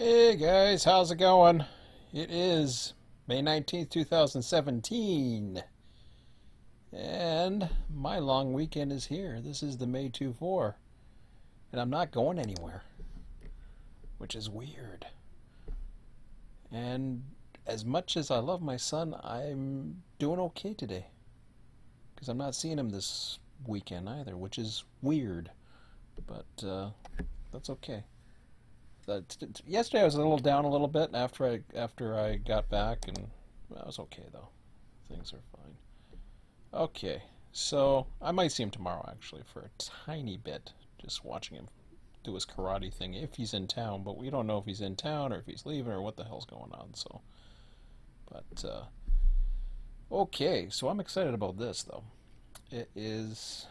Hey guys, how's it going? It is May 19th, 2017, and my long weekend is here. This is the May 2-4, and I'm not going anywhere, which is weird. And as much as I love my son, I'm doing okay today, because I'm not seeing him this weekend either, which is weird, but that's okay. Yesterday I was a little down a little bit after I got back, and I was okay though. Things are fine. Okay, so I might see him tomorrow actually for a tiny bit, just watching him do his karate thing if he's in town. But we don't know if he's in town or if he's leaving or what the hell's going on. So, but okay, so I'm excited about this though. It is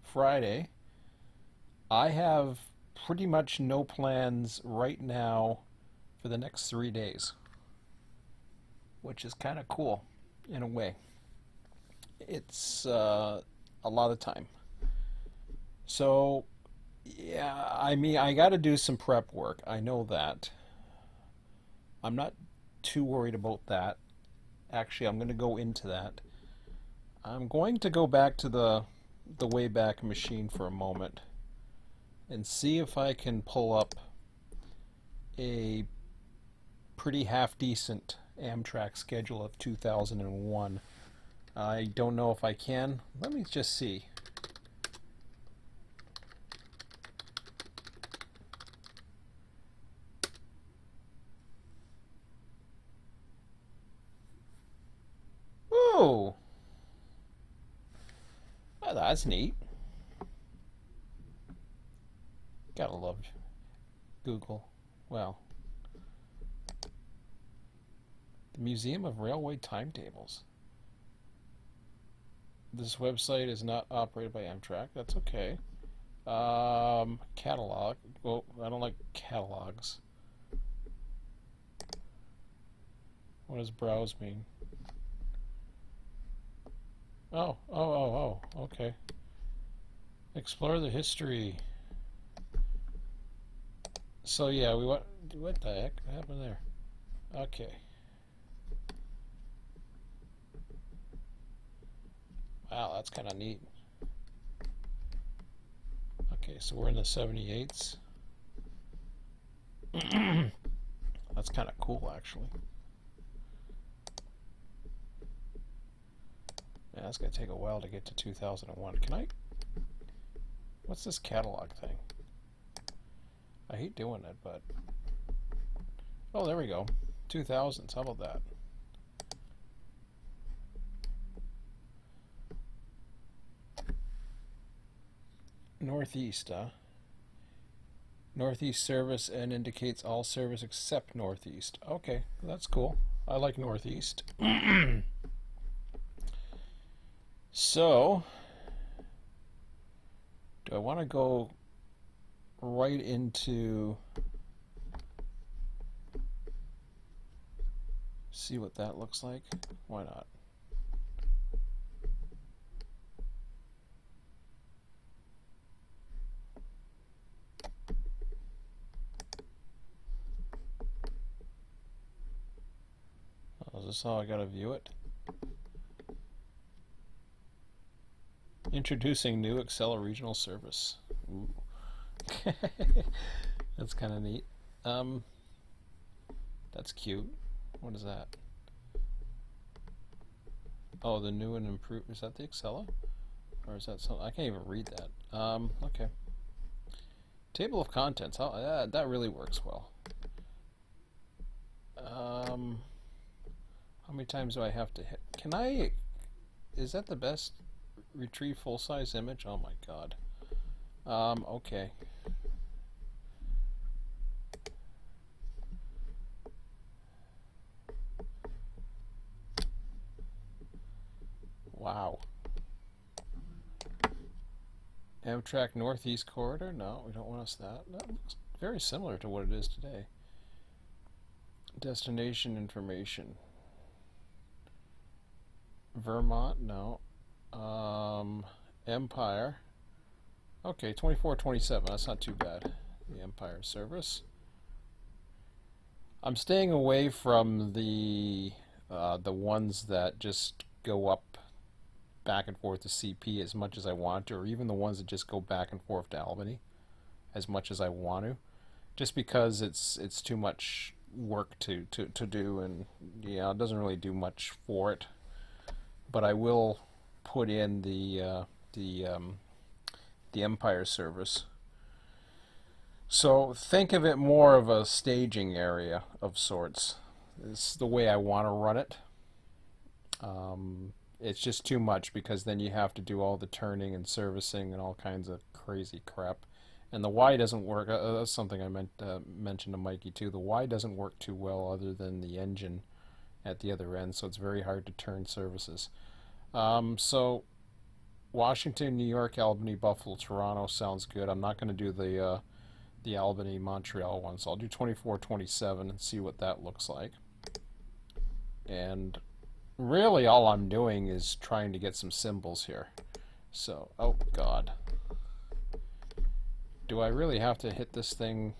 Friday. I have pretty much no plans right now for the next 3 days, which is kind of cool in a way. It's a lot of time. So, yeah, I mean, I got to do some prep work. I know that. I'm not too worried about that. Actually, I'm going to go into that. I'm going to go back to the Wayback Machine for a moment and see if I can pull up a pretty half decent Amtrak schedule of 2001. I don't know if I can. Let me just see. Oh, well, that's neat. Gotta love Google. Well, the Museum of Railway Timetables. This website is not operated by Amtrak. That's okay. Catalog. Well, I don't like catalogs. What does browse mean? Oh, okay. Explore the history. So yeah, what the heck happened there? Okay. Wow, that's kind of neat. Okay, so we're in the 78s. That's kind of cool, actually. Yeah, that's going to take a while to get to 2001. Can I... What's this catalog thing? I hate doing it, but... Oh, there we go. 2000s. How about that? Northeast, huh? Northeast service and indicates all service except Northeast. Okay, that's cool. I like Northeast. So, do I want to go right into see what that looks like? Why not? Oh, is this how I gotta view it? Introducing new Excel regional service. Ooh. That's kind of neat. That's cute. What is that? Oh, the new and improved. Is that the Excel? Or is that something? I can't even read that. Okay. Table of contents. That really works well. How many times do I have to hit? Can I... Is that the best? Retrieve full-size image? Oh my god. Okay. Wow. Amtrak Northeast Corridor? No, we don't want us that. That looks very similar to what it is today. Destination information. Vermont? No. Empire. Okay, 2427. That's not too bad. The Empire service. I'm staying away from the ones that just go up back and forth to CP as much as I want to, or even the ones that just go back and forth to Albany as much as I want to, just because it's too much work to do, and yeah, it doesn't really do much for it. But I will put in the Empire service. So think of it more of a staging area of sorts. It's the way I want to run it. It's just too much because then you have to do all the turning and servicing and all kinds of crazy crap. And the Y doesn't work. That's something I meant mention to Mikey too. The Y doesn't work too well other than the engine at the other end, so it's very hard to turn services. So Washington, New York, Albany, Buffalo, Toronto sounds good. I'm not going to do the Albany, Montreal one, so I'll do 24, 27 and see what that looks like. And really all I'm doing is trying to get some symbols here. So, oh God. Do I really have to hit this thing?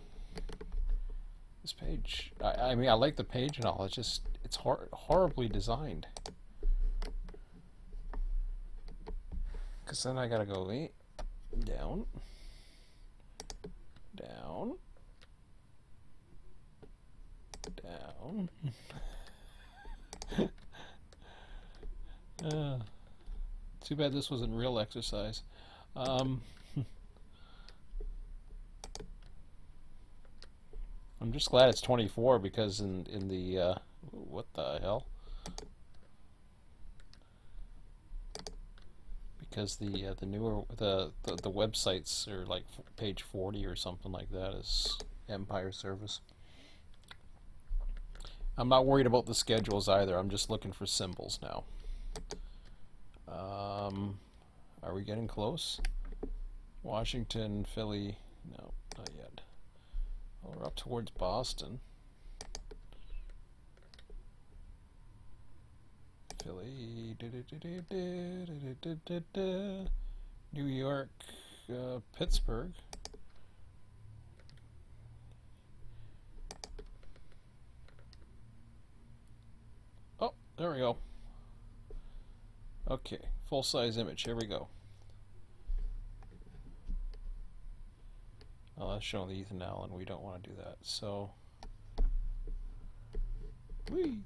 This page. I mean, I like the page and all. It's just, it's horribly designed. Because then I gotta go down, down, down. Too bad this wasn't real exercise. I'm just glad it's 24 because in the what the hell? Because the newer the websites are like page 40 or something like that is Empire service. I'm not worried about the schedules either. I'm just looking for symbols now. Are we getting close? Washington, Philly, no, not yet. Well, we're up towards Boston. Philly, New York, Pittsburgh. Oh, there we go. Okay, full-size image. Here we go. Oh, that's showing the Ethan Allen. We don't want to do that. So, whee.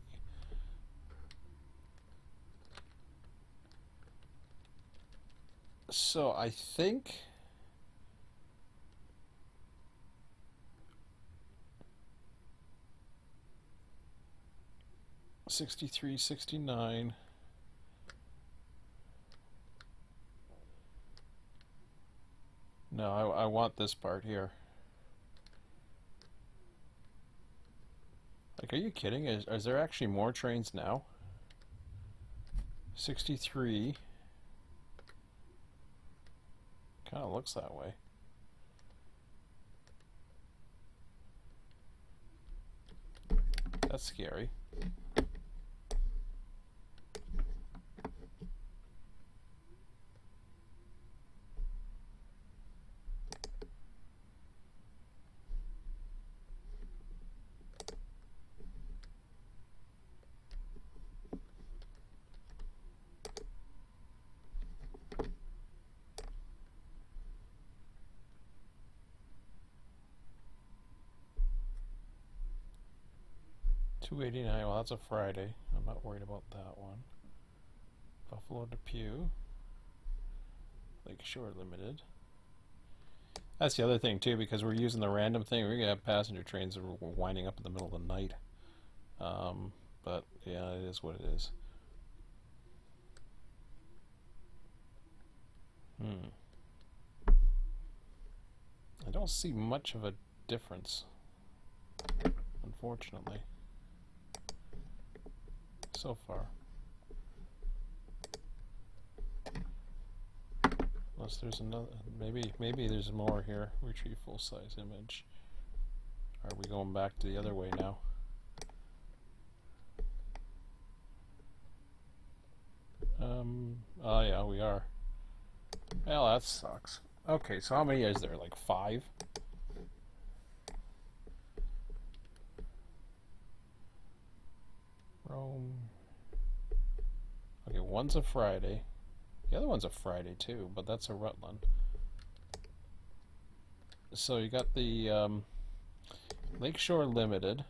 So I think '63, '69. No, I want this part here. Like, are you kidding? Is there actually more trains now? 63. Kind of looks that way. That's scary. $2.89. Well, that's a Friday. I'm not worried about that one. Buffalo to Pew. Lakeshore Limited. That's the other thing too, because we're using the random thing. We're gonna have passenger trains that we're winding up in the middle of the night. But yeah, it is what it is. I don't see much of a difference, unfortunately, so far. Unless there's another, maybe there's more here. Retrieve full-size image. Are we going back to the other way now? Oh yeah, we are. Well, that sucks. Okay, so how many is there? Like 5? one's a Friday. The other one's a Friday too, but that's a Rutland. So you got the Lakeshore Limited.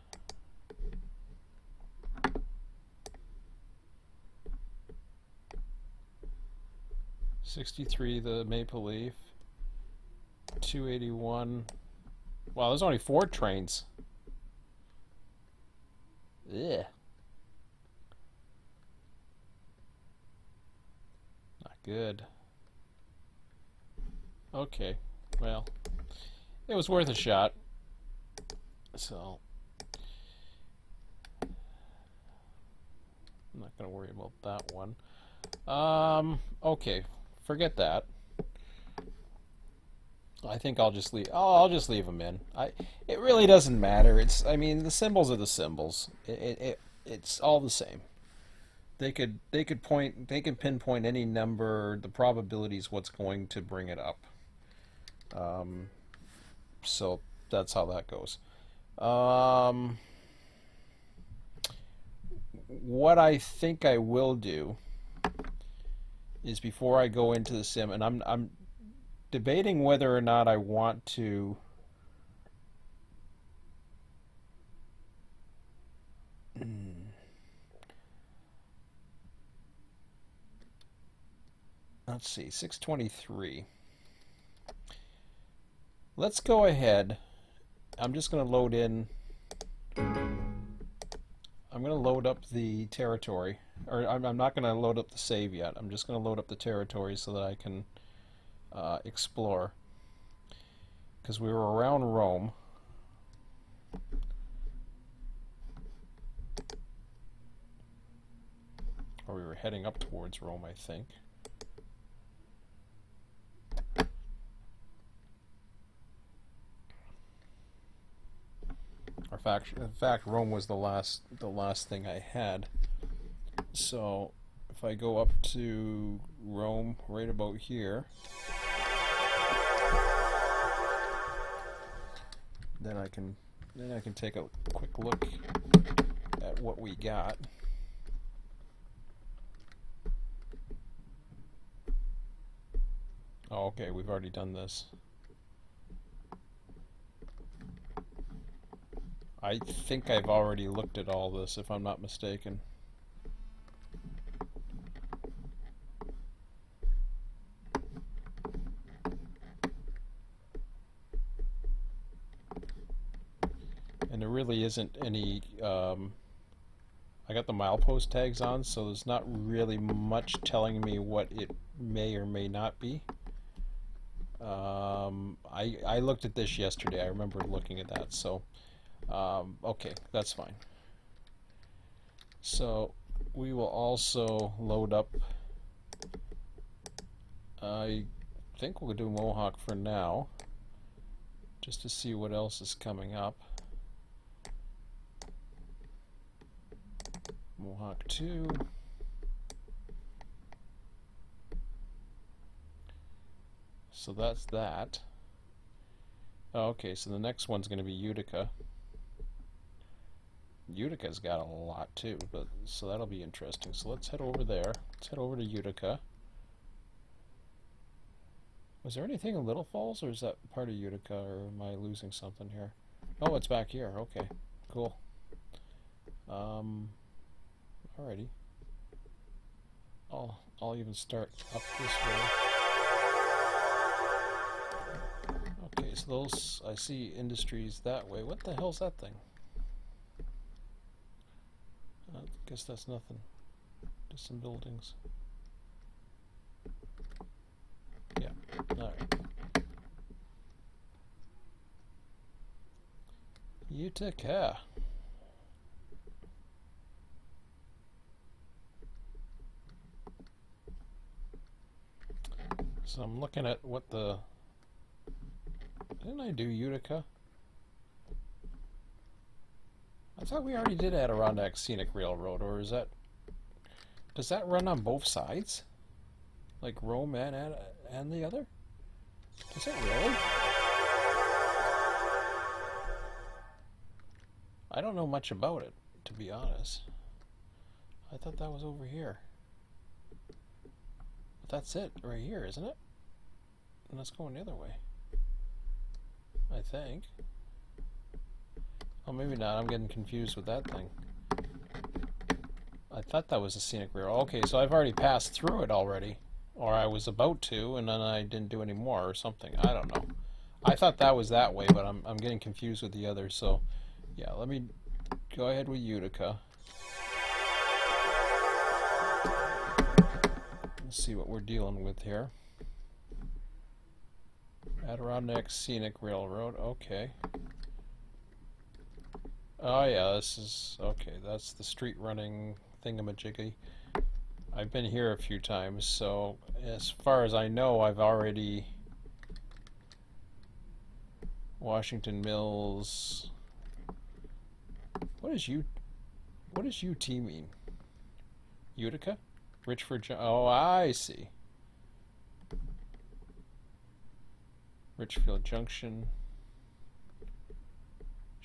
$63 the Maple Leaf. 281. Wow, there's only 4 trains. Yeah. Not good. Okay, well, it was worth a shot. So, I'm not going to worry about that one. Okay, forget that. I think I'll just leave. I'll just leave them in. It really doesn't matter. I mean, the symbols are the symbols. It's all the same. They could pinpoint any number. The probability is what's going to bring it up. So that's how that goes. What I think I will do is, before I go into the sim, and I'm debating whether or not I want to let's see, 623. Let's go ahead. I'm just going to load in. I'm going to load up the territory, or I'm not going to load up the save yet. I'm just going to load up the territory so that I can explore, because we were around Rome. Or we were heading up towards Rome, I think. In fact, Rome was the last thing I had. So if I go up to Rome, right about here, then I can take a quick look at what we got. Oh, okay, we've already done this. I think I've already looked at all this, if I'm not mistaken. And there really isn't any, I got the milepost tags on, so there's not really much telling me what it may or may not be. I looked at this yesterday. I remember looking at that, so okay, that's fine. So we will also load up, I think we'll do Mohawk for now, just to see what else is coming up. Mohawk 2. So that's that. Oh, okay, so the next one's going to be Utica. Utica's got a lot too, but so that'll be interesting. So let's head over there. Let's head over to Utica. Was there anything in Little Falls, or is that part of Utica, or am I losing something here? Oh, it's back here. Okay, cool. Alrighty. I'll even start up this way. Okay, so those, I see industries that way. What the hell's that thing? I guess that's nothing. Just some buildings. Yeah, alright. Utica. So I'm looking at what the... Didn't I do Utica? I thought we already did Adirondack Scenic Railroad, or is that... Does that run on both sides? Like Rome and the other? Does it really? I don't know much about it, to be honest. I thought that was over here. that's it right here, isn't it? And that's going the other way, I think. Oh, maybe not. I'm getting confused with that thing. I thought that was a scenic railroad. Okay, so I've already passed through it already. Or I was about to, and then I didn't do any more or something. I don't know. I thought that was that way, but I'm getting confused with the other. So, yeah, let me go ahead with Utica. Let's see what we're dealing with here. Adirondack Scenic Railroad. Okay. Oh yeah, this is okay. That's the street running thingamajiggy. I've been here a few times, so as far as I know, I've already Washington Mills. What does UT mean? Utica? Richford. Oh, I see. Richfield Junction.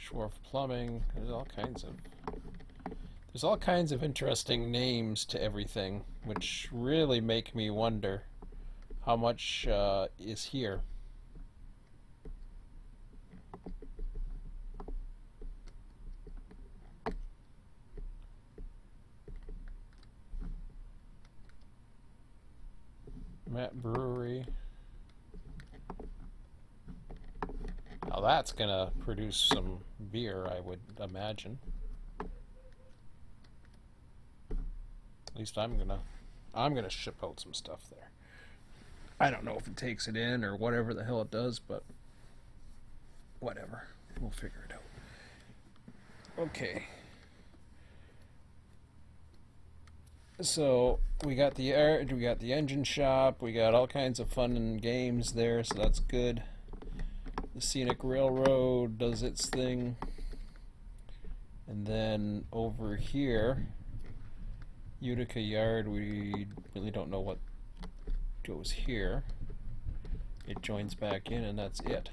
Schwarf Plumbing. There's all kinds of interesting names to everything, which really make me wonder how much is here. Matt Brewery. Now that's gonna produce some beer, I would imagine. At least I'm gonna ship out some stuff there. I don't know if it takes it in or whatever the hell it does, but whatever. We'll figure it out. Okay. So we got the engine shop, we got all kinds of fun and games there, so that's good. The Scenic Railroad does its thing. And then over here, Utica Yard, we really don't know what goes here. It joins back in and that's it.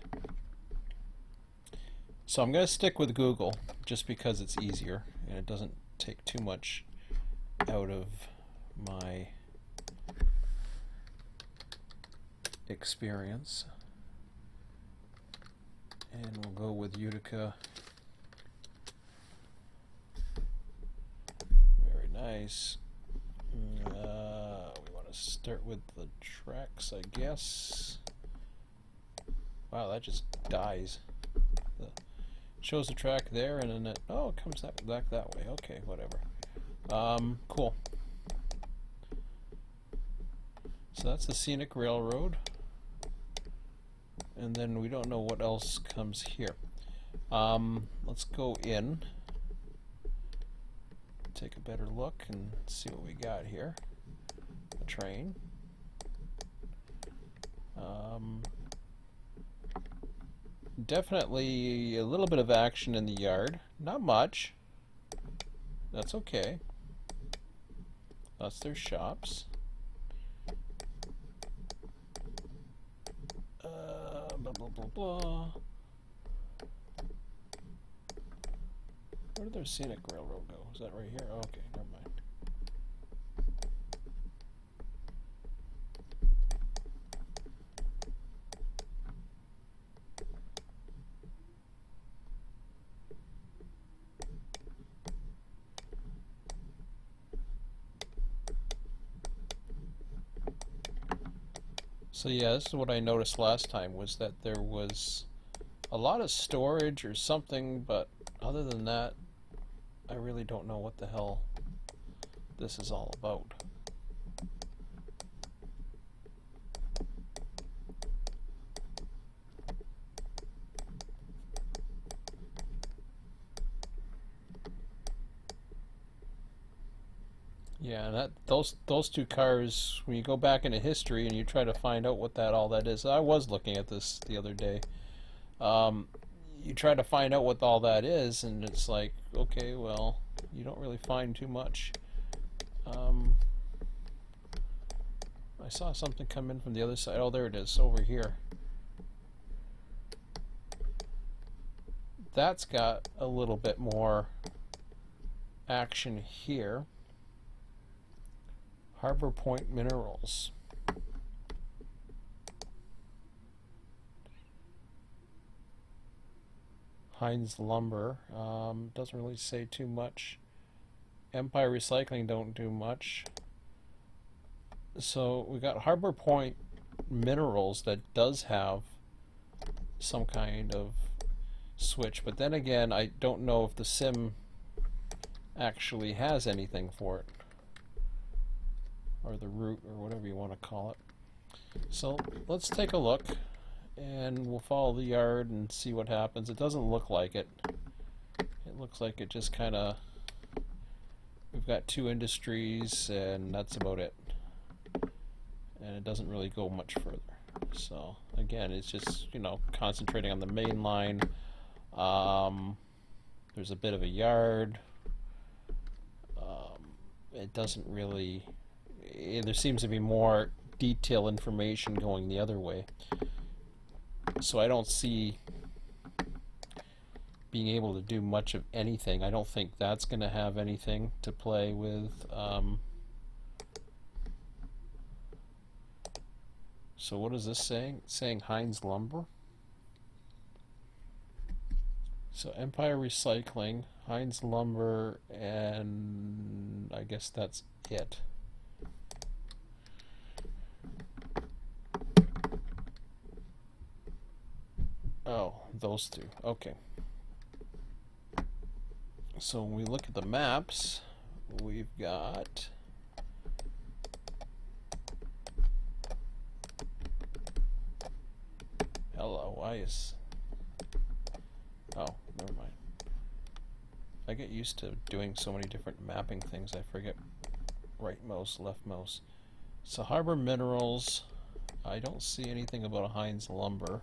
So I'm going to stick with Google just because it's easier and it doesn't take too much out of my experience. And we'll go with Utica. Very nice. We want to start with the tracks, I guess. Wow, that just dies. It shows the track there, and then it comes back that way. Okay, whatever. Cool. So that's the Scenic Railroad. And then we don't know what else comes here. Let's go in, take a better look and see what we got here. A train. Definitely a little bit of action in the yard. Not much. That's okay. That's their shops. Blah, blah, blah, blah. Where did their Scenic Railroad go? Is that right here? Oh, okay, never mind. So yeah, this is what I noticed last time, was that there was a lot of storage or something, but other than that, I really don't know what the hell this is all about. Yeah, and those two cars, when you go back into history and you try to find out what all that is, I was looking at this the other day. You try to find out what all that is, and it's like, okay, well, you don't really find too much. I saw something come in from the other side. Oh, there it is, over here. That's got a little bit more action here. Harbor Point Minerals. Heinz Lumber doesn't really say too much. Empire Recycling don't do much. So we got Harbor Point Minerals that does have some kind of switch, but then again, I don't know if the sim actually has anything for it, or the route, or whatever you want to call it. So let's take a look, and we'll follow the yard and see what happens. It doesn't look like it. It looks like it just kind of, we've got two industries, and that's about it. And it doesn't really go much further. So again, it's just, you know, concentrating on the main line. There's a bit of a yard. It doesn't really, there seems to be more detailed information going the other way. So I don't see being able to do much of anything. I don't think that's going to have anything to play with. So what is this saying? It's saying Heinz Lumber. So Empire Recycling, Heinz Lumber, and I guess that's it. Oh, those two. Okay. So when we look at the maps, we've got why is... Oh, never mind. I get used to doing so many different mapping things, I forget right mouse, left mouse. So Harbor Minerals, I don't see anything about a Heinz Lumber.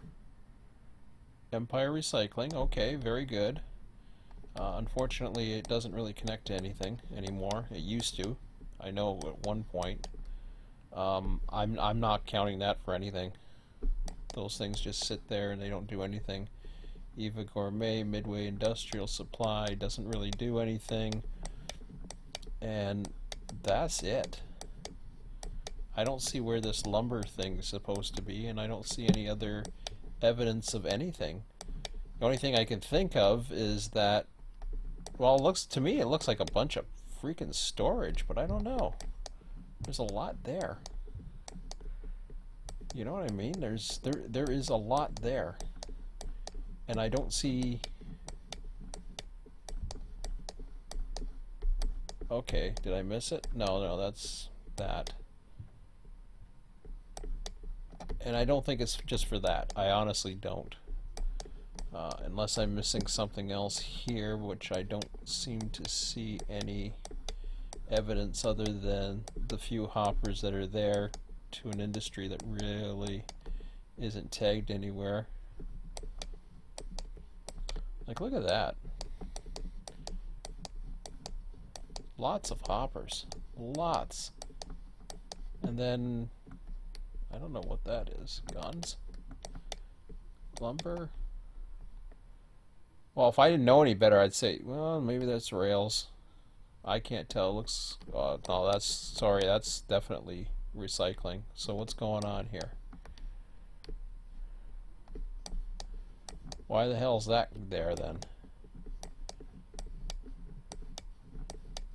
Empire Recycling, okay, very good. Unfortunately, it doesn't really connect to anything anymore. It used to. I know at one point. I'm not counting that for anything. Those things just sit there and they don't do anything. Eva Gourmet, Midway Industrial Supply doesn't really do anything. And that's it. I don't see where this lumber thing is supposed to be, and I don't see any other evidence of anything. The only thing I can think of is that, well, it looks to me, it looks like a bunch of freaking storage, but I don't know. There's a lot there. You know what I mean? There is a lot there. And I don't see... Okay, did I miss it? No, that's that. And I don't think it's just for that. I honestly don't. Unless I'm missing something else here, which I don't seem to see any evidence other than the few hoppers that are there to an industry that really isn't tagged anywhere. Like, look at that. Lots of hoppers. Lots. And then, I don't know what that is. Guns? Lumber? Well, if I didn't know any better, I'd say, well, maybe that's rails. I can't tell. It looks... no, that's... Sorry, that's definitely recycling. So what's going on here? Why the hell's that there then?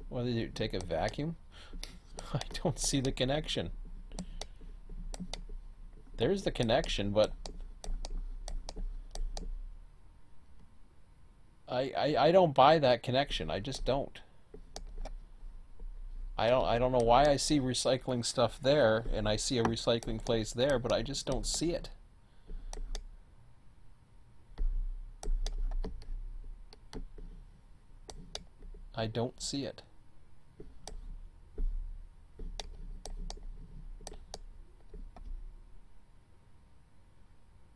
What did you take a vacuum? I don't see the connection. There's the connection, but I don't buy that connection. I just don't. I don't know why I see recycling stuff there and I see a recycling place there, but I just don't see it. I don't see it.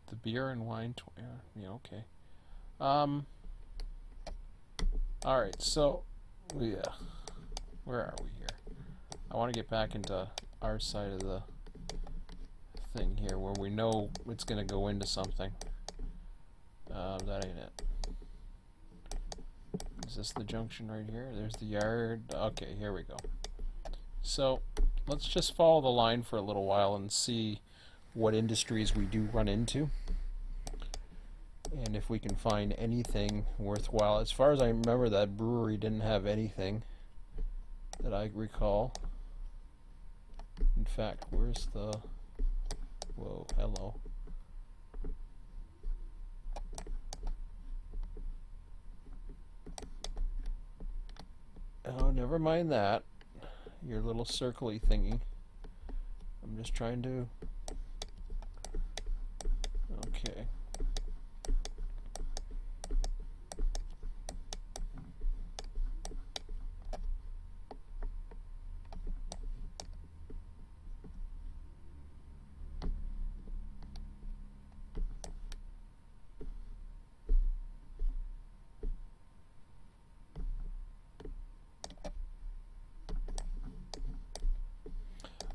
The beer and wine, yeah, okay. Alright, so, yeah, where are we here? I want to get back into our side of the thing here, where we know it's going to go into something. That ain't it. Is this the junction right here? There's the yard. Okay, here we go. So, let's just follow the line for a little while and see what industries we do run into. And if we can find anything worthwhile. As far as I remember, that brewery didn't have anything that I recall. In fact, where's the... Whoa, hello. Oh, never mind that. Your little circly thingy. I'm just trying to... Okay.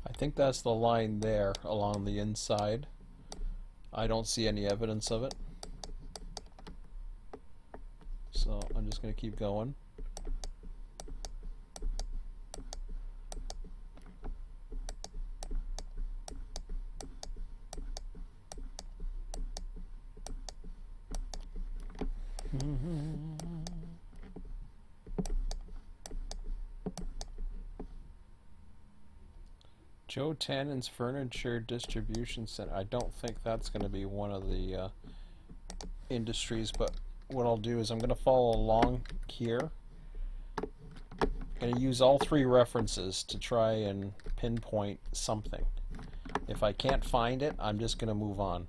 I think that's the line there along the inside. I don't see any evidence of it. So I'm just going to keep going. Joe Tannen's Furniture Distribution Center. I don't think that's going to be one of the industries, but what I'll do is I'm going to follow along here. I'm going to use all three references to try and pinpoint something. If I can't find it, I'm just going to move on.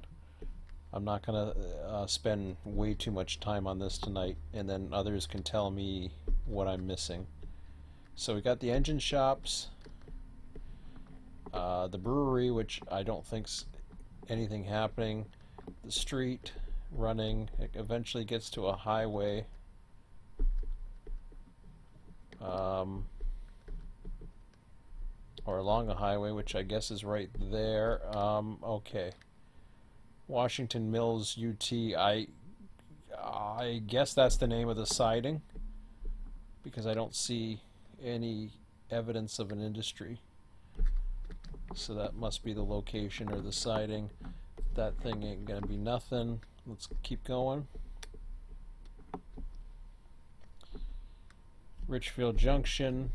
I'm not going to spend way too much time on this tonight, and then others can tell me what I'm missing. So we got the engine shops, the brewery, which I don't think's anything happening, the street running, it eventually gets to a highway, or along a highway, which I guess is right there. Okay. Washington Mills UT, I guess that's the name of the siding, because I don't see any evidence of an industry. So that must be the location or the siding. That thing ain't gonna be nothing. Let's keep going. Richfield Junction.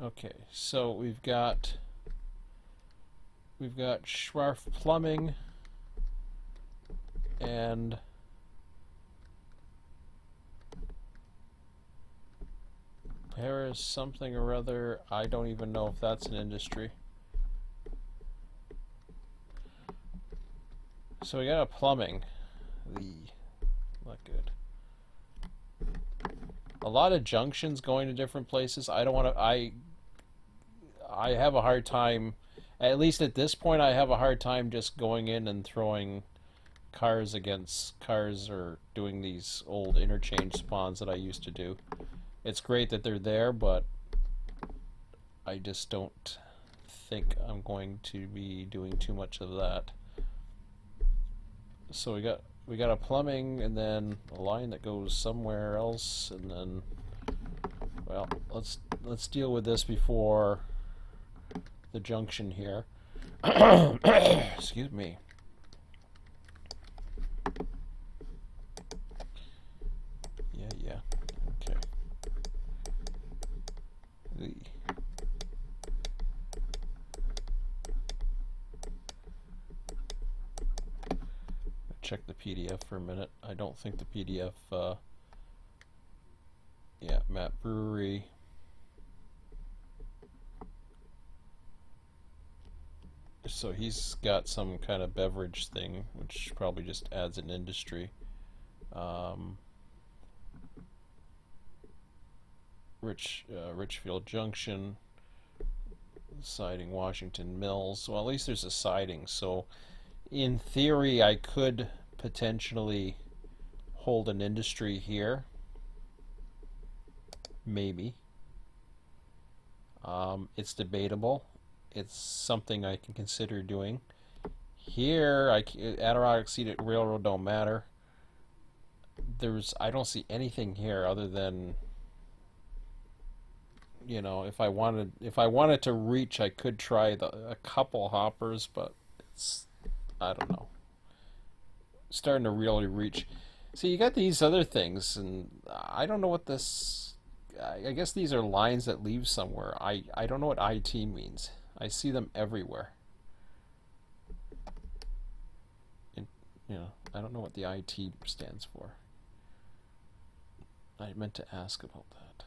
Okay, so we've got Schwarf Plumbing and Paris something or other. I don't even know if that's an industry. So we got a plumbing. Not good. A lot of junctions going to different places. I don't want to. I have a hard time. At least at this point, I have a hard time just going in and throwing cars against cars or doing these old interchange spawns that I used to do. It's great that they're there, but I just don't think I'm going to be doing too much of that. So we got a plumbing, and then a line that goes somewhere else, and then, well, let's deal with this before the junction here. Excuse me. Yeah. Okay. Check the PDF for a minute. I don't think the PDF, yeah, Matt Brewery. So he's got some kind of beverage thing, which probably just adds an industry. Richfield Junction, siding Washington Mills. Well, at least there's a siding, so in theory I could potentially hold an industry here. Maybe. It's debatable. It's something I can consider doing. Here, Adirondack Scenic Railroad don't matter. I don't see anything here other than, you know, if I wanted to reach, I could try a couple hoppers, but it's, I don't know, starting to really reach. See, you got these other things, and I don't know what this. I guess these are lines that leave somewhere. I don't know what IT means. I see them everywhere. And, I don't know what the IT stands for. I meant to ask about that.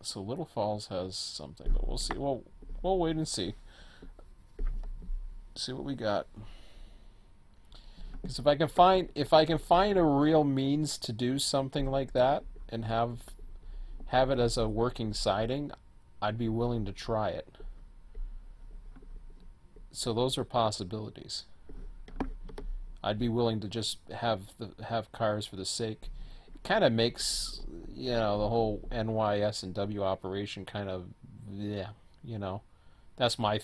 So Little Falls has something, but we'll see. We'll wait and see. See what we got. Because if I can find a real means to do something like that and have it as a working siding, I'd be willing to try it. So those are possibilities. I'd be willing to just have cars for the sake. It kind of makes the whole NYS and W operation kind of That's my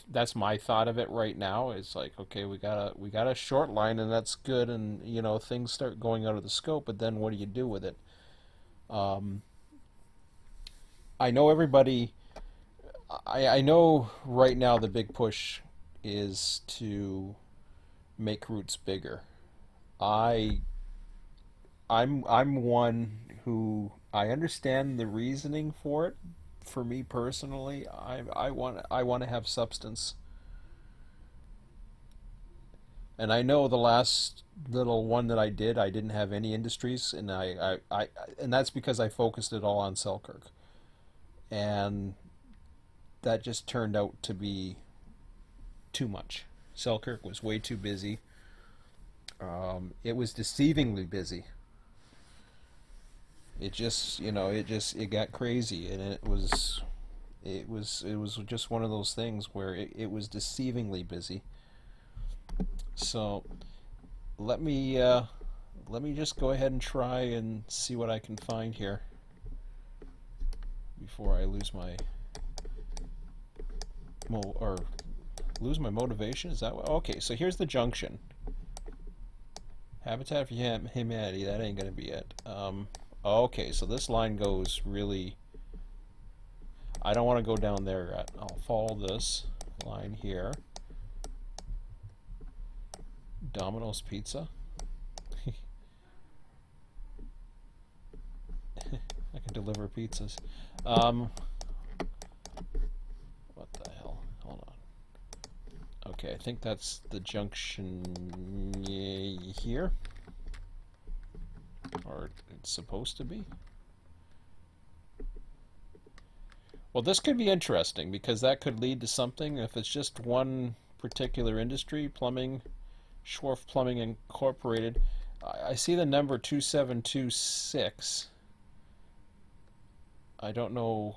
thought of it right now. It's like, okay, we got a short line and that's good, and things start going out of the scope, but then what do you do with it? I know everybody. I know right now the big push is to make routes bigger. I I'm one who I understand the reasoning for it. For me personally, I want to have substance. And I know the last little one that I didn't have any industries, and and that's because I focused it all on Selkirk. And that just turned out to be too much. Selkirk was way too busy. It was deceivingly busy. It got crazy, and it was just one of those things where it was deceivingly busy. So let me let me just go ahead and try and see what I can find here before I lose my motivation. Is that what? Okay, so here's the junction. Habitat for Humanity. That ain't gonna be it. Okay, so this line goes really. I don't want to go down there yet. I'll follow this line here. Domino's Pizza. I can deliver pizzas. What the hell? Hold on. Okay, I think that's the junction here. Or it's supposed to be. Well, this could be interesting because that could lead to something. If it's just one particular industry, plumbing, Schwarf Plumbing Incorporated. I see the number 2726. I don't know.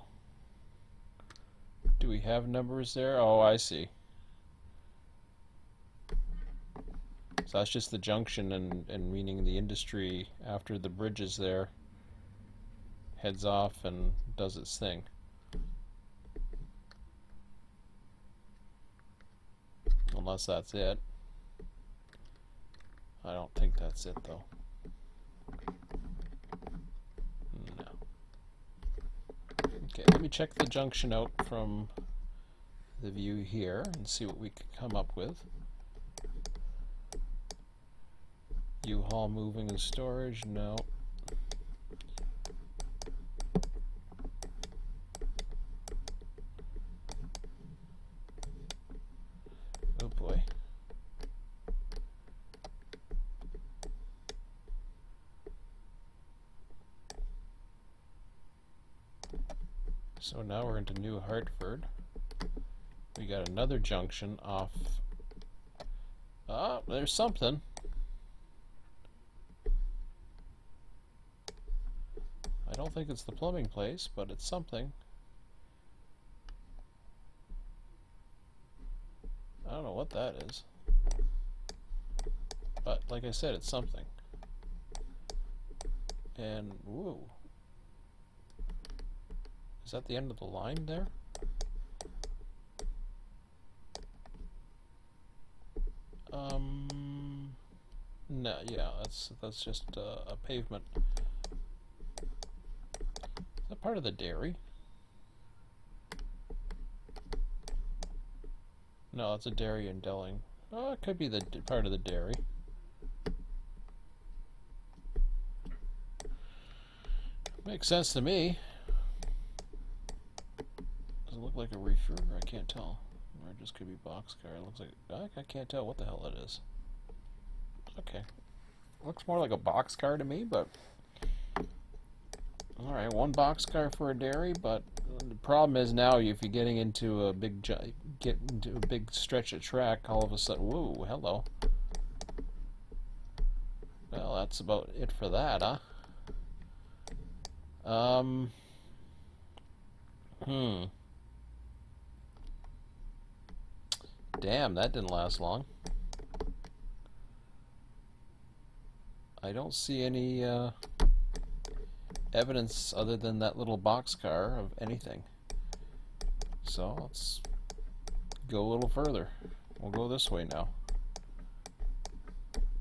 Do we have numbers there? Oh, I see. So that's just the junction, and meaning the industry after the bridge is there heads off and does its thing. Unless that's it. I don't think that's it though. No. Okay, let me check the junction out from the view here and see what we can come up with. U-Haul moving and storage, no. Oh boy. So now we're into New Hartford. We got another junction off. Ah, there's something. I don't think it's the plumbing place, but it's something. I don't know what that is. But like I said, it's something. And whoa. Is that the end of the line there? No, yeah, that's just a pavement. Is that part of the dairy? No, it's a dairy in Delling. Oh, it could be the part of the dairy. Makes sense to me. Doesn't look like a reefer. I can't tell. Or it just could be boxcar. It looks like I can't tell what the hell it is. Okay, looks more like a boxcar to me, but all right, one boxcar for a dairy. But the problem is now if you're getting into a big stretch of track, all of a sudden, whoa, hello. Well, that's about it for that, huh? Damn, that didn't last long. I don't see any evidence other than that little boxcar of anything. So let's go a little further. We'll go this way now.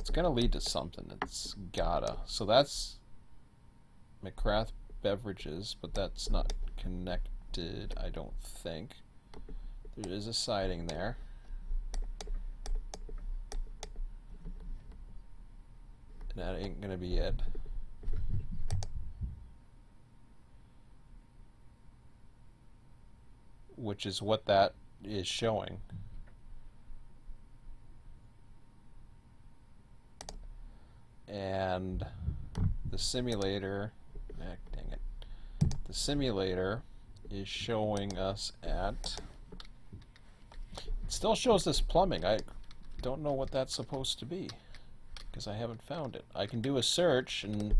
It's gonna lead to something. It's gotta. So that's McCrath Beverages, but that's not connected, I don't think. There is a siding there. That ain't gonna be it. Which is what that is showing. And the simulator, dang it. The simulator is showing us at, it still shows this plumbing. I don't know what that's supposed to be, because I haven't found it. I can do a search and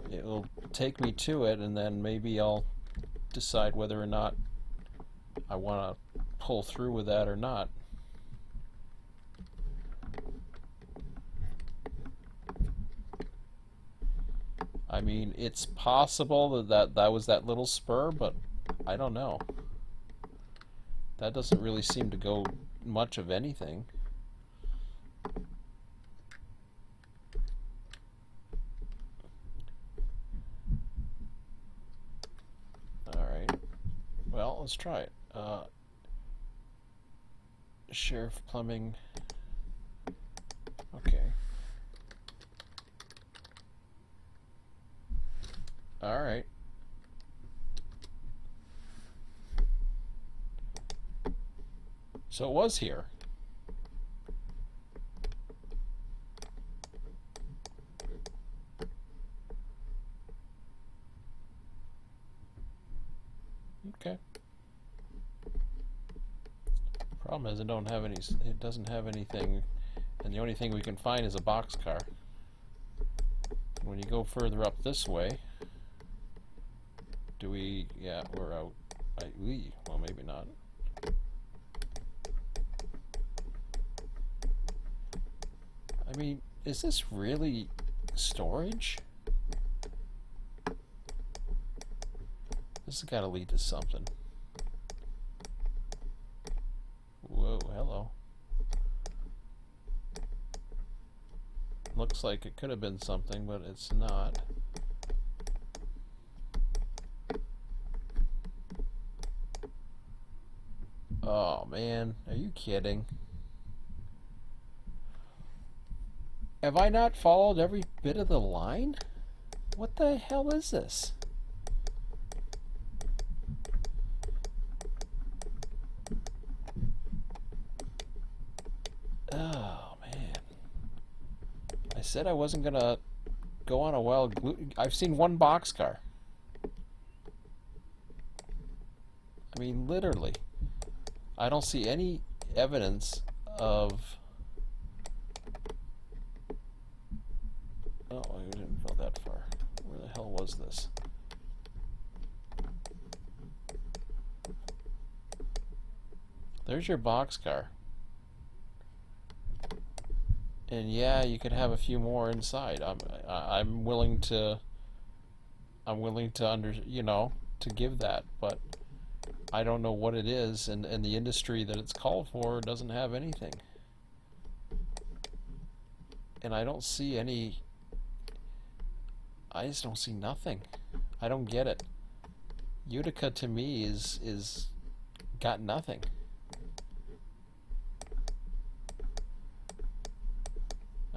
it'll take me to it, and then maybe I'll decide whether or not I want to pull through with that or not. I mean, it's possible that was that little spur, but I don't know. That doesn't really seem to go much of anything. Well, let's try it. Sheriff Plumbing. Okay. Alright. So it was here. Okay. Problem is, it doesn't have anything, and the only thing we can find is a boxcar. When you go further up this way, yeah, we're out. Well, maybe not. I mean, is this really storage? This has got to lead to something. Whoa, hello. Looks like it could have been something, but it's not. Oh man, are you kidding? Have I not followed every bit of the line? What the hell is this? Oh man. I said I wasn't gonna go on a wild I've seen one boxcar. I mean, literally. I don't see any evidence of... Oh, I didn't go that far. Where the hell was this? There's your boxcar. And yeah, you could have a few more inside. I'm willing to to give that, but I don't know what it is, and the industry that it's called for doesn't have anything. And I don't see any. I just don't see nothing. I don't get it. Utica to me is got nothing.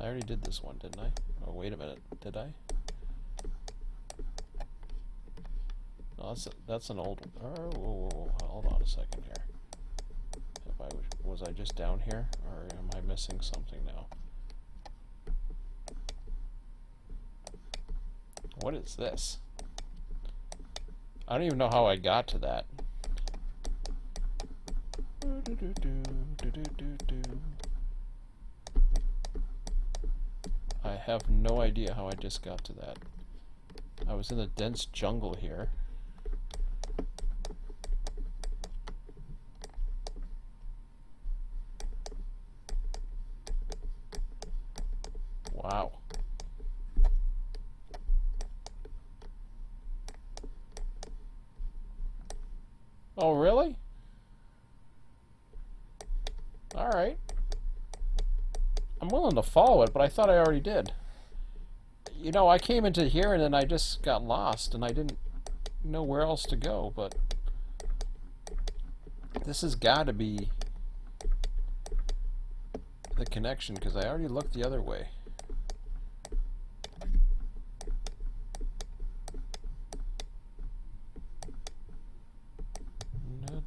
already did this one, didn't I? Oh, wait a minute. Did I? No, that's an old. Oh, whoa, whoa, whoa. Hold on a second here. Was I just down here, or am I missing something now? What is this? I don't even know how I got to that. I have no idea how I just got to that. I was in a dense jungle here. Wow. Oh, really? Alright. I'm willing to follow it, but I thought I already did. You know, I came into here and then I just got lost and I didn't know where else to go, but this has got to be the connection because I already looked the other way.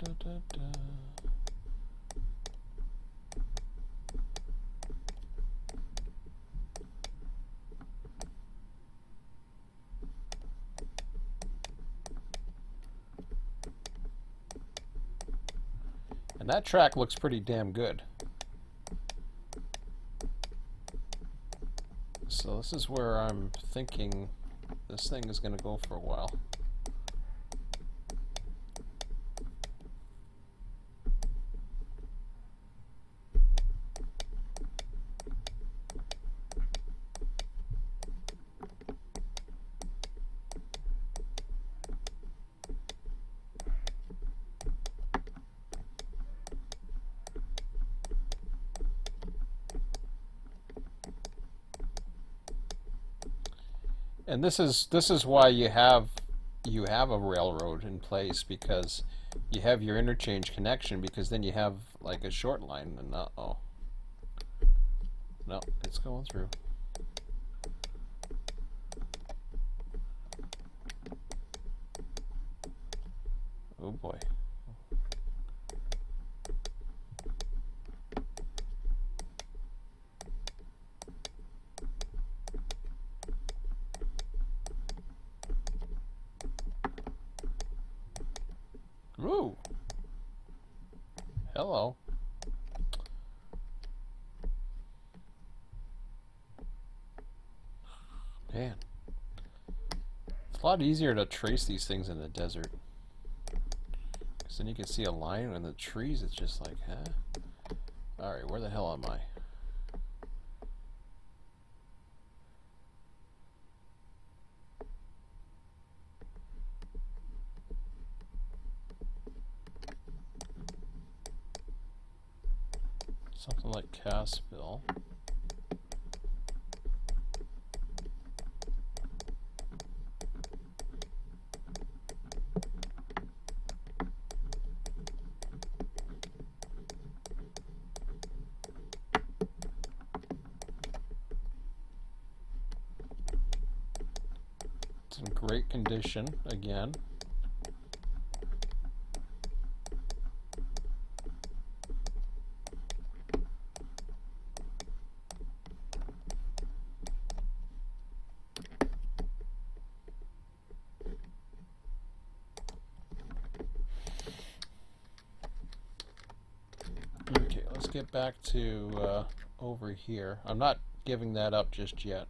Da, da, da. And that track looks pretty damn good. So this is where I'm thinking this thing is going to go for a while. And this is why you have a railroad in place, because you have your interchange connection, because then you have like a short line and uh-oh. No, it's going through. Oh boy. Ooh. Hello. Man. It's a lot easier to trace these things in the desert. Because then you can see a line, and in the trees it's just like, huh? Alright, where the hell am I? Something like Cassville. It's in great condition again. Okay, let's get back to over here. I'm not giving that up just yet.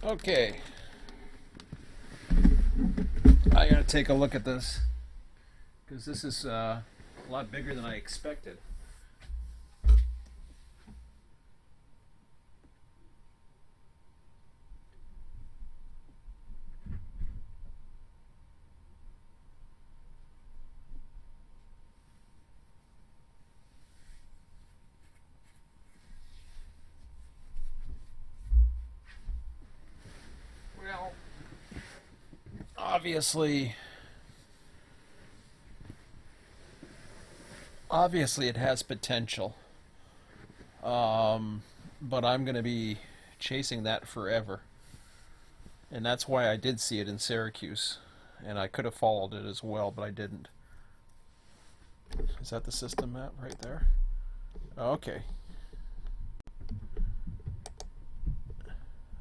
Okay, I gotta take a look at this because this is a lot bigger than I expected. Well, obviously, obviously it has potential, but I'm gonna be chasing that forever, and that's why I did see it in Syracuse, and I could have followed it as well, but I didn't. Is that the system map right there? Okay,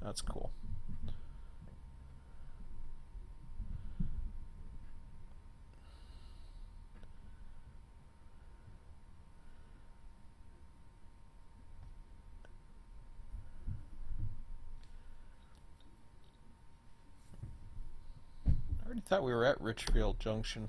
that's cool. I already thought we were at Richfield Junction.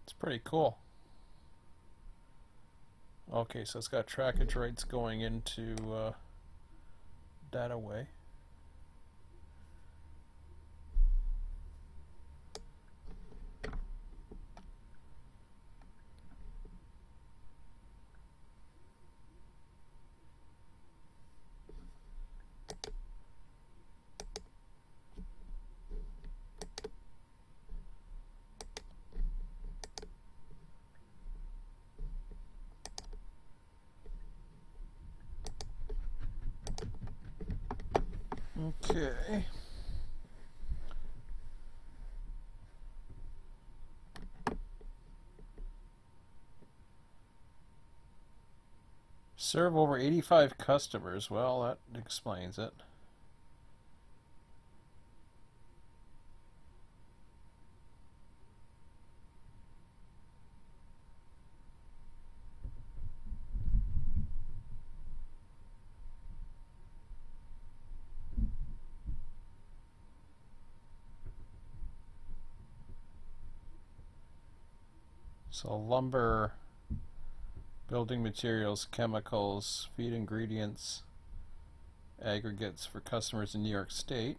It's pretty cool. Okay, so it's got trackage rights going into Dataway. Okay. Serve over 85 customers. Well, that explains it. So lumber, building materials, chemicals, feed ingredients, aggregates for customers in New York State.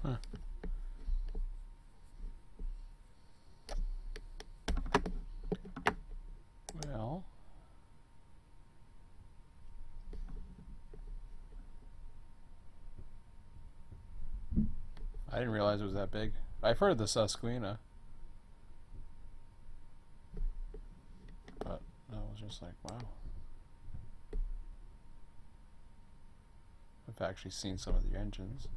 Huh. Well, I didn't realize it was that big. I've heard of the Susquehanna, but I was just like, wow. I've actually seen some of the engines.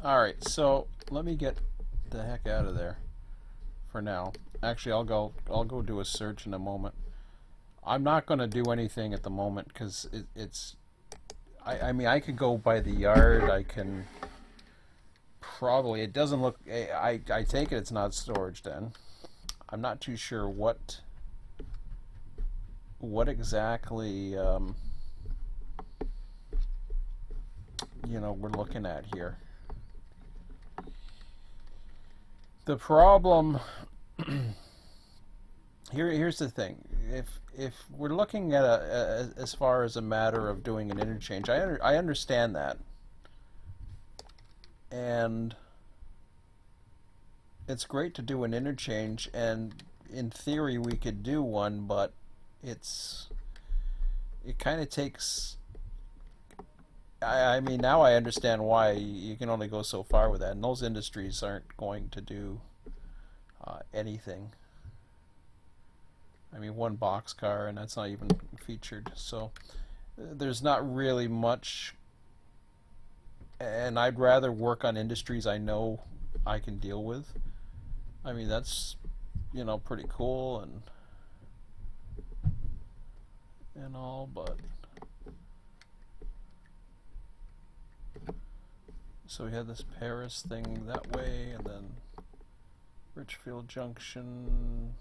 Alright, so let me get the heck out of there for now. Actually, I'll go do a search in a moment. I'm not going to do anything at the moment because it's I mean, I could go by the yard. I can probably, it doesn't look, I take it it's not storage then. I'm not too sure what exactly you know, we're looking at here. The problem here's the thing. If we're looking at as far as a matter of doing an interchange, I understand that, and it's great to do an interchange, and in theory we could do one, but it kind of takes. I mean, now I understand why you can only go so far with that, and those industries aren't going to do anything. I mean, one boxcar, and that's not even featured, so there's not really much, and I'd rather work on industries I know I can deal with. I mean, that's, you know, pretty cool and all, but so we had this Paris thing that way, and then Richfield Junction.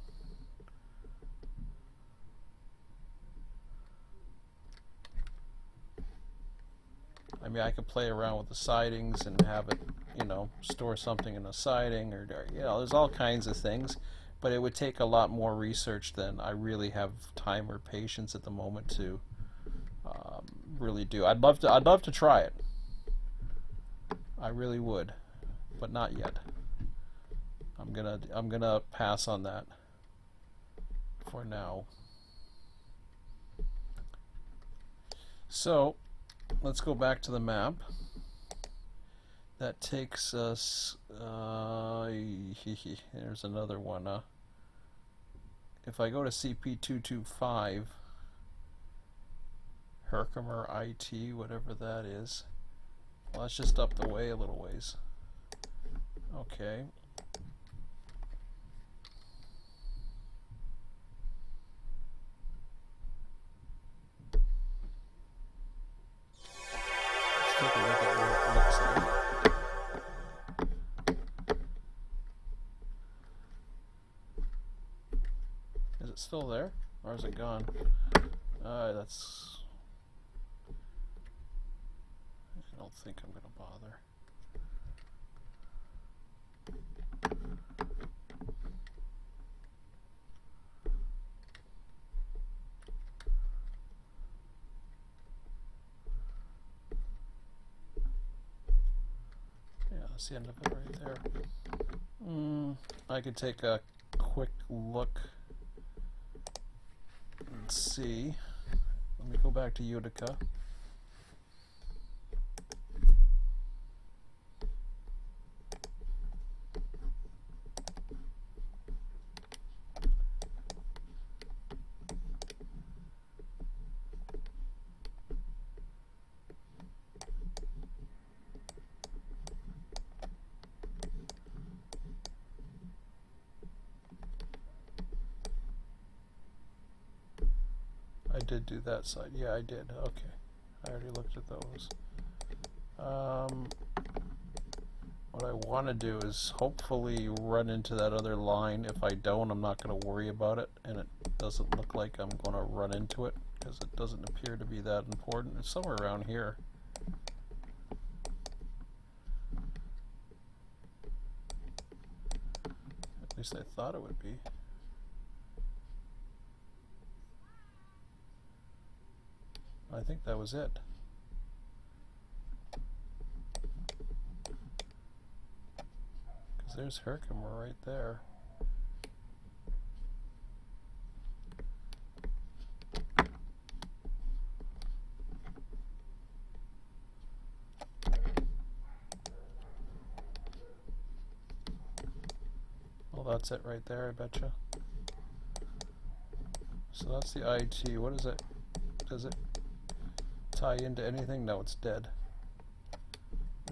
I mean, I could play around with the sidings and have it, you know, store something in a siding, or you know, there's all kinds of things, but it would take a lot more research than I really have time or patience at the moment to really do. I'd love to try it. I really would, but not yet. I'm gonna pass on that for now. So let's go back to the map. That takes us, there's another one. If I go to CP225, Herkimer IT, whatever that is, well, that's just up the way a little ways. Okay. Let's take a look at what it looks like. Is it still there, or is it gone? That's. I don't think I'm gonna bother. Yeah, that's the end of it right there. I could take a quick look and see. Let me go back to Utica. I did do that side. Yeah, I did. Okay. I already looked at those. What I want to do is hopefully run into that other line. If I don't, I'm not going to worry about it, and it doesn't look like I'm going to run into it because it doesn't appear to be that important. It's somewhere around here. At least I thought it would be. I think that was it. Because there's Herkimer right there. Well, that's it right there, I betcha. So that's the IT. What is it? Does it tie into anything? No, it's dead.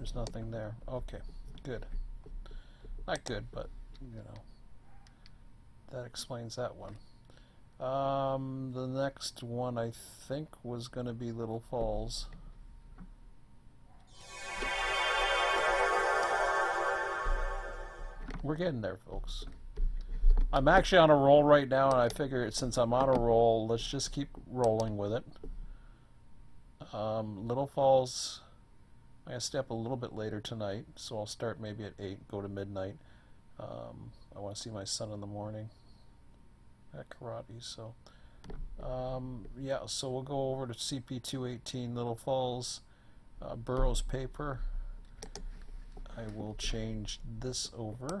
There's nothing there. Okay, good. Not good, but, you know, that explains that one. The next one I think was going to be Little Falls. We're getting there, folks. I'm actually on a roll right now, and I figure since I'm on a roll, let's just keep rolling with it. Little Falls, I'm going to stay up a little bit later tonight, so I'll start maybe at 8, go to midnight. I want to see my son in the morning at karate, so yeah, so we'll go over to CP218 Little Falls, Burroughs paper. I will change this over.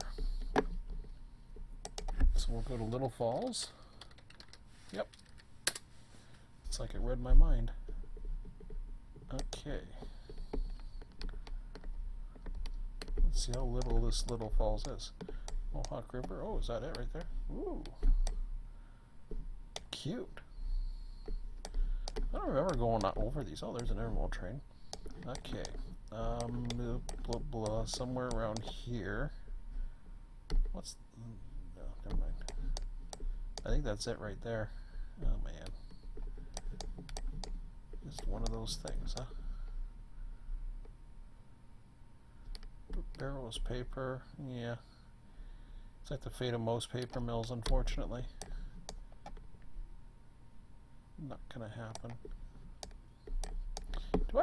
So we'll go to Little Falls. Yep. It's like it read my mind. Okay. Let's see how little this Little Falls is. Mohawk River. Oh, is that it right there? Ooh. Cute. I don't remember going over these. Oh, there's an intermodal train. Okay. Blah, blah, blah, somewhere around here. What's... No, never mind. I think that's it right there. Oh, man. Just one of those things, huh? Barrels paper. Yeah. It's like the fate of most paper mills, unfortunately. Not gonna happen. Do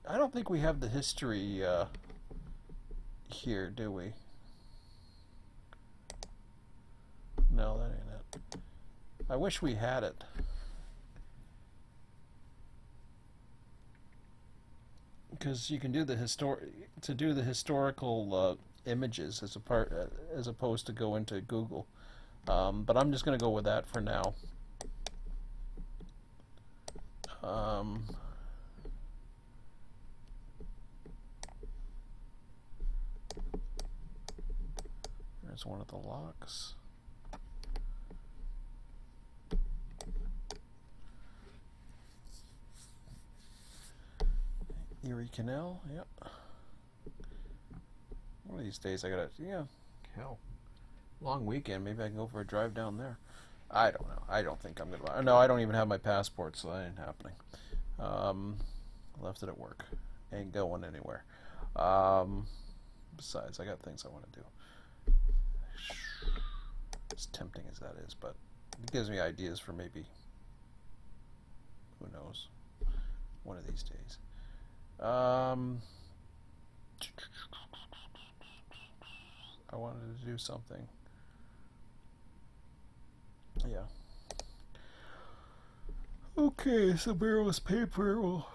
I don't think we have the history here, do we? No, that ain't it. I wish we had it. Because you can do the historical images as opposed to go into Google. But I'm just going to go with that for now. There's one of the locks. Erie Canal, yep. One of these days I gotta, yeah, hell. Long weekend, maybe I can go for a drive down there. I don't know. I don't think I'm gonna, no, I don't even have my passport, so that ain't happening. Left it at work. Ain't going anywhere. Besides, I got things I want to do. As tempting as that is, but it gives me ideas for maybe, who knows, one of these days. I wanted to do something. Yeah. Okay, so Barrow's paper will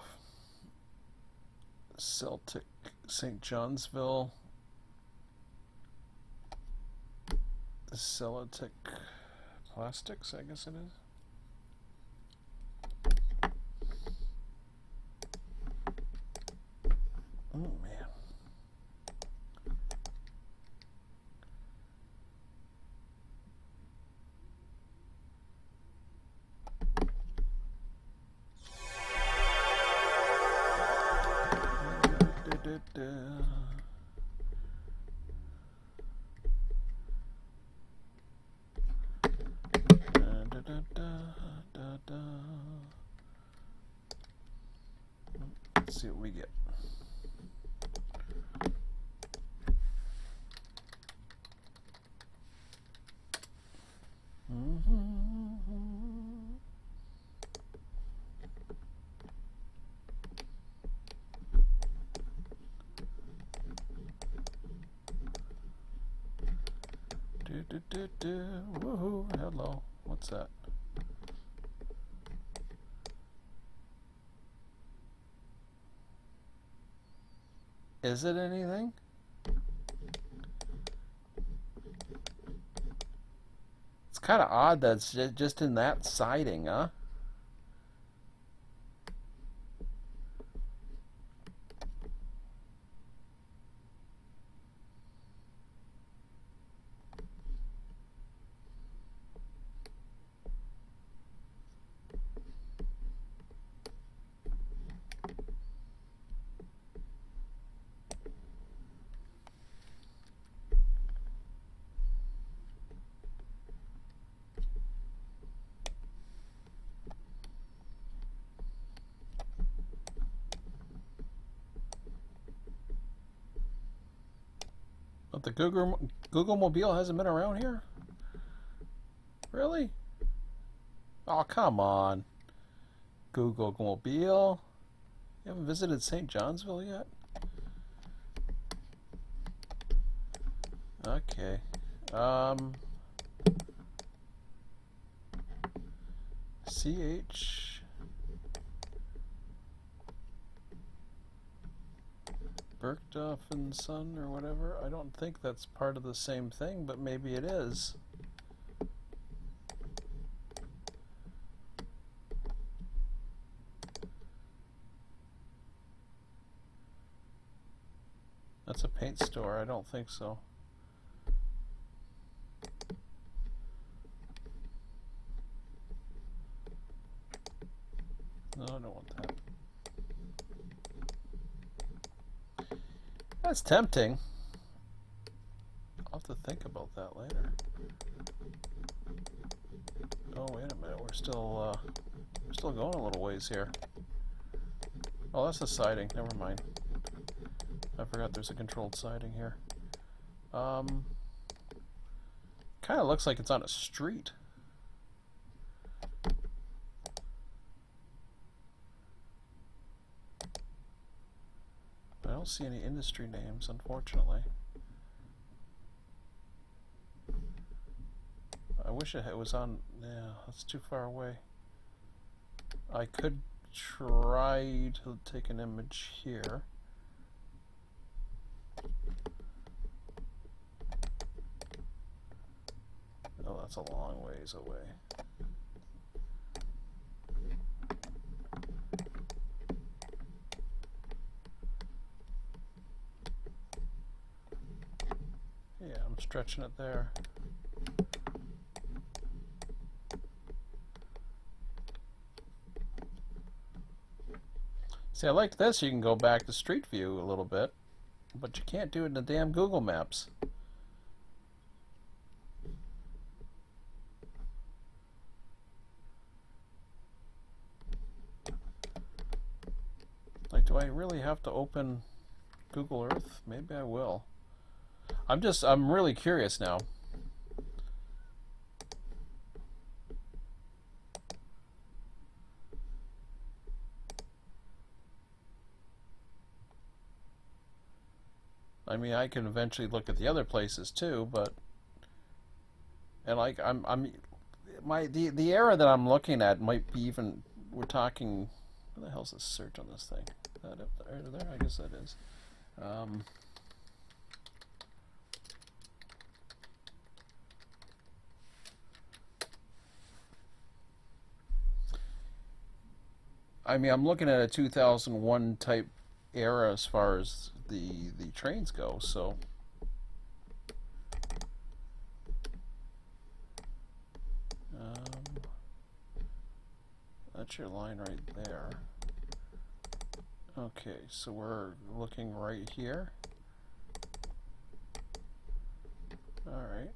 Celtic St. Johnsville. Celtic Plastics, I guess it is. Oh man. Let's see what we get. Woohoo, hello. What's that? Is it anything? It's kind of odd that it's just in that siding, huh? What, the Google Mobile hasn't been around here? Really? Oh, come on. Google Mobile. You haven't visited St. Johnsville yet? Okay. CH Bergdorf and Son or whatever. I don't think that's part of the same thing, but maybe it is. That's a paint store. I don't think so. No, I don't want that. That's tempting. I'll have to think about that later. Oh, wait a minute. We're still going a little ways here. Oh, that's the siding. Never mind. I forgot there's a controlled siding here. Kind of looks like it's on a street. I don't see any industry names, unfortunately. I wish it was on... Yeah, that's too far away. I could try to take an image here. Oh, that's a long ways away. Yeah, I'm stretching it there. See, I like this. You can go back to Street View a little bit, but you can't do it in the damn Google Maps. Like, do I really have to open Google Earth? Maybe I will. I'm really curious now. I mean, I can eventually look at the other places too, but and like the era that I'm looking at might be even, we're talking, what the hell's this search on this thing? That up there? I guess that is. I mean, I'm looking at a 2001 type era as far as the trains go, so that's your line right there. Okay, so we're looking right here. Alright.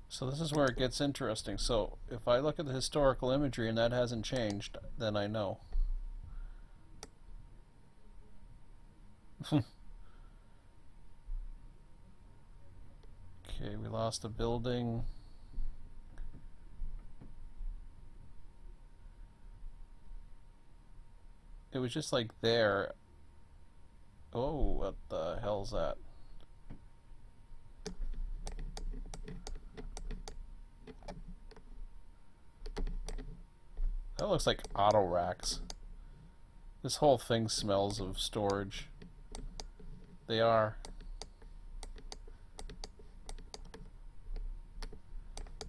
So this is where it gets interesting. So if I look at the historical imagery and that hasn't changed, then I know. Okay, we lost a building. It was just like there. Oh, what the hell's that? That looks like auto racks. This whole thing smells of storage. They are.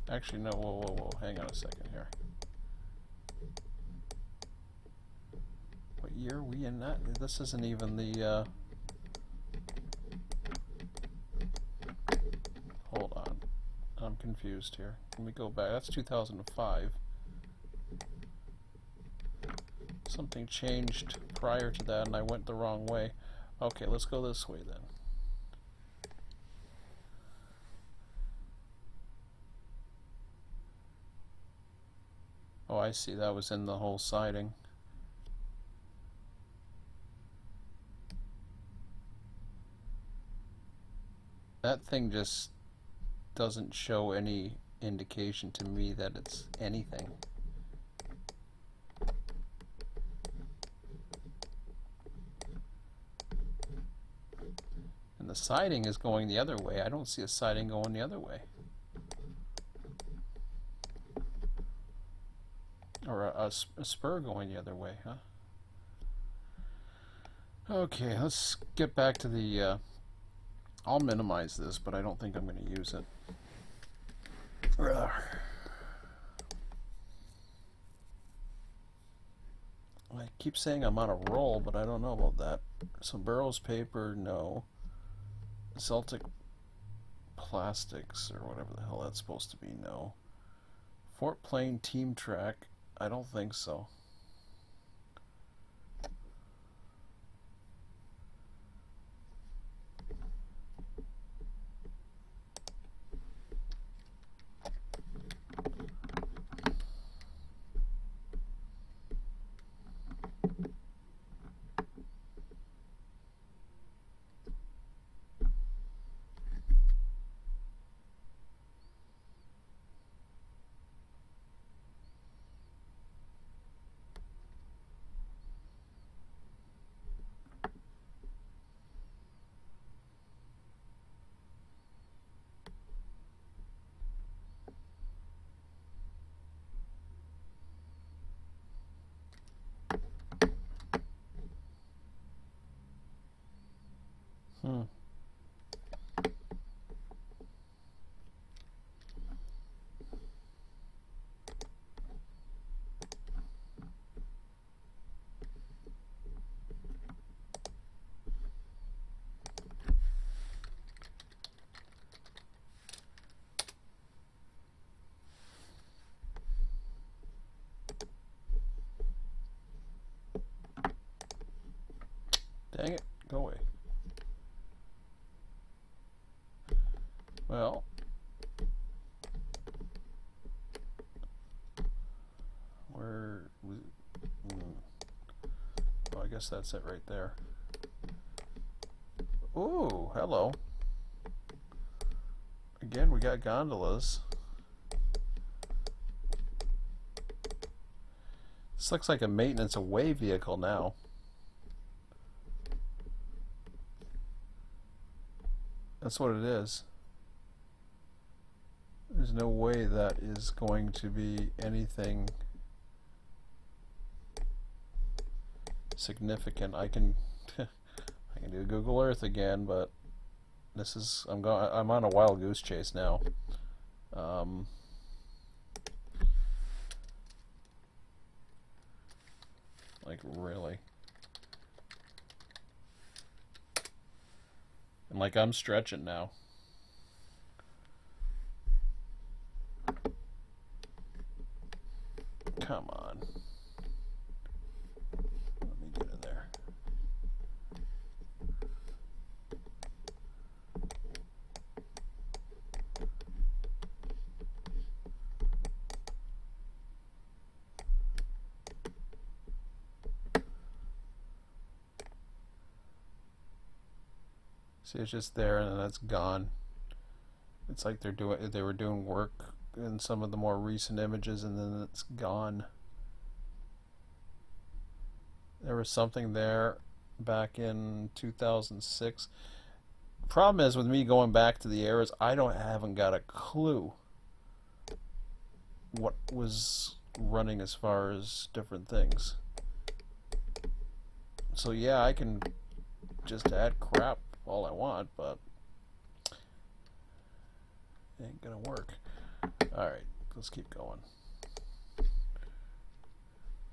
Actually, no, whoa, hang on a second here. What year are we in that? This isn't even the, hold on. I'm confused here. Let me go back. That's 2005. Something changed prior to that and I went the wrong way. Okay, let's go this way then. Oh, I see. That was in the whole siding. That thing just doesn't show any indication to me that it's anything. And the siding is going the other way. I don't see a siding going the other way. Or a spur going the other way, huh? Okay, let's get back to the... I'll minimize this, but I don't think I'm going to use it. Ugh. I keep saying I'm on a roll, but I don't know about that. So Burroughs paper, no. Celtic plastics, or whatever the hell that's supposed to be, no. Fort Plain team track, I don't think so. Dang it, go away. Well, well, I guess that's it right there. Ooh, hello. Again, we got gondolas. This looks like a maintenance away vehicle now. That's what it is. There's no way that is going to be anything significant. I can I can do Google Earth again, but this is I'm on a wild goose chase now. Like really. And like I'm stretching now. Come on. Let me get in there. See, it's just there and then that's gone. It's like they were doing work in some of the more recent images and then it's gone. There was something there back in 2006. Problem is with me going back to the eras, I haven't got a clue what was running as far as different things. So yeah, I can just add crap all I want, but it ain't gonna work. Alright, let's keep going.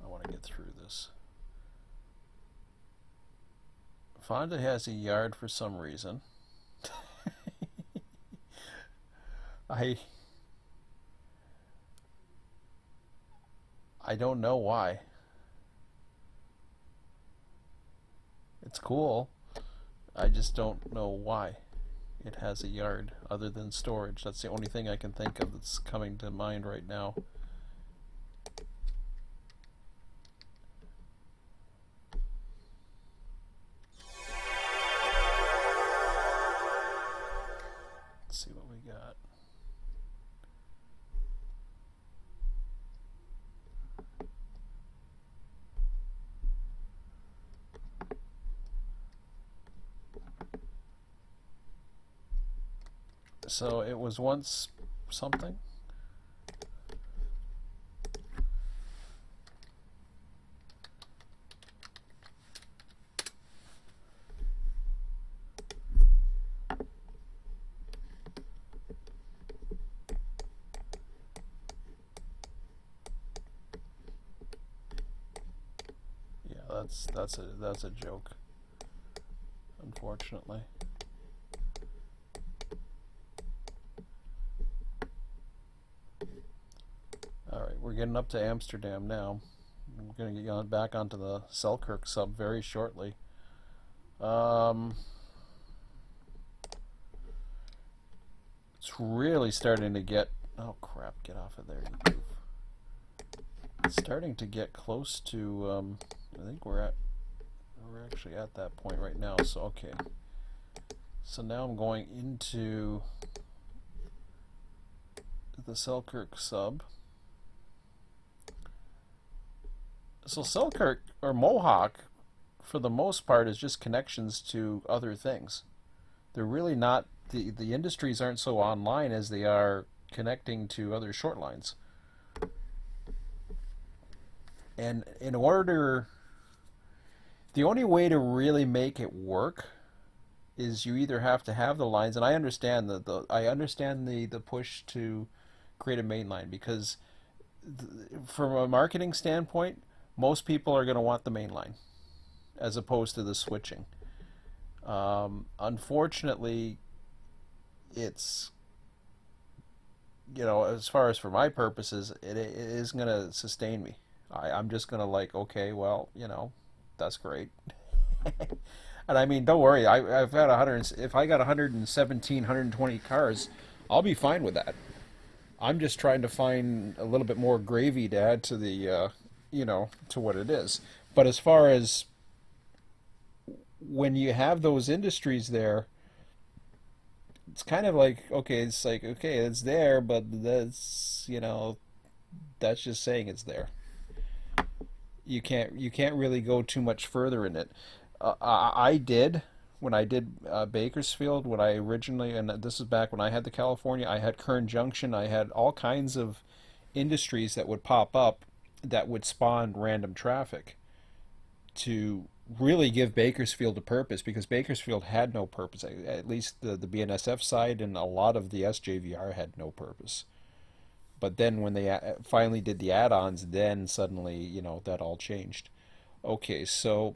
I want to get through this. Fonda has a yard for some reason. I don't know why. It's cool. I just don't know why it has a yard other than storage. That's the only thing I can think of that's coming to mind right now. got? So it was once something. Yeah, that's a joke, unfortunately. Alright, we're getting up to Amsterdam now. We're going to get on back onto the Selkirk sub very shortly. It's really starting to get... Oh crap, get off of there, you goof. It's starting to get close to... I think we're actually at that point right now, so okay. So now I'm going into the Selkirk sub. So Selkirk, or Mohawk, for the most part, is just connections to other things. They're really not, the industries aren't so online as they are connecting to other short lines. And in order, the only way to really make it work is you either have to have the lines, and I understand the push to create a main line, because from a marketing standpoint, most people are going to want the main line as opposed to the switching. Unfortunately, it's, as far as for my purposes, it is going to sustain me. I'm just going to like, okay, well, that's great. And I mean, don't worry, I've got 100, if I got 117, 120 cars, I'll be fine with that. I'm just trying to find a little bit more gravy to add to the, to what it is. But as far as when you have those industries there, it's kind of like, okay, it's like, okay, it's there, but that's just saying it's there. You can't really go too much further in it. I did when I did Bakersfield, when I originally, and this is back when I had the California, I had Kern Junction, I had all kinds of industries that would pop up that would spawn random traffic to really give Bakersfield a purpose, because Bakersfield had no purpose. At least the BNSF side and a lot of the SJVR had no purpose. But then when they finally did the add-ons, then suddenly, that all changed. Okay, so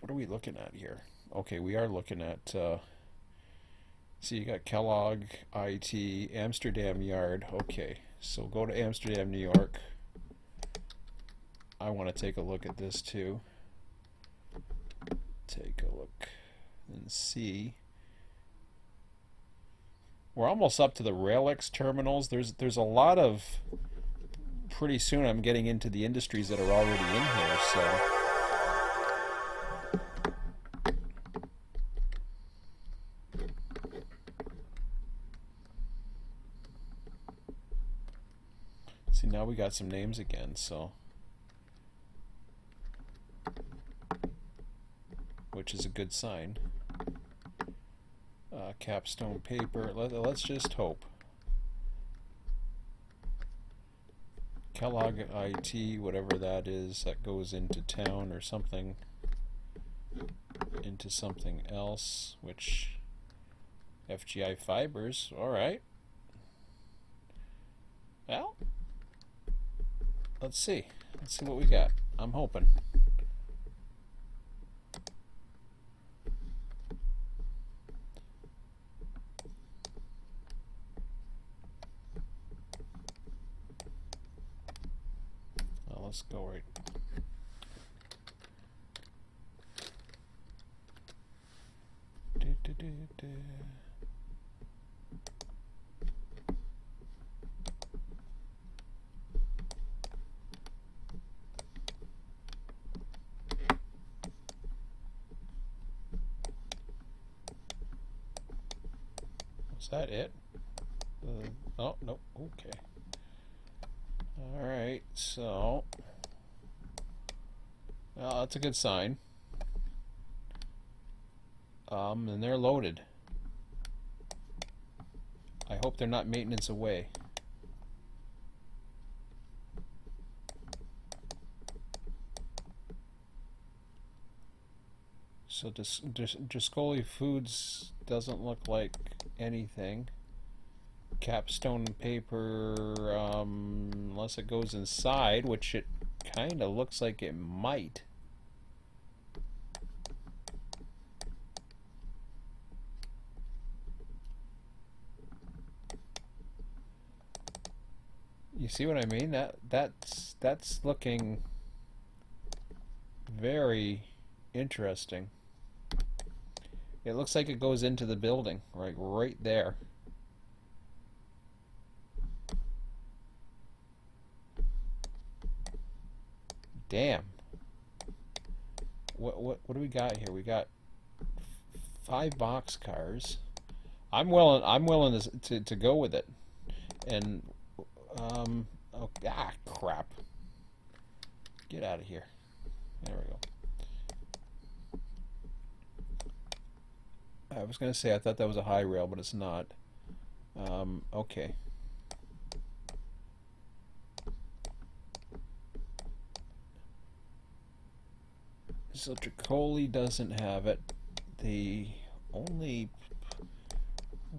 what are we looking at here? Okay, we are looking at, see, you got Kellogg, IT, Amsterdam Yard. Okay, so go to Amsterdam, New York. I want to take a look at this too. Take a look and see. We're almost up to the RailX terminals. There's a lot of, pretty soon I'm getting into the industries that are already in here, so. See, now we got some names again, so. Which is a good sign. Capstone paper. Let's just hope. Kellogg IT, whatever that is, that goes into town or something, into something else, which FGI Fibers, alright. Well, let's see. Let's see what we got. I'm hoping. Let's go right. Is that it? Oh, no. Okay. Alright, so... Well, that's a good sign. And they're loaded. I hope they're not maintenance away. So Driscolley Foods doesn't look like anything. Capstone paper, unless it goes inside, which it kind of looks like it might. You see what I mean? That's looking very interesting. It looks like it goes into the building, right there. Damn. What do we got here? We got 5 boxcars. I'm willing to go with it. And oh, crap. Get out of here. There we go. I was gonna say I thought that was a high rail, but it's not. Okay. So Tricoli doesn't have it. The only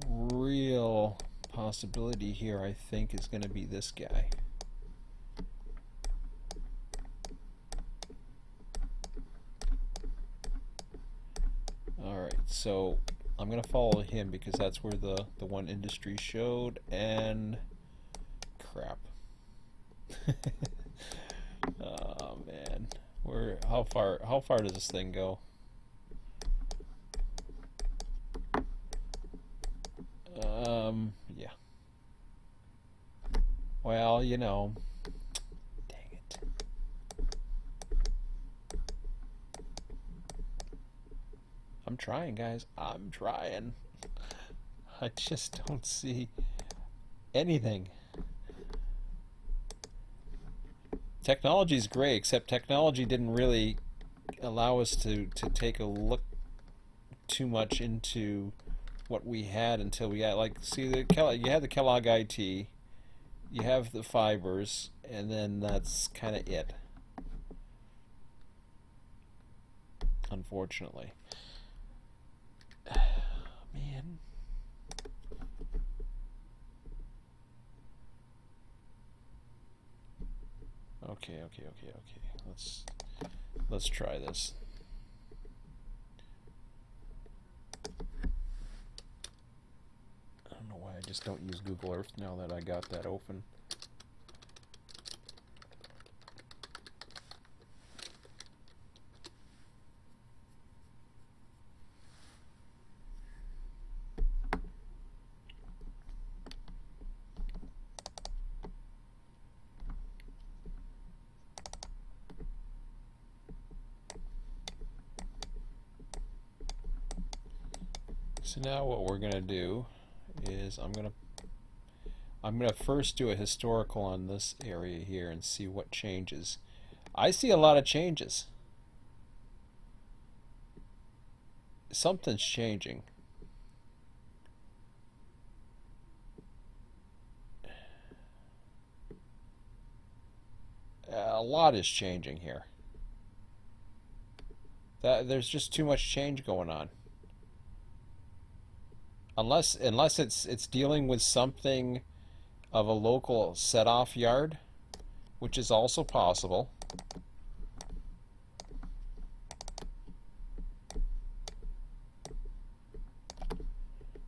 real possibility here, I think, is going to be this guy. Alright, so I'm going to follow him because that's where the one industry showed, and crap. Oh man. How far does this thing go? Yeah. Well, you know. Dang it. I'm trying, guys. I'm trying. I just don't see anything. Technology's great, except technology didn't really allow us to take a look too much into what we had until we got, like, see, you had the Kellogg IT, you have the fibers, and then that's kind of it, unfortunately. Man. Okay. Let's try this. I don't know why I just don't use Google Earth now that I got that open. So now what we're gonna do is I'm gonna first do a historical on this area here and see what changes. I see a lot of changes. Something's changing. A lot is changing here. There's just too much change going on. Unless it's dealing with something of a local set-off yard, which is also possible.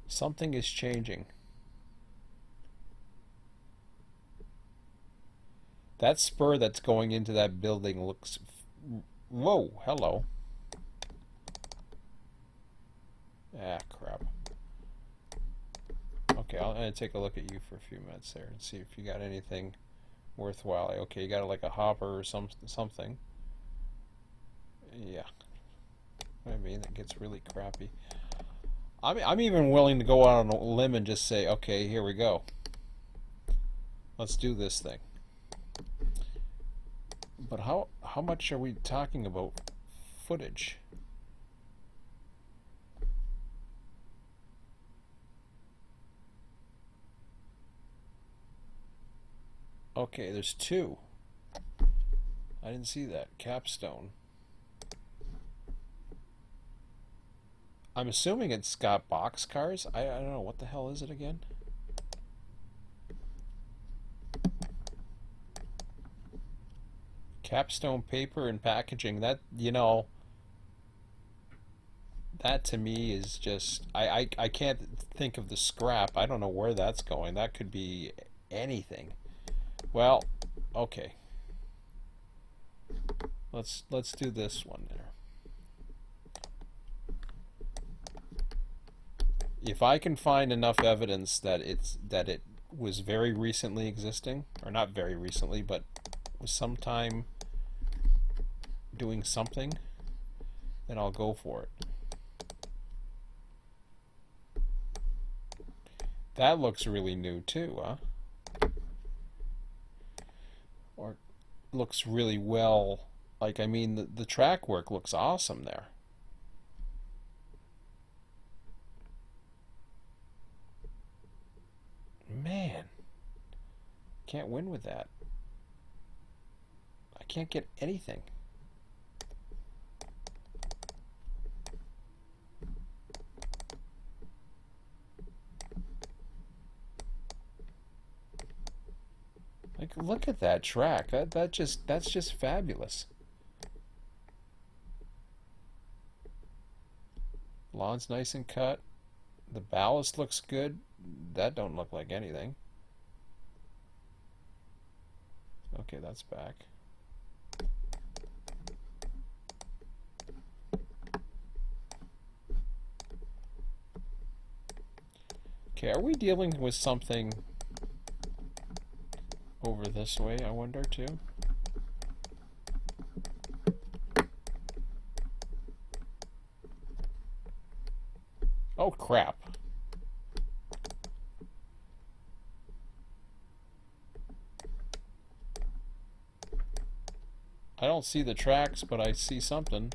Something is changing. That spur that's going into that building looks... Whoa, hello. Ah, crap. Okay, I'm going to take a look at you for a few minutes there and see if you got anything worthwhile. Okay, you got like a hopper or something. Yeah. I mean, that gets really crappy. I'm even willing to go out on a limb and just say, okay, here we go. Let's do this thing. But how much are we talking about footage? Okay, there's two. I didn't see that. Capstone. I'm assuming it's got boxcars. I don't know. What the hell is it again? Capstone paper and packaging. That, you know, that to me is just... I can't think of the scrap. I don't know where that's going. That could be anything. Well, okay. Let's do this one there. If I can find enough evidence that it was very recently existing, or not very recently, but was sometime doing something, then I'll go for it. That looks really new too, huh? Or looks really well. Like, I mean, the track work looks awesome there. Man, can't win with that. I can't get anything. Like, look at that track. That's just fabulous. Lawn's nice and cut. The ballast looks good. That don't look like anything. Okay, that's back. Okay, are we dealing with something over this way, I wonder, too? Oh, crap. I don't see the tracks, but I see something.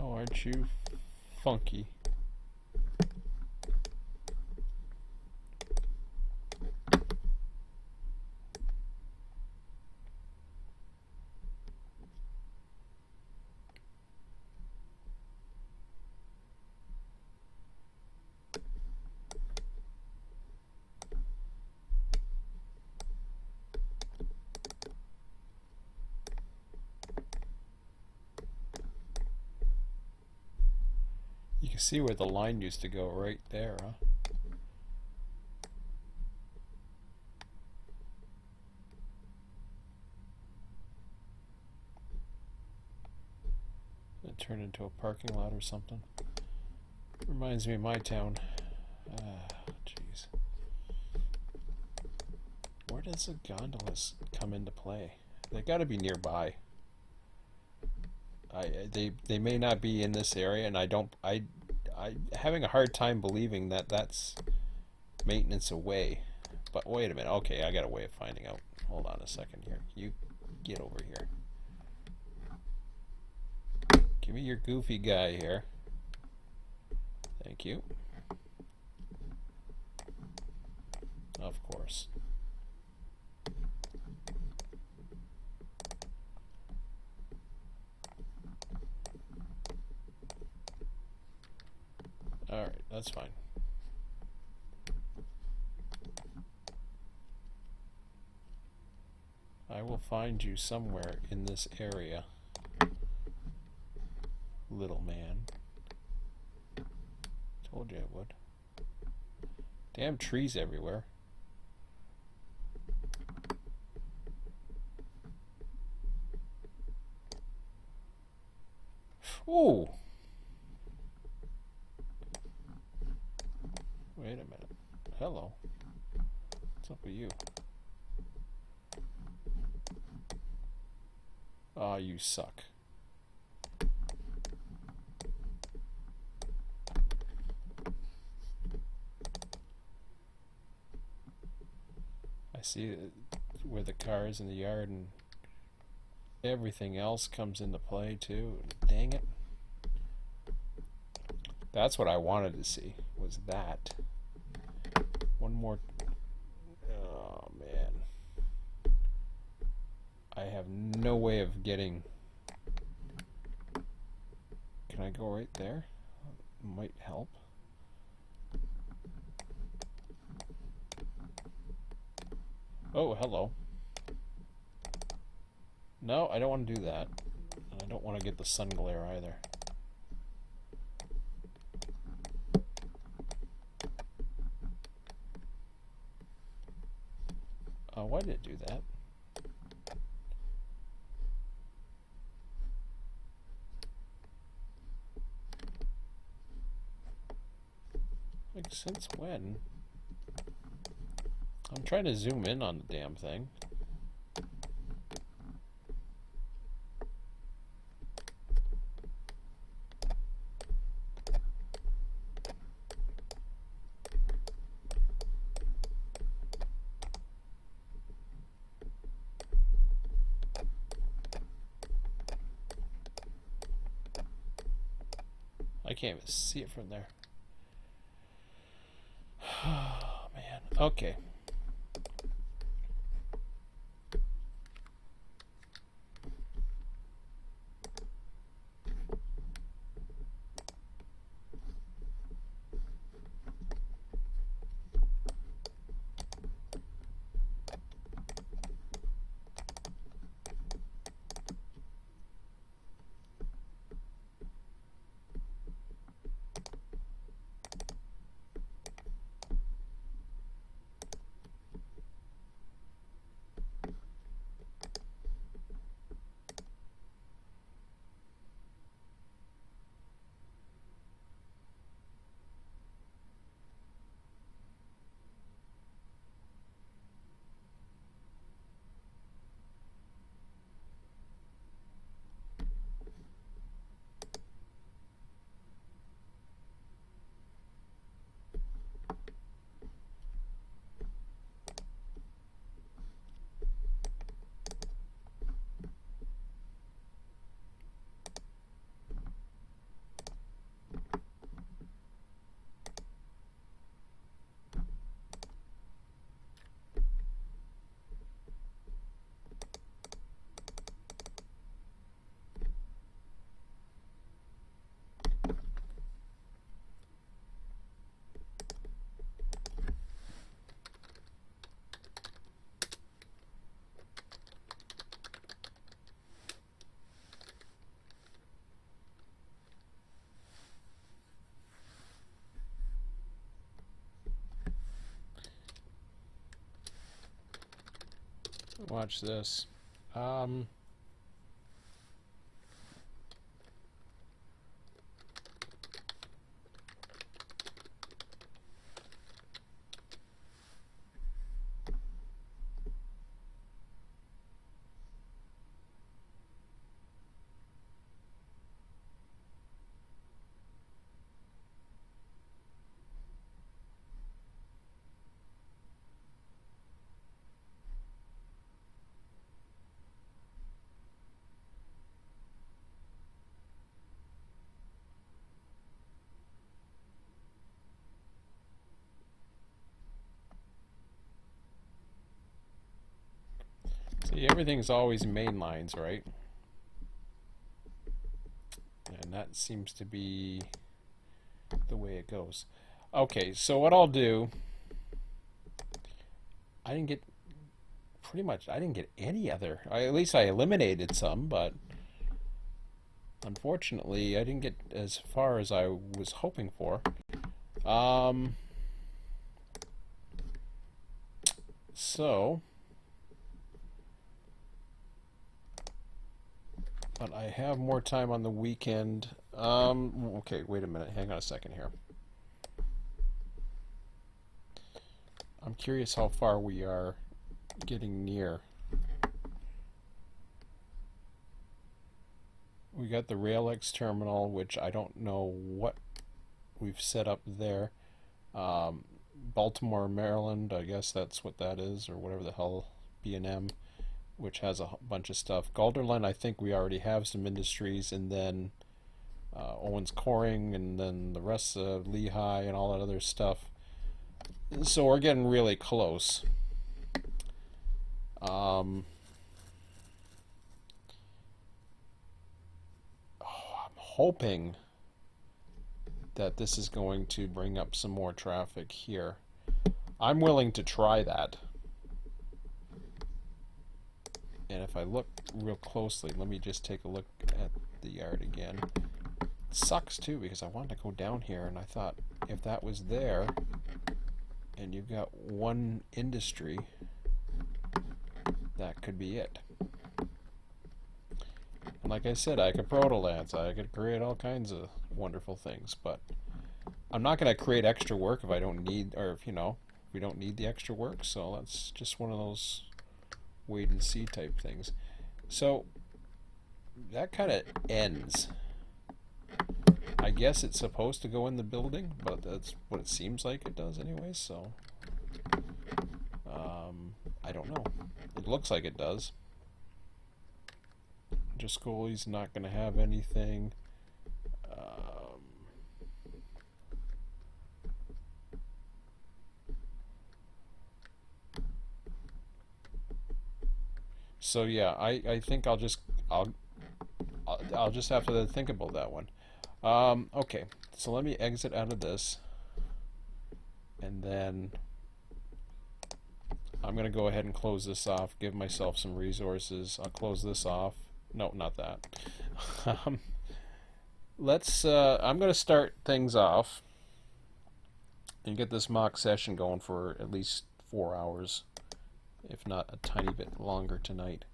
Oh, aren't you funky? You can see where the line used to go right there, huh? It turned into a parking lot or something. Reminds me of my town. Jeez. Where does the gondolas come into play? They got to be nearby. They may not be in this area, and I having a hard time believing that that's maintenance away. But wait a minute. Okay, I got a way of finding out. Hold on a second here. You get over here. Give me your goofy guy here. Thank you. Of course. Alright, that's fine. I will find you somewhere in this area, little man. Told you I would. Damn trees everywhere. Ooh! Wait a minute. Hello. What's up with you? Aw, you suck. I see where the car is in the yard and everything else comes into play too. Dang it. That's what I wanted to see, was that. One more. Oh, man. I have no way of getting. Can I go right there? Might help. Oh, hello. No, I don't want to do that. And I don't want to get the sun glare either. Why did it do that? Like, since when? I'm trying to zoom in on the damn thing. I can't even see it from there. Oh, man. Okay. Watch this. See, everything's always main lines, right? And that seems to be the way it goes. Okay, so what I'll do, I didn't get any other. At least I eliminated some, but unfortunately I didn't get as far as I was hoping for. So, but I have more time on the weekend. Okay, wait a minute. Hang on a second here. I'm curious how far we are getting near. We got the RailX terminal, which I don't know what we've set up there. Baltimore, Maryland, I guess that's what that is, or whatever the hell, B&M, which has a bunch of stuff. Galderland, I think we already have some industries, and then Owens Corning, and then the rest of Lehigh and all that other stuff. So we're getting really close. I'm hoping that this is going to bring up some more traffic here. I'm willing to try that. And if I look real closely, let me just take a look at the yard again. It sucks too, because I wanted to go down here and I thought if that was there and you've got one industry, that could be it. And like I said, I could proto-lance, I could create all kinds of wonderful things, but I'm not going to create extra work if I don't need, or if, you know, we don't need the extra work, so that's just one of those wait and see type things. So that kind of ends. I guess it's supposed to go in the building, but that's what it seems like it does anyway, so I don't know. It looks like it does. Jascoli's not going to have anything. So yeah, I think I'll just have to think about that one. Okay, so let me exit out of this, and then I'm gonna go ahead and close this off, give myself some resources. I'll close this off. No, not that. I'm gonna start things off and get this mock session going for at least 4 hours, if not a tiny bit longer tonight.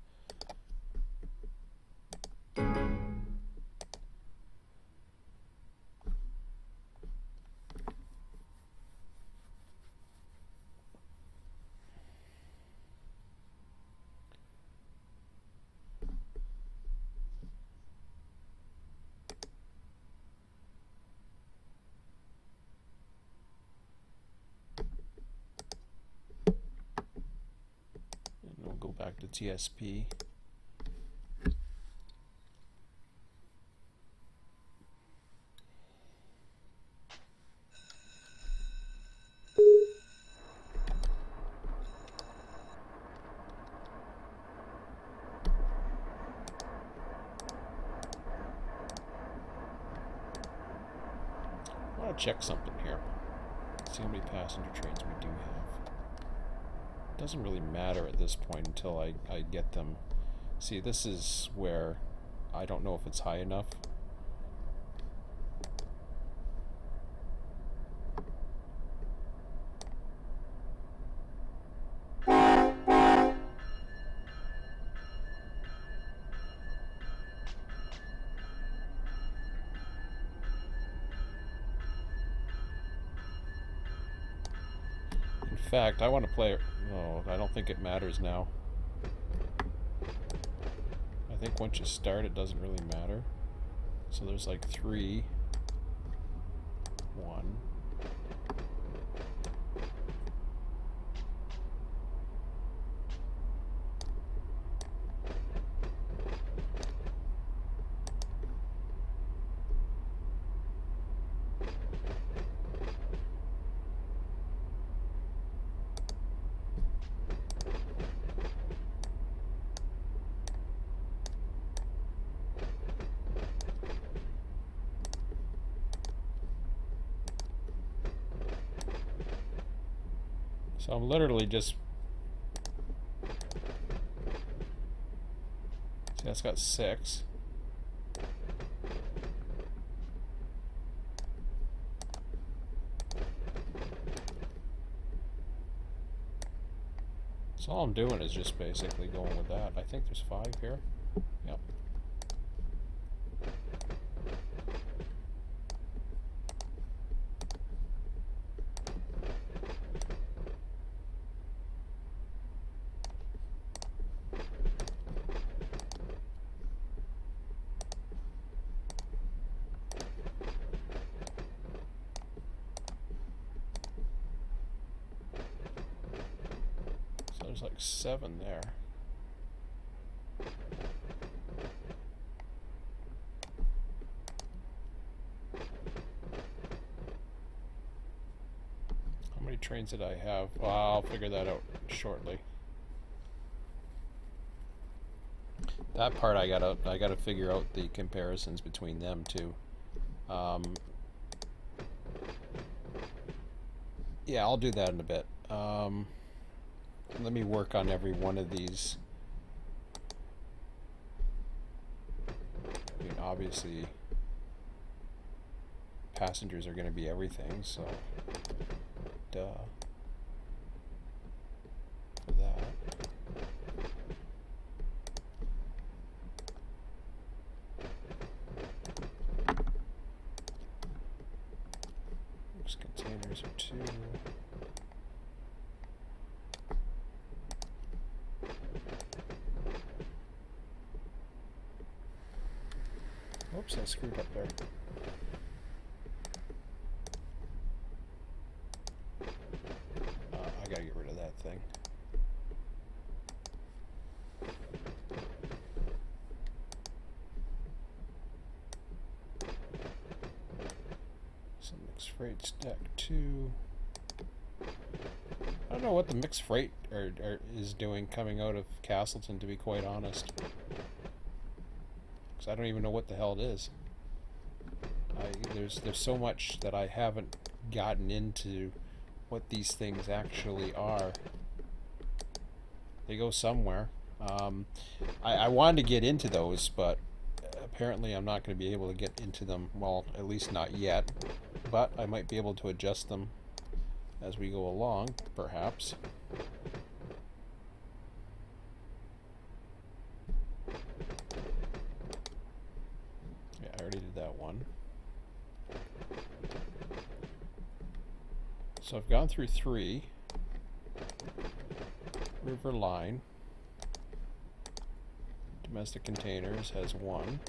We'll go back to TSP. I want to check something here. See how many passenger trains we do have. It doesn't really matter at this point until I get them. See, this is where I don't know if it's high enough. In fact, I want to play. No, I don't think it matters now. I think once you start, it doesn't really matter. So there's like 3, 1. So I'm literally just... See, that's got 6. So all I'm doing is just basically going with that. I think there's 5 here. Yep. There's like 7 there. How many trains did I have? Well, I'll figure that out shortly. That part I gotta figure out the comparisons between them too. Yeah, I'll do that in a bit. Let me work on every one of these. I mean, obviously, passengers are going to be everything, so duh. For that. Those containers are 2. Oops, I screwed up there. I gotta get rid of that thing. Some mixed freight stack 2. I don't know what the mixed freight is doing coming out of Castleton, to be quite honest. I don't even know what the hell it is. There's so much that I haven't gotten into what these things actually are. They go somewhere. I wanted to get into those, but apparently I'm not going to be able to get into them. Well, at least not yet. But I might be able to adjust them as we go along, perhaps. I already did that one. So I've gone through 3. River line. Domestic containers has 1.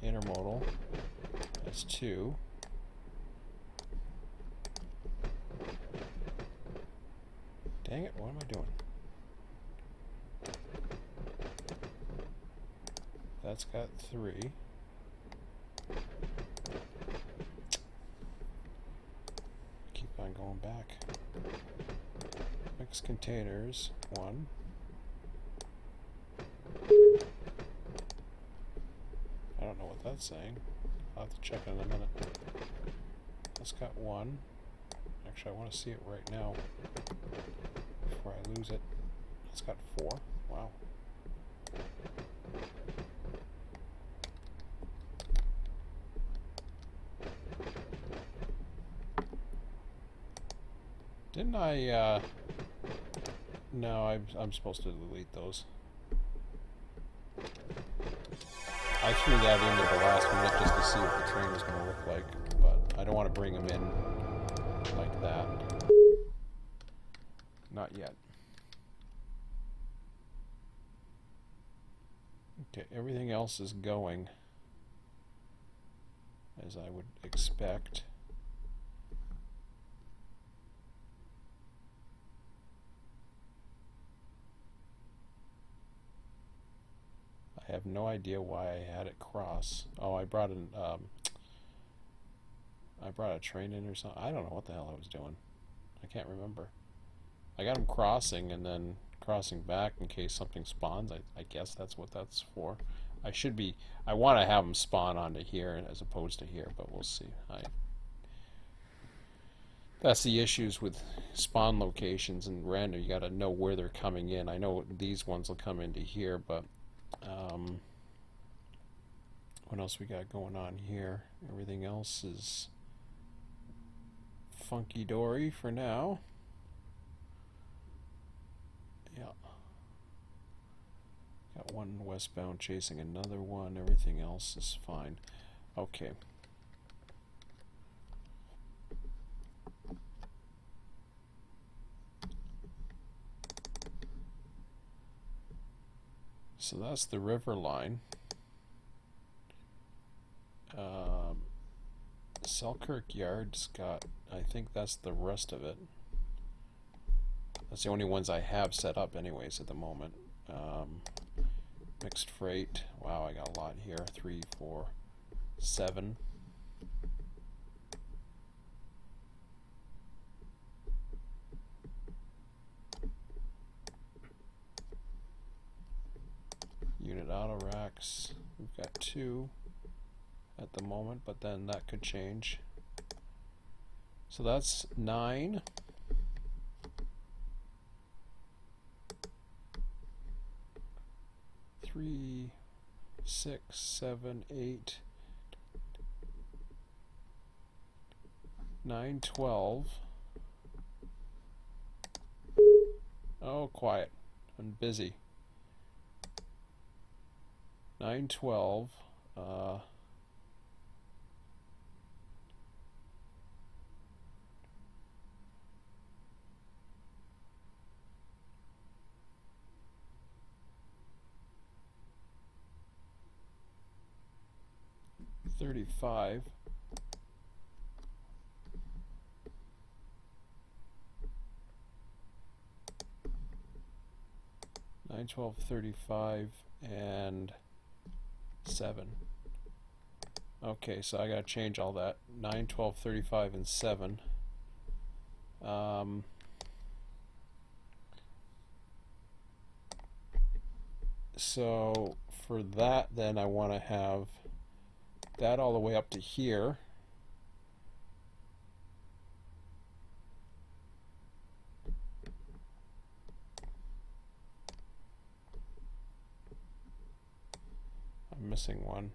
Intermodal has 2. Dang it, what am I doing? That's got 3. Keep on going back. Mixed containers, 1. I don't know what that's saying. I'll have to check in a minute. That's got 1. Actually, I want to see it right now before I lose it. It's got 4. Wow. Didn't I, no, I'm supposed to delete those. I threw that in at the last minute just to see what the train was going to look like, but I don't want to bring them in like that. Not yet. Okay, everything else is going as I would expect. I have no idea why I had it cross. Oh, I brought a train in or something. I don't know what the hell I was doing. I can't remember. I got them crossing and then crossing back in case something spawns. I guess that's what that's for. I want to have them spawn onto here as opposed to here, but we'll see. That's the issues with spawn locations and random. You got to know where they're coming in. I know these ones will come into here, but what else we got going on here? Everything else is funky dory for now. Yeah. Got one westbound chasing another one. Everything else is fine. Okay. So that's the river line. Selkirk Yard's got, I think that's the rest of it. That's the only ones I have set up anyways at the moment. Mixed freight. Wow, I got a lot here. 3, 4, 7. Unit auto racks. We've got 2 at the moment, but then that could change. So that's 9. Three, 6, 7, 8, 9, 12. Oh, quiet. I'm busy. 9, 12. 35. 9, 12, 35, and 7. Okay, so I gotta change all that. 9, 12, 35, and 7. So for that, then I want to have that all the way up to here. I'm missing one.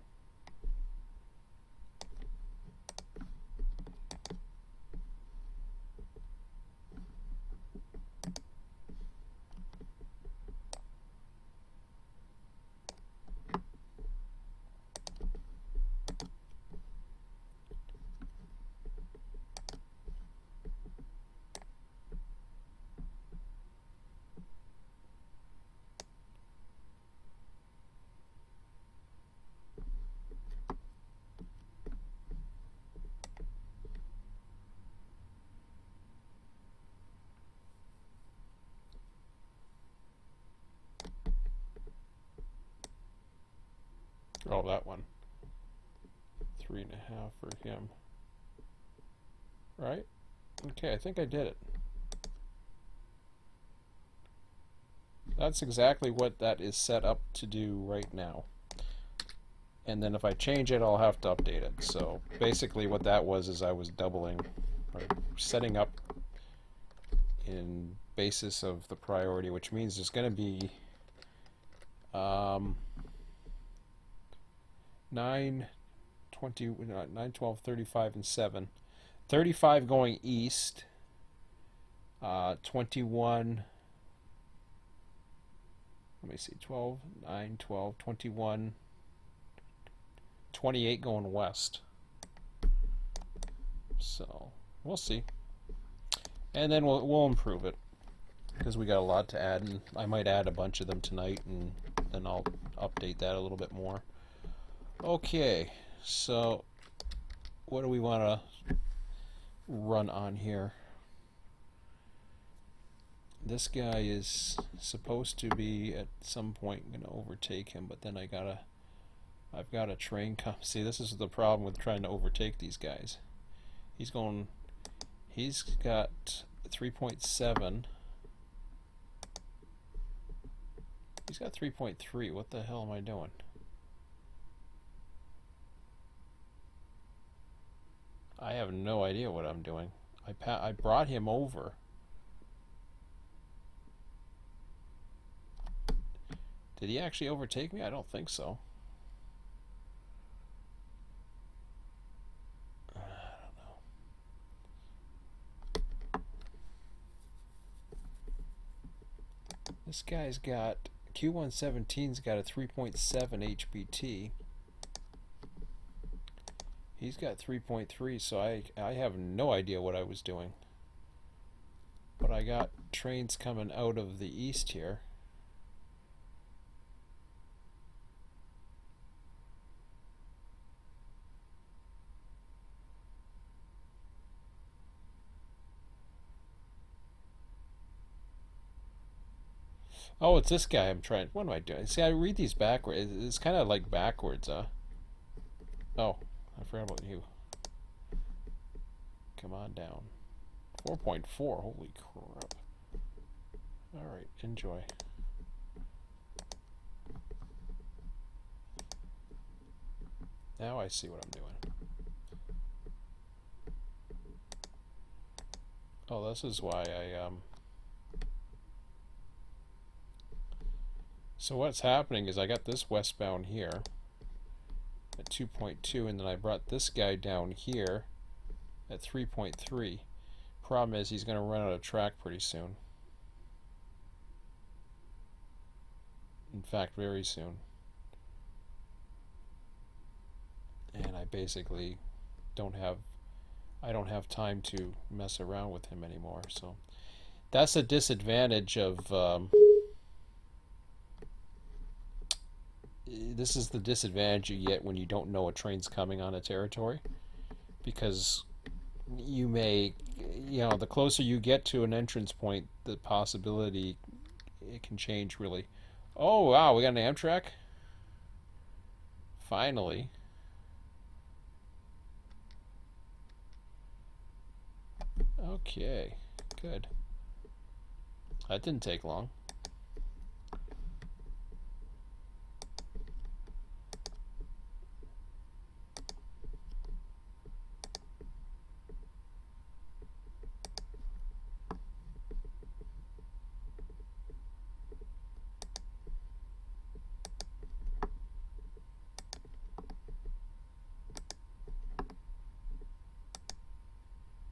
Oh, that one. 3.5 for him. Right? Okay, I think I did it. That's exactly what that is set up to do right now. And then if I change it, I'll have to update it. So basically what that was is I was doubling, or setting up in basis of the priority, which means there's going to be 9, 20, 9, 12, 35, and 7. 35 going east, 21, let me see, 12, 9, 12, 21, 28 going west. So we'll see. And then we'll improve it, because we got a lot to add, and I might add a bunch of them tonight, and then I'll update that a little bit more. Okay, so what do we want to run on here? This guy is supposed to be at some point going to overtake him, but then I've got a train come. See, this is the problem with trying to overtake these guys. He's got 3.7. He's got 3.3. What the hell am I doing? I have no idea what I'm doing. I brought him over. Did he actually overtake me? I don't think so. I don't know. This guy's got Q117's got a 3.7 HBT. He's got 3.3, so I have no idea what I was doing. But I got trains coming out of the east here. Oh, it's this guy I'm trying. What am I doing? See, I read these backwards. It's kind of like backwards, Oh, I forgot about you. Come on down. 4.4. Holy crap. Alright, enjoy. Now I see what I'm doing. Oh, this is why So what's happening is I got this westbound here at 2.2, and then I brought this guy down here at 3.3. Problem is he's going to run out of track pretty soon. In fact, very soon. And I basically don't have time to mess around with him anymore. So that's a disadvantage of this is the disadvantage you get when you don't know a train's coming on a territory, because you may, the closer you get to an entrance point, the possibility it can change really. Oh wow, we got an Amtrak? Finally. Okay, good. That didn't take long.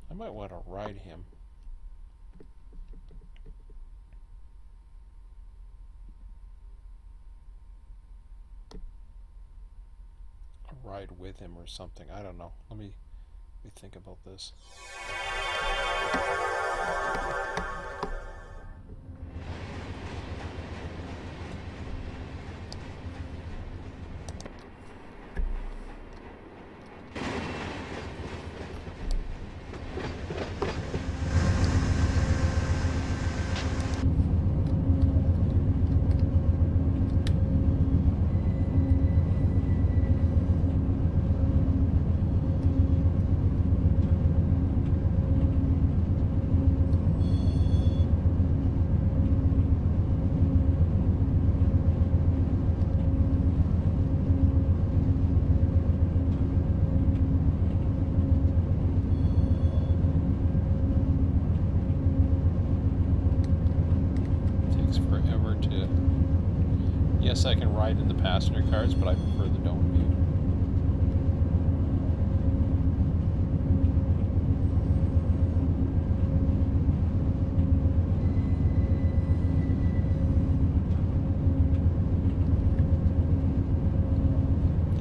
I might want to ride him. Or ride with him or something. I don't know. Let me think about this. Yes, I can ride in the passenger cars, but I prefer the dome view.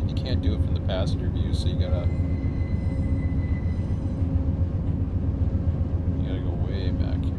And you can't do it from the passenger view, so you gotta go way back here.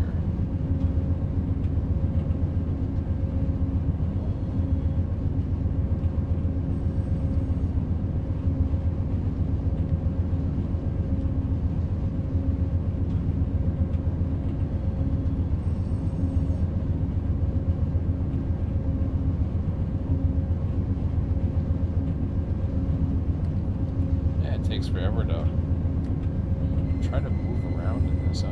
Takes forever to try to move around in this.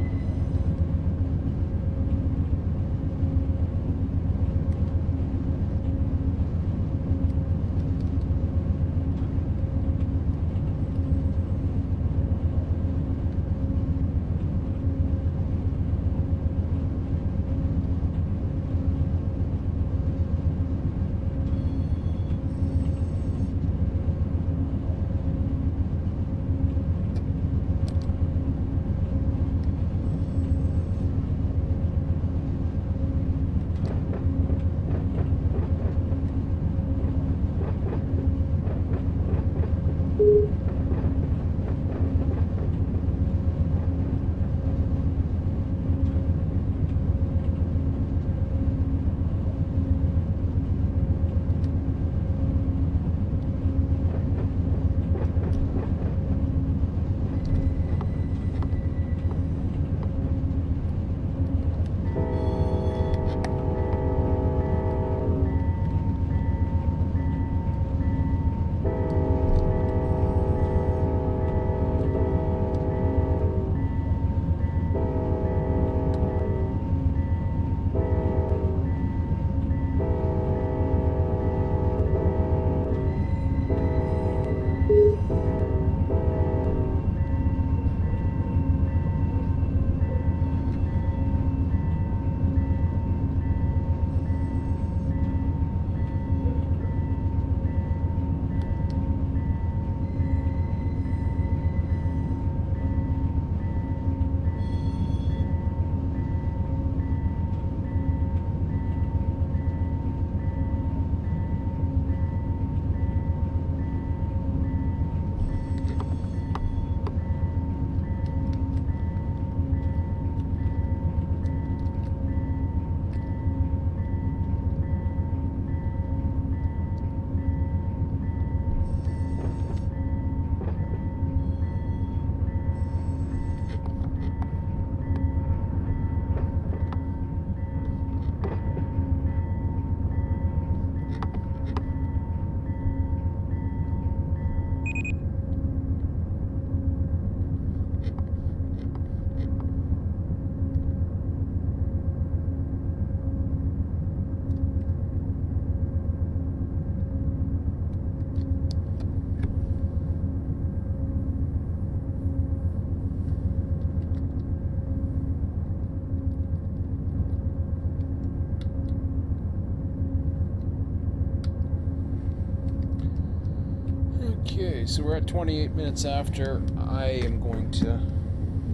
Okay, so we're at 28 minutes after. I am going to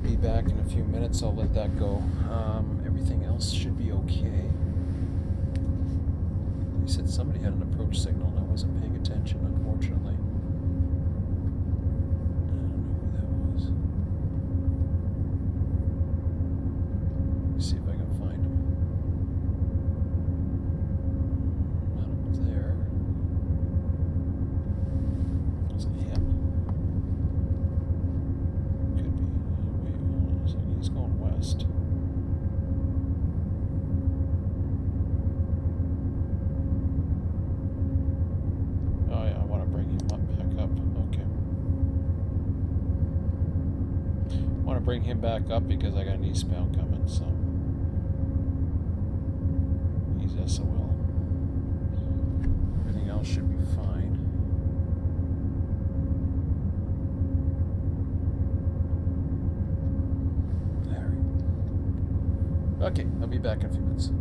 be back in a few minutes. I'll let that go. Everything else should be okay. He said somebody had an approach signal and I wasn't paying attention, unfortunately. I don't know who that was. Let me see if I can find him. Not up there. Is it him? Could be. Wait, hold on a second. He's going west. Oh yeah, I want to bring him back up. Okay. I want to bring him back up because I got an eastbound coming, so he's SOL. Everything else should be fine. There. Okay, I'll be back in a few minutes.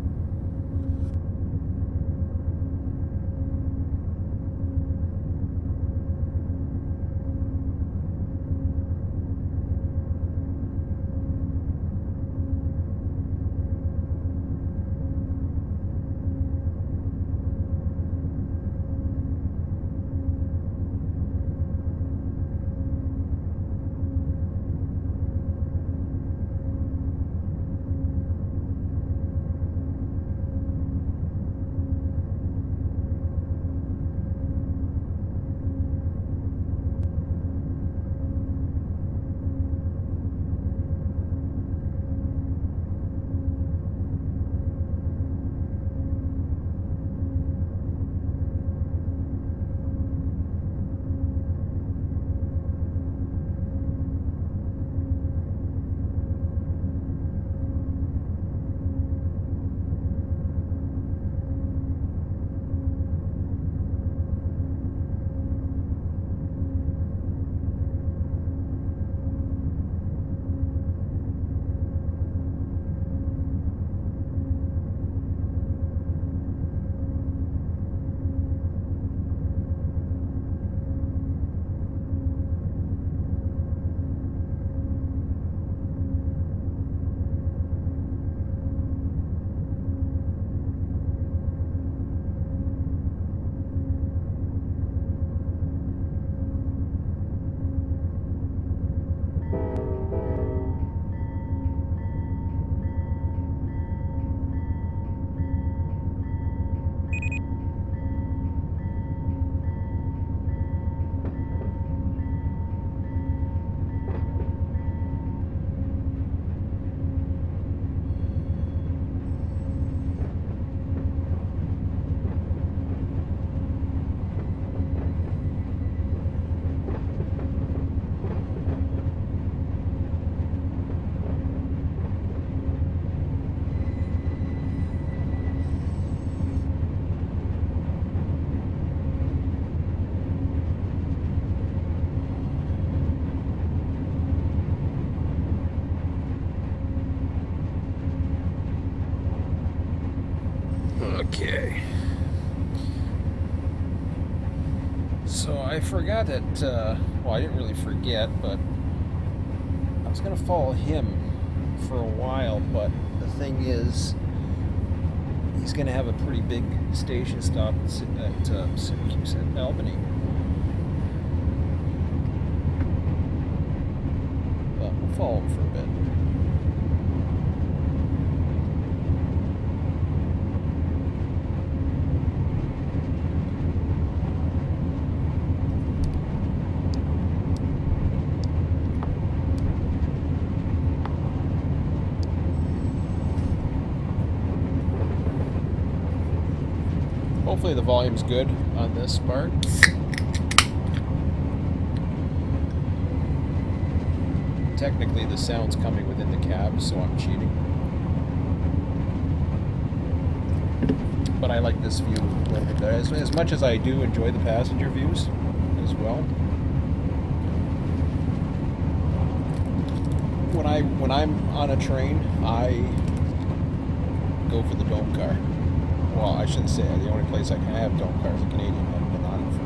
Okay. So I forgot that, well, I didn't really forget, but I was going to follow him for a while, but the thing is, he's going to have a pretty big station stop at Syracuse at Albany. But we'll follow him for a bit. Hopefully the volume's good on this part. Technically the sound's coming within the cab, so I'm cheating. But I like this view a little bit better. As much as I do enjoy the passenger views as well. When I'm on a train, I go for the dome car. Well, I shouldn't say the only place I can have dome cars is a Canadian. I haven't been on it for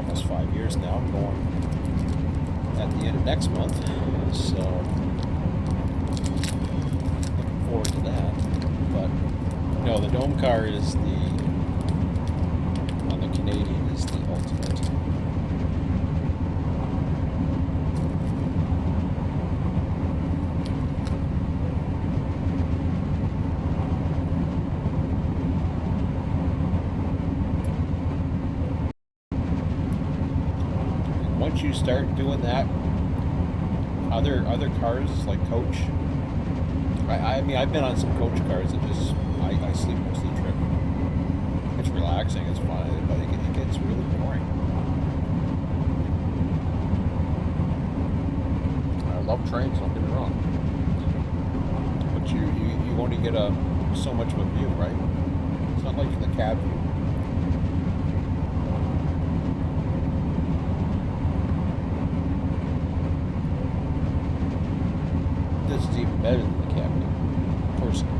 almost 5 years now. I'm going at the end of next month, so looking forward to that. But no, the dome car is on the Canadian is the ultimate. Once you start doing that, other cars like coach. I mean, I've been on some coach cars that just I sleep most of the trip. It's relaxing, it's fun, but it gets really boring. I love trains, don't get me wrong, but you only get so much of a view, right? It's not like the cab view. This is even better than the cab view, personally.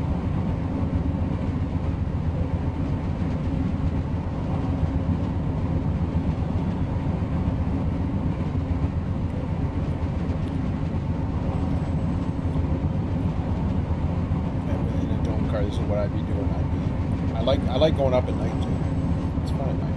In a dome car, this is what I'd be doing. I like going up at night too. It's fun at night.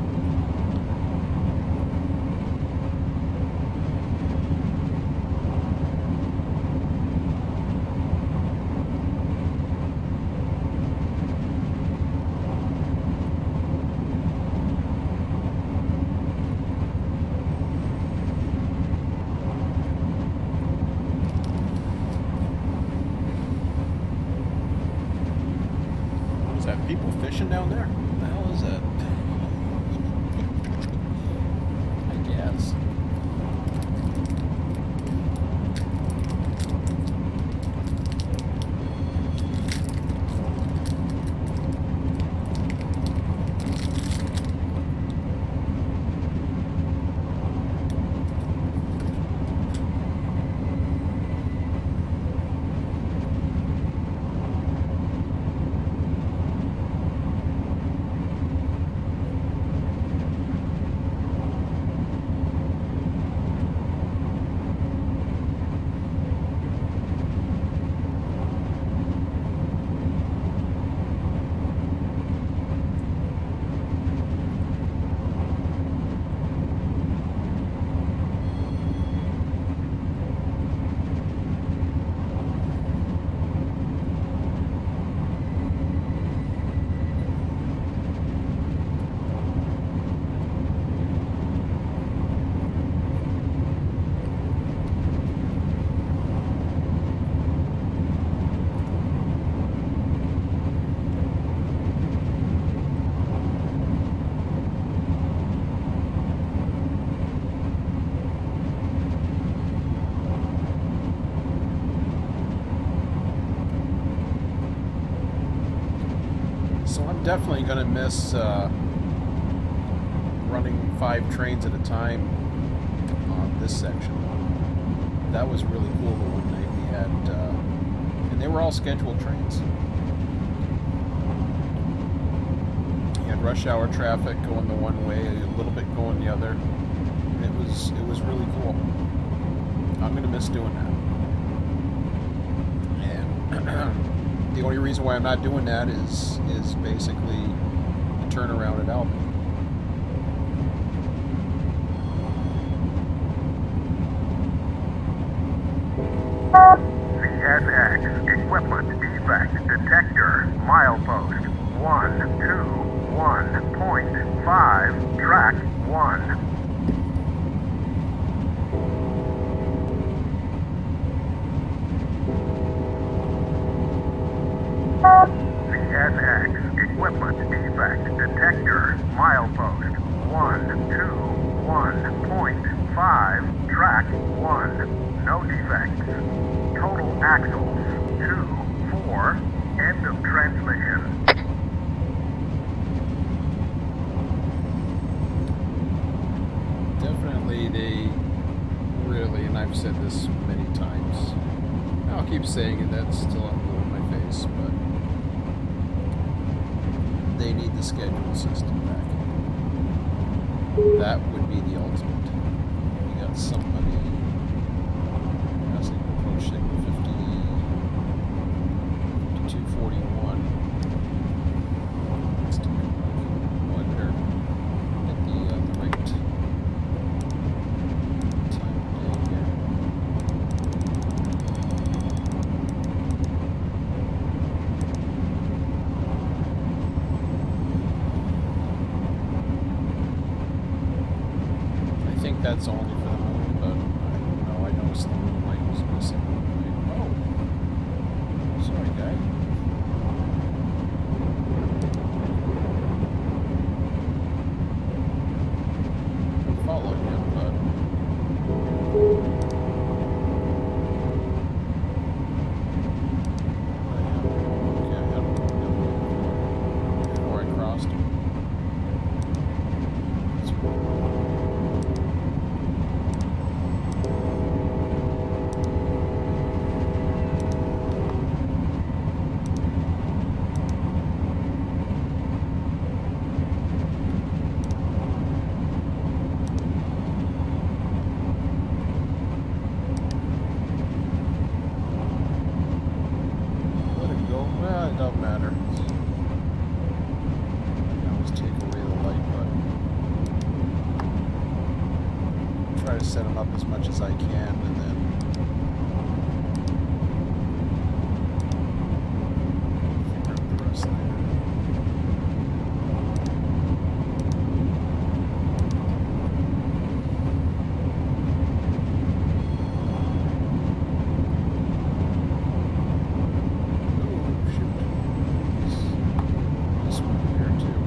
Is that people fishing down there? What the hell is that? I guess. So I'm definitely going to miss running 5 trains at a time on this section. That was really cool the one night we had, and they were all scheduled trains. You had rush hour traffic going the one way, a little bit going the other. And it was really cool. I'm going to miss doing that. And the only reason why I'm not doing that is basically the turnaround at Albany. CSX equipment defect detector milepost 121.5 track 1. CSX equipment defect detector milepost 121.5 track 1. No defects. Total axles 2, 4. End of transmission. Definitely they really, and I've said this many times, I'll keep saying it, that's still on blue in my face, but they need the schedule system back. That would be the ultimate. We got somebody passing approach signal 5241. Let's take a look. Oh, I better hit the right time of day here. I think that's only for the moon, but I don't know. I noticed the moonlight was missing. Oh, sorry, guy. I followed him, but okay, I had him before I crossed him. That's cool. Let it go. Well, it don't matter. I can always take away the light, but try to set them up as much as I can, and then figure out the rest later. Oh, shoot. This one here, too.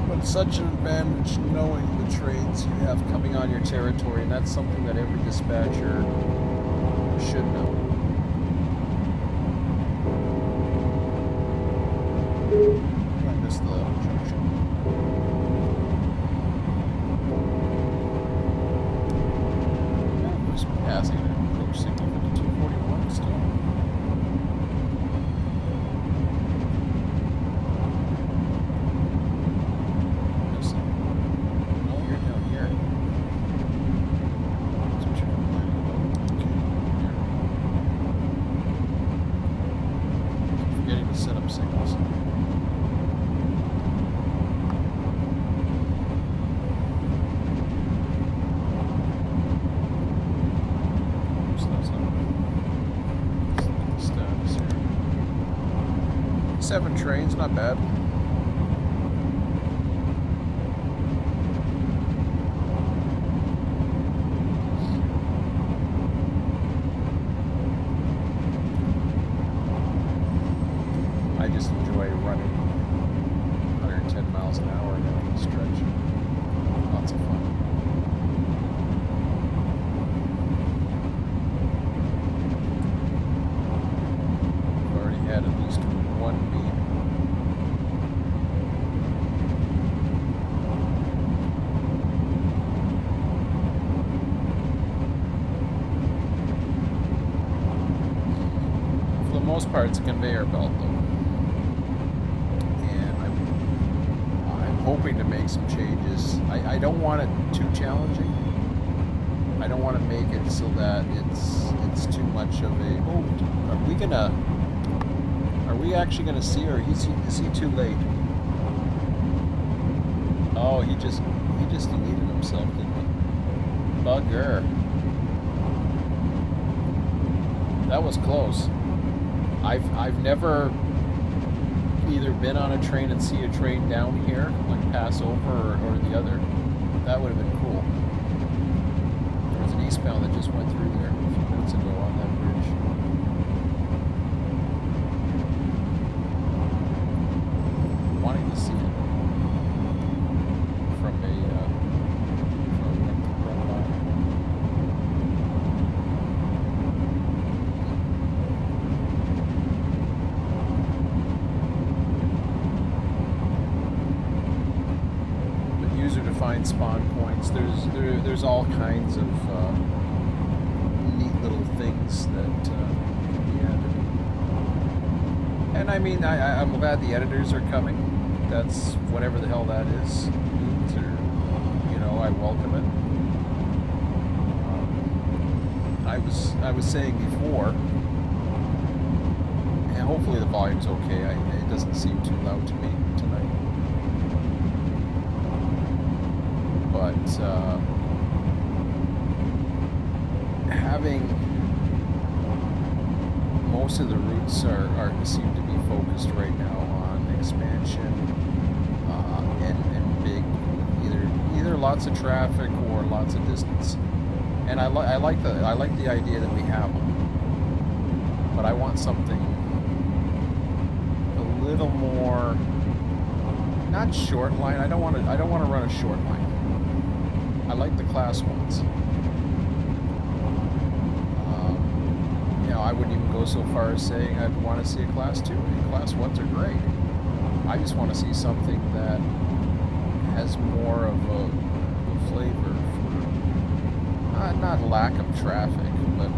But it's such an advantage knowing the trains you have coming on your territory, and that's something that every dispatcher should know. I missed the junction. Yeah, who's passing an approach signal 5241 still? Missing. No, you're down here. That's what you're complaining about. Okay, here. Keep forgetting to set up signals. Oops, that's not right. Let's look at the status here. 7 trains, not bad. I just enjoy running 110 miles an hour down the stretch. Lots of fun. I've already had at least one beat. For the most part, it's a conveyor belt, though. And I'm hoping to make some changes. I don't want it too challenging. I don't want to make it so that it's too much of a. Oh, are we actually gonna see, or is he too late? Oh, he just deleted himself, didn't he? Bugger. That was close. I've never either been on a train and see a train down here, like pass over, or the other. That would have been cool. There was an eastbound that just went through there a few minutes ago on that bridge. Wanting to see find spawn points. There's all kinds of neat little things that can be added. And I mean, I'm glad the editors are coming. That's whatever the hell that is. Means, or I welcome it. I was saying before, and hopefully the volume's okay. It doesn't seem too loud to me tonight. But having most of the routes seem to be focused right now on expansion and big, either lots of traffic or lots of distance. And I like the idea that we have them, but I want something a little more, not short line. I don't want to run a short line. I like the class ones. I wouldn't even go so far as saying I'd want to see a class 2. Class 1s are great. I just want to see something that has more of a flavor for not lack of traffic, but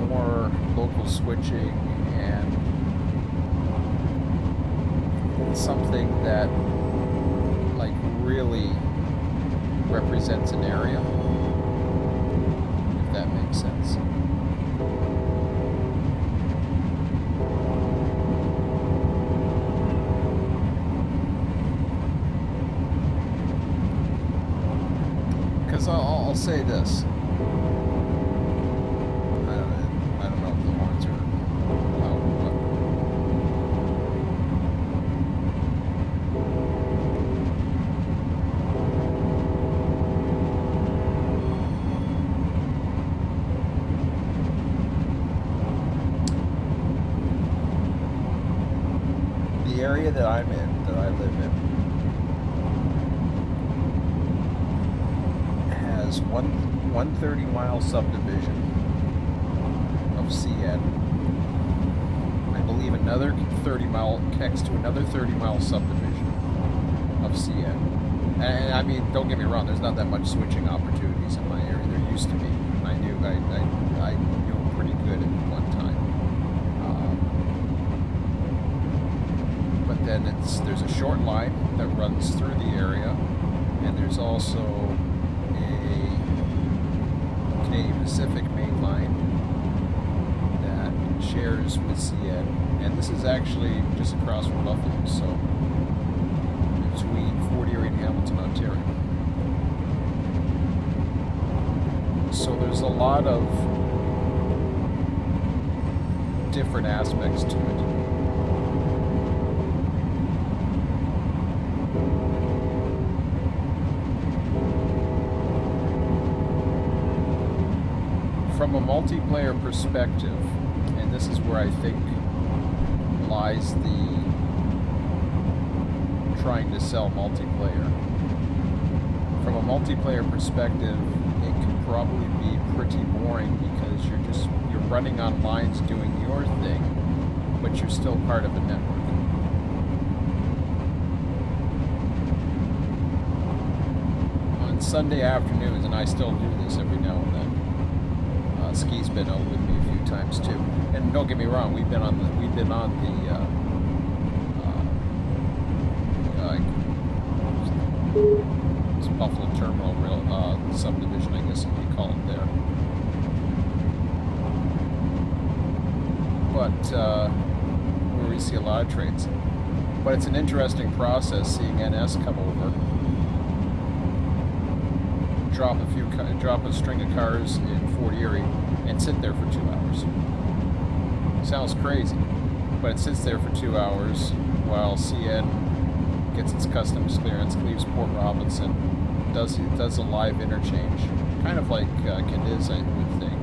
more local switching and something that like really represents an area, if that makes sense. Because I'll say this. I don't know if the horns are loud, but the area that I'm in, that I live in, has one 30-mile subdivision of CN. I believe another 30-mile connects to another 30-mile subdivision of CN. And I mean, don't get me wrong, there's not that much switching opportunities in my area. There used to be. I knew pretty good at one time. But then there's a short line that runs through the area, and there's also Canadian Pacific main line that shares with CN, and this is actually just across from Buffalo, so between Fort Erie and Hamilton, Ontario. So there's a lot of different aspects to it. From a multiplayer perspective, and this is where I think lies the trying to sell multiplayer. From a multiplayer perspective, it can probably be pretty boring because you're running on lines doing your thing, but you're still part of a network. On Sunday afternoons, and I still do this every now and then, Ski's been out with me a few times too, and don't get me wrong, we've been on the it's Buffalo Terminal Rail subdivision, I guess you call it there. But where we see a lot of trains. But it's an interesting process seeing NS come over, drop a string of cars in Fort Erie, and sit there for 2 hours. Sounds crazy, but it sits there for 2 hours while CN gets its customs clearance, leaves Port Robinson, does a live interchange, kind of like Cadiz, I would think,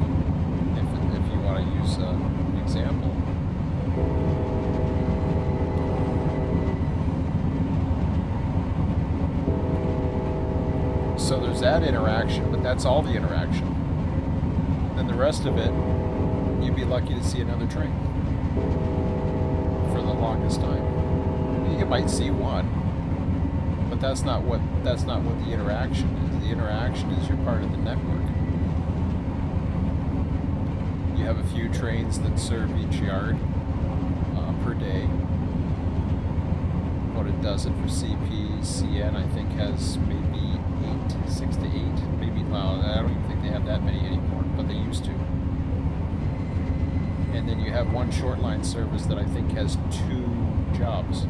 if you want to use an example. So there's that interaction, but that's all the interaction. Then the rest of it, you'd be lucky to see another train for the longest time. You might see one, but but that's not what the interaction is. The interaction is you're part of the network. You have a few trains that serve each yard per day. About a dozen for CP. CN I think has maybe 6 to 8. Maybe, well, I don't even think they have that many anymore, but they used to. And then you have one short line service that I think has 2 jobs.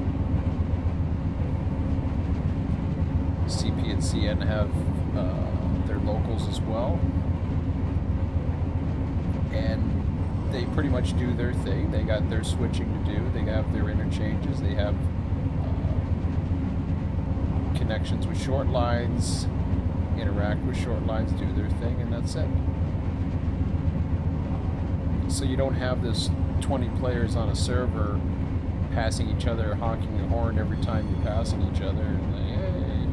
CP and CN have their locals as well. And they pretty much do their thing. They got their switching to do. They have their interchanges. They have connections with short lines, interact with short lines, do their thing, and that's it. So you don't have this 20 players on a server passing each other, honking the horn every time you're passing each other. And hey,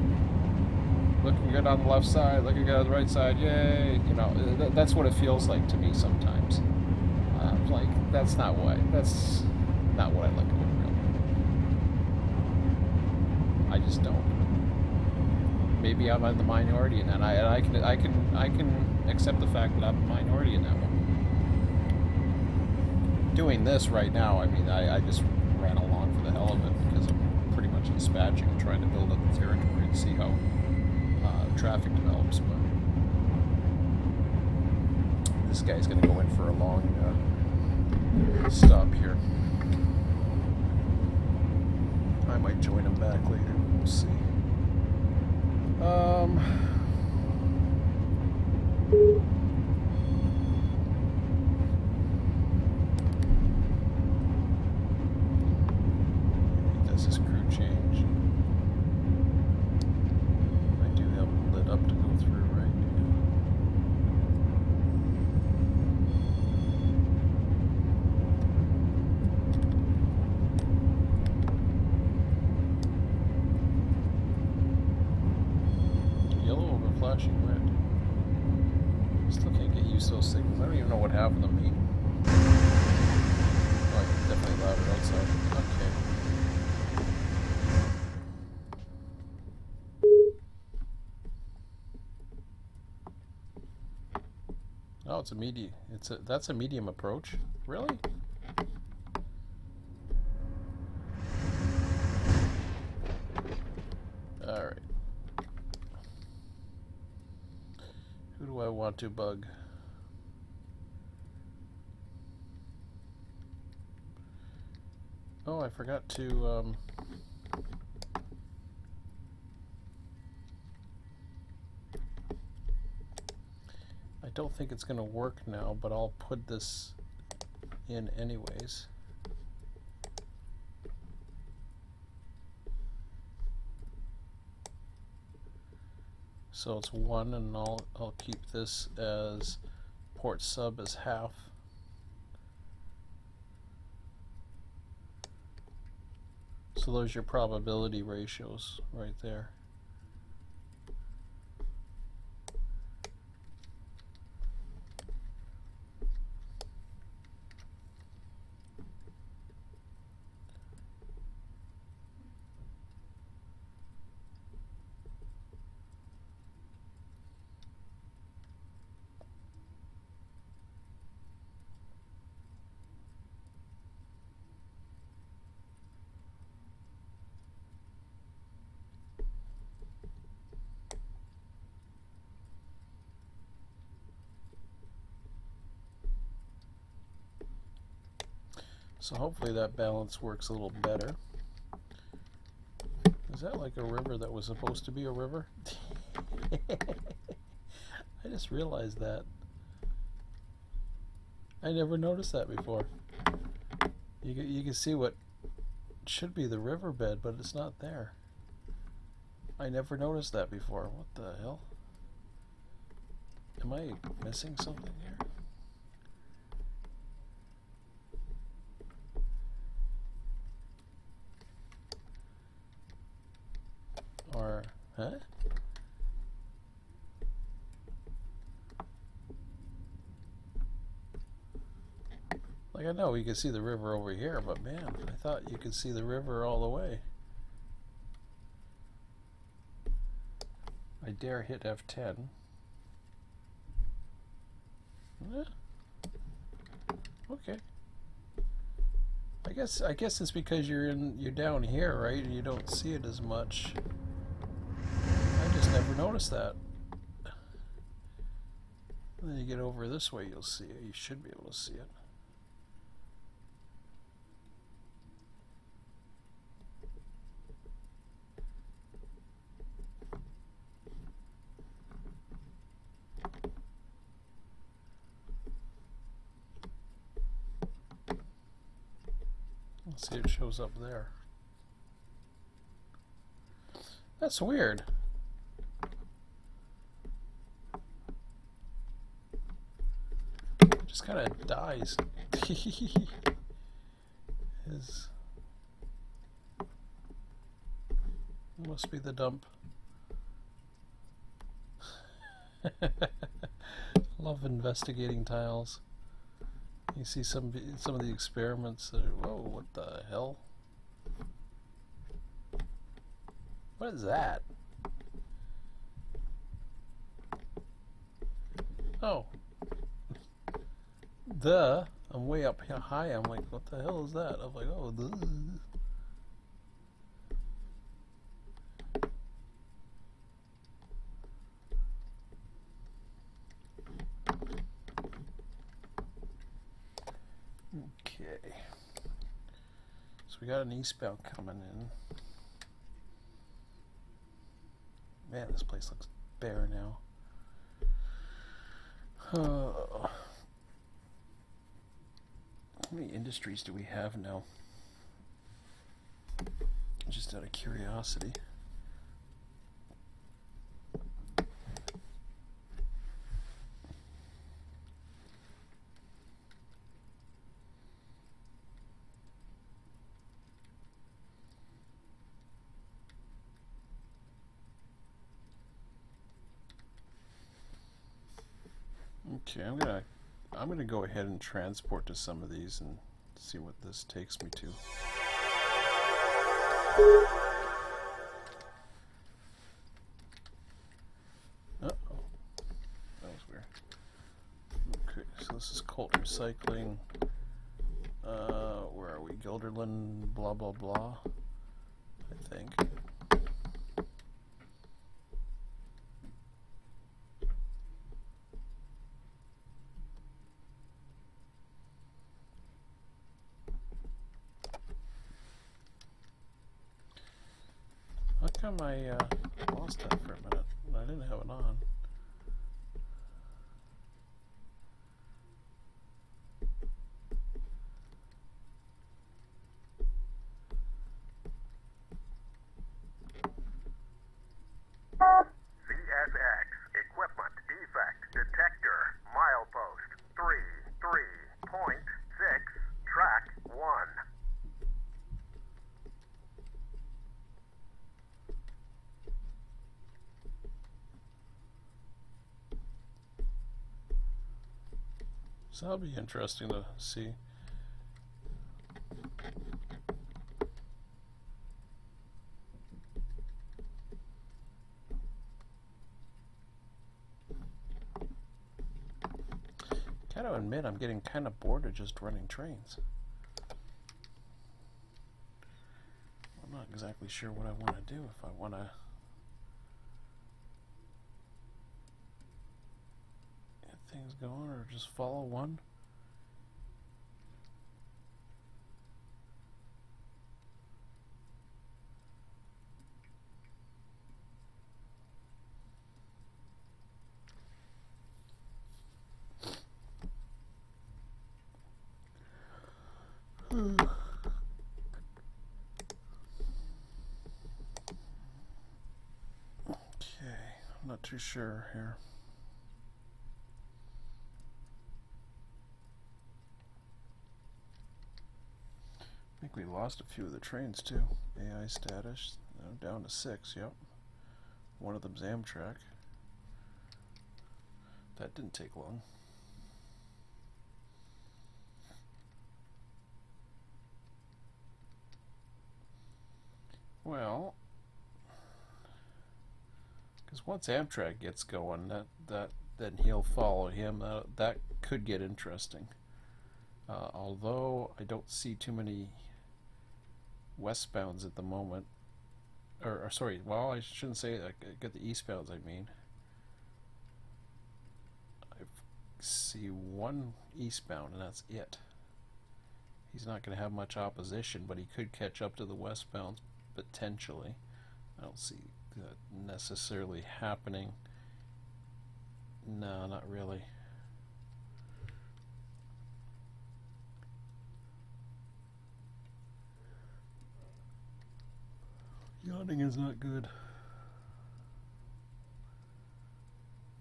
looking good on the left side, looking good on the right side, yay! You know, that's what it feels like to me sometimes. Like that's not what I look at it really. I just don't. Maybe I'm in the minority in that. I can accept the fact that I'm a minority in that one. Doing this right now, I mean, I just ran along for the hell of it because I'm pretty much dispatching and trying to build up the territory and see how traffic develops. But this guy's going to go in for a long stop here. I might join him back later. We'll see. He does his crew change. I do have it lit up to go through, right? Yellow over flashing red. Still can't get used to those signals. I don't even know what half of them mean. Oh, it's definitely louder outside. Okay. Oh, it's a medium. That's a medium approach. Really? All right. Who do I want to bug? Oh, I forgot to I don't think it's going to work now, but I'll put this in anyways. So it's 1, and I'll keep this as port sub as half. So those are your probability ratios right there. So hopefully that balance works a little better. Is that like a river that was supposed to be a river? I just realized that. I never noticed that before. You can see what should be the riverbed, but it's not there. I never noticed that before. What the hell? Am I missing something here? Or, huh? Like, I know you can see the river over here, but man, I thought you could see the river all the way. dare hit F10. Eh, okay. I guess it's because you're down here, right? And you don't see it as much. I just never noticed that. And then you get over this way, you'll see it. You should be able to see it. Let's see, it shows up there. That's weird. It just kind of dies. Must be the dump. Love investigating tiles. You see some of the experiments that are, whoa, what the hell? What is that? Oh. I'm way up here high. I'm like, what the hell is that? I'm like, oh, okay. So we got an eastbound coming in. Man, this place looks bare now. How many industries do we have now? Just out of curiosity. Okay, I'm gonna go ahead and transport to some of these and see what this takes me to. Uh-oh. That was weird. Okay, so this is Colt Recycling. Where are we? Gilderland, blah blah blah, I think. How come I lost that for a minute? I didn't have it on. CSX, equipment defect detector, milepost 33.6, track 1. So that'll be interesting to see. Gotta admit, I'm getting kind of bored of just running trains. I'm not exactly sure what I want to do. If I want to get things going or just follow one. Okay, I'm not too sure here. I think we lost a few of the trains too. AI status, down to 6, yep. One of them's Amtrak. That didn't take long. Well, once Amtrak gets going, then he'll follow him. That could get interesting. Although I don't see too many westbounds at the moment. Or sorry, well, I shouldn't say I got the eastbounds, I mean. I see one eastbound, and that's it. He's not going to have much opposition, but he could catch up to the westbounds potentially. I don't see that necessarily happening. No, not really. Yawning is not good.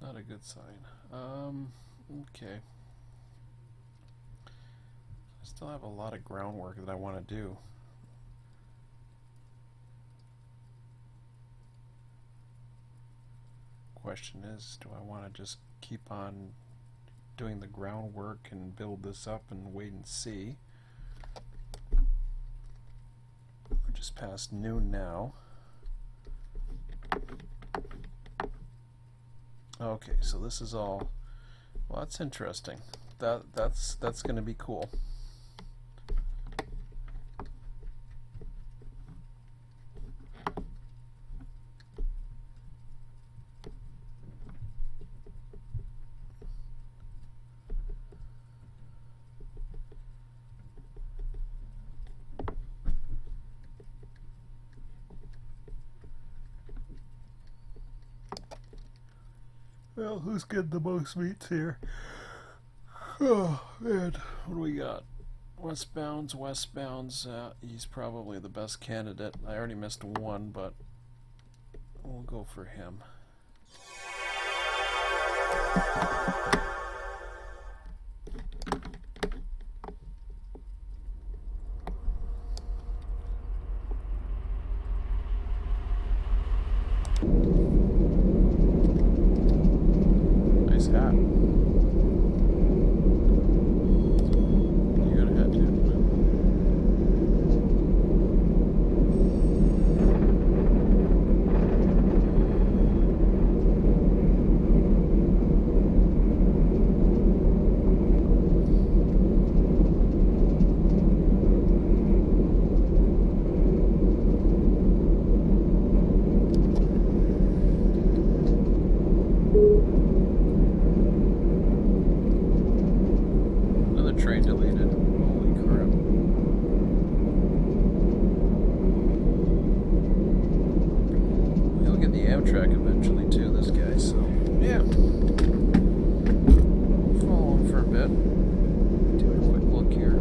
Not a good sign. Okay. I still have a lot of groundwork that I want to do. Question is, do I want to just keep on doing the groundwork and build this up and wait and see? We're just past noon now. Okay, so this is all, well, that's interesting. That's going to be cool. Well, who's getting the most meats here? Oh, man. What do we got? Westbounds. He's probably the best candidate. I already missed one, but we'll go for him. Nice hat. You got a hat too. Train deleted. Holy crap. He'll get the Amtrak eventually too, this guy, so yeah. Follow him for a bit. Do a quick look here.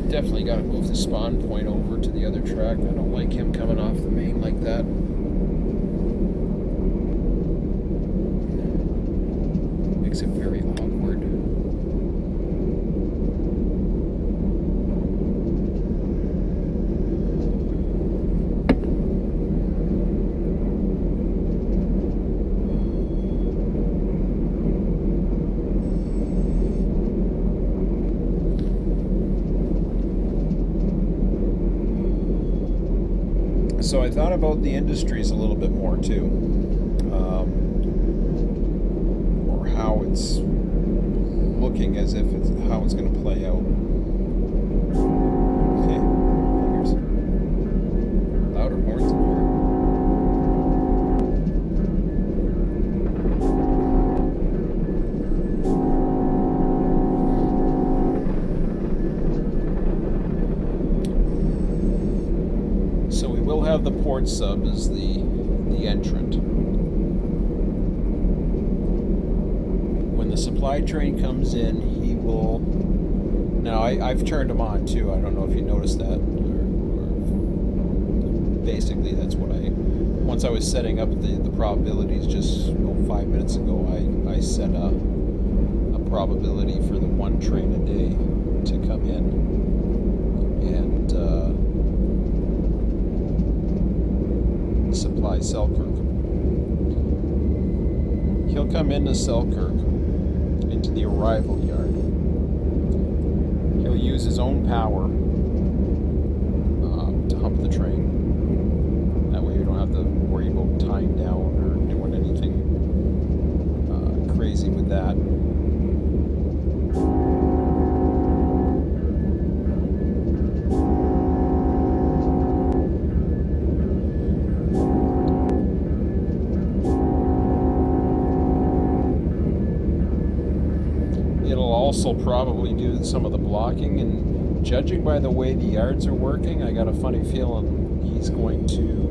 Definitely got to move the spawn point over to the other track. I don't like him coming off the main like that. Makes it very awkward. So I thought about the industries a little bit more too, or how it's looking as if it's how it's going to play out. Okay, here's louder horns in here. The port sub is the entrant. supply train comes in, he will. Now I've turned him on too. I don't know if you noticed that. Or basically, that's what I. Once I was setting up the probabilities just 5 minutes ago, I set a probability for the one train a day to come in, and supply Selkirk. He'll come into Selkirk, into the arrival yard. He'll use his own power to hump the train. That way you don't have to worry about tying down or doing anything crazy with that. Also probably do some of the blocking, and judging by the way the yards are working, I got a funny feeling he's going to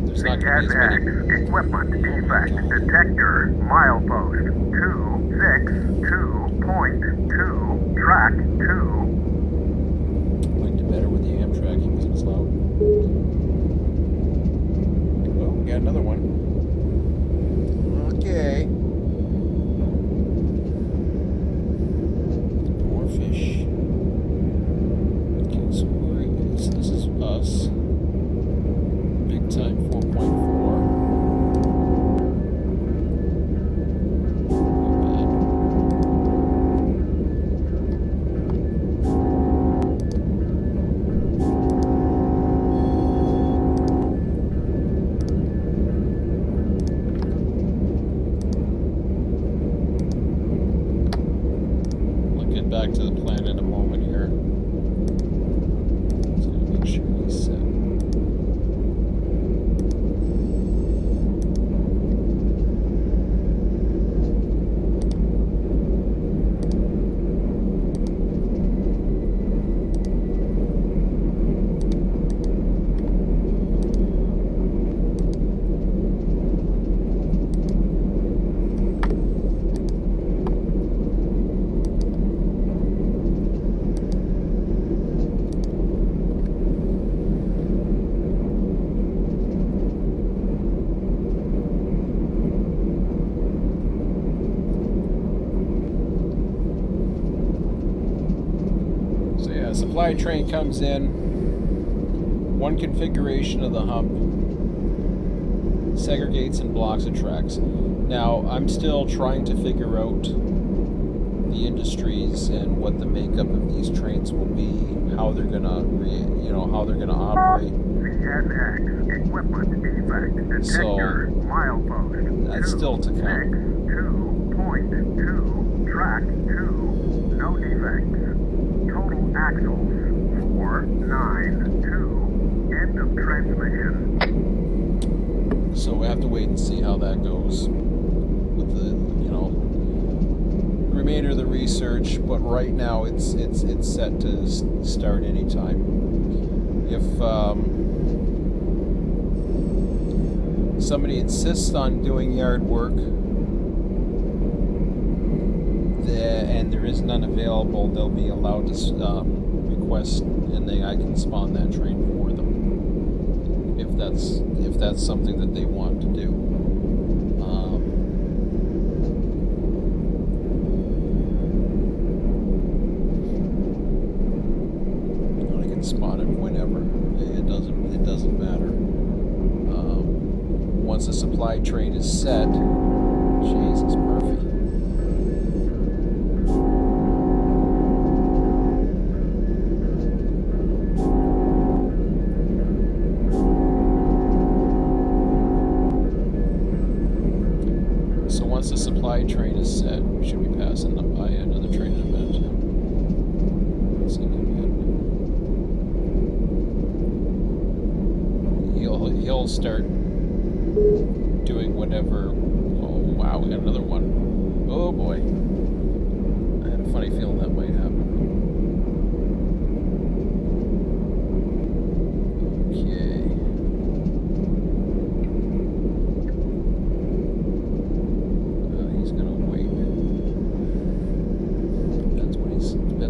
there's not going to be as many equipment defect detector milepost 262.2 track 2. Liked it better with the Amtrak. He wasn't as loud. Oh, we got another one. Okay. Fish. Okay, so where is this? Is us. Big time 4.4. Back to the plan in a moment here. Just gonna make sure he's set. Supply train comes in, one configuration of the hump, segregates and blocks the tracks. Now, I'm still trying to figure out the industries and what the makeup of these trains will be, how they're gonna, how they're gonna operate. So that's still to come. 2.2 track 2, no defects. Total axles 492. End of transmission. So we have to wait and see how that goes with the remainder of the research. But right now it's set to start anytime. If somebody insists on doing yard work and there is none available, they'll be allowed to request, and I can spawn that train for them if that's something that they want to do. I can spawn it whenever. It doesn't matter. Once the supply train is set, Jesus Murphy. Once the supply train is set, we should be passing up by another train in a minute. Let's see he'll start doing whatever. Oh wow, we got another one. Oh boy. I had a funny feeling that might happen. Okay.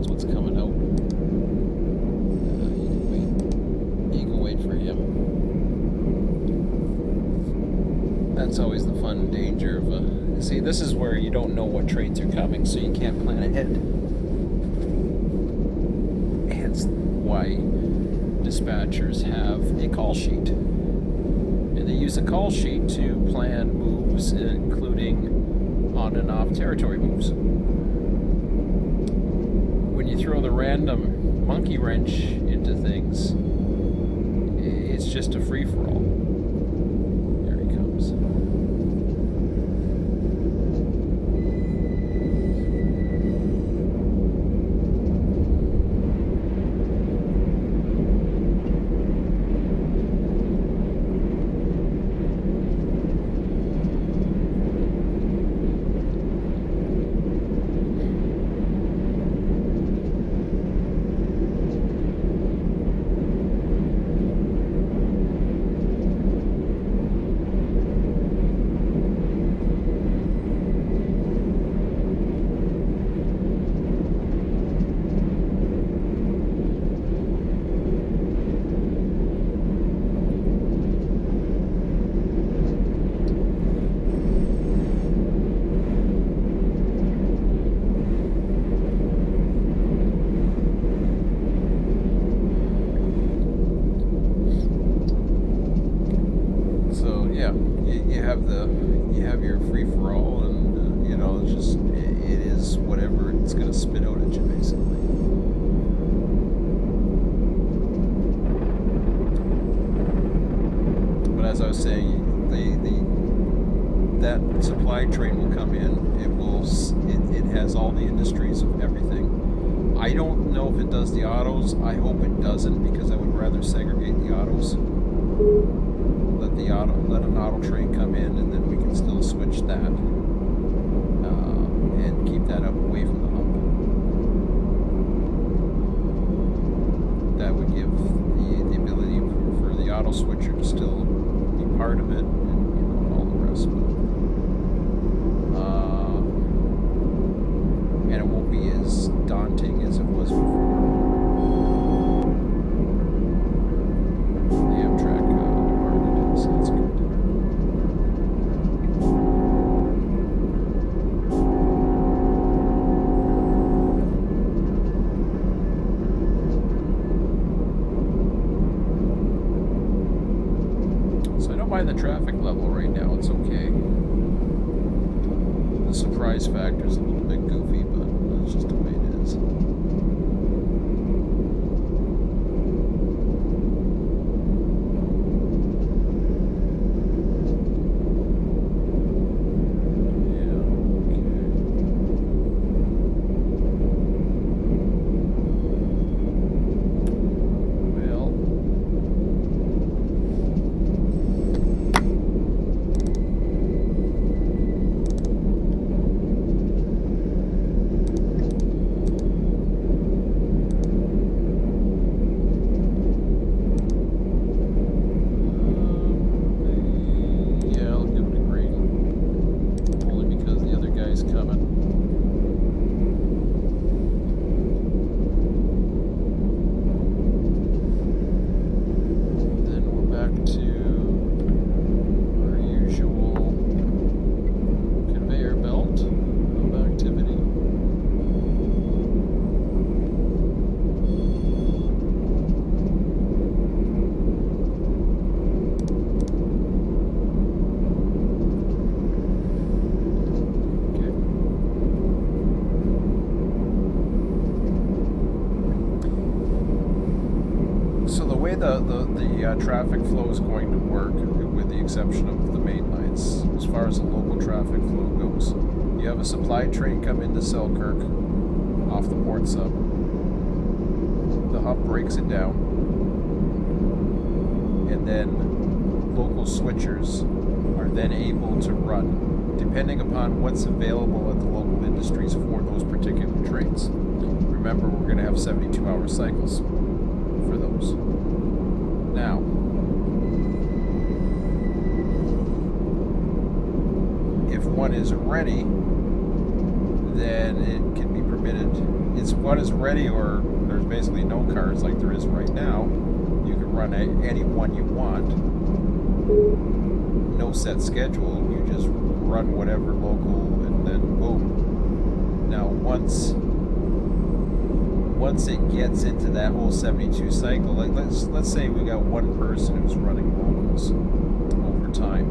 depends what's coming out. You can wait. You can wait for him. That's always the fun danger of see, this is where you don't know what trains are coming, so you can't plan ahead. Hence why dispatchers have a call sheet. And they use a call sheet to plan moves, including on and off territory moves. When you throw the random monkey wrench into things, it's just a free-for-all. There he comes. You have your free for all, and you know, it's just it is whatever it's going to spit out at you, basically. But as I was saying, that supply train will come in. It has all the industries of everything. I don't know if it does the autos. I hope it doesn't, because I would rather segregate the autos. Let an auto train come in, and then we can still switch that and keep that up away from the hump. That would give the ability for the auto switcher to still be part of it, and you know, all the rest. And it won't be as daunting as it was before. The Amtrak departed, so that's good. So I don't mind the traffic level right now, it's okay. The surprise factor is a little bit goofy, but that's just the way it is. The traffic flow is going to work, with the exception of the main lines. As far as the local traffic flow goes, you have a supply train come into Selkirk off the port sub. The hub breaks it down, and then local switchers are then able to run, depending upon what's available at the local industries for those particular trains. Remember, we're going to have 72-hour cycles for those. Now, if one isn't ready, then it can be permitted. It's one is ready, or there's basically no cars like there is right now. You can run any one you want. No set schedule. You just run whatever local, and then boom. Now once it gets into that whole 72 cycle, like let's say we got one person who's running locals over time.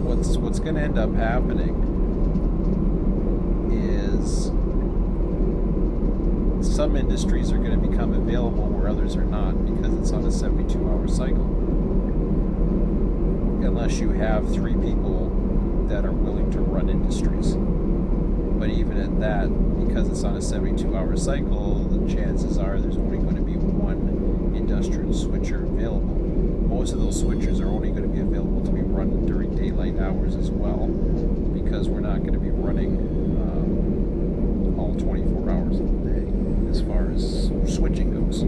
What's going to end up happening is some industries are going to become available where others are not, because it's on a 72-hour cycle. Unless you have 3 people that are willing to run industries. But even at that, because it's on a 72-hour cycle, the chances are there's only going to be one industrial switcher available. Most of those switchers are only going to be available to be run during daylight hours as well, because we're not going to be running all 24 hours of the day as far as switching goes.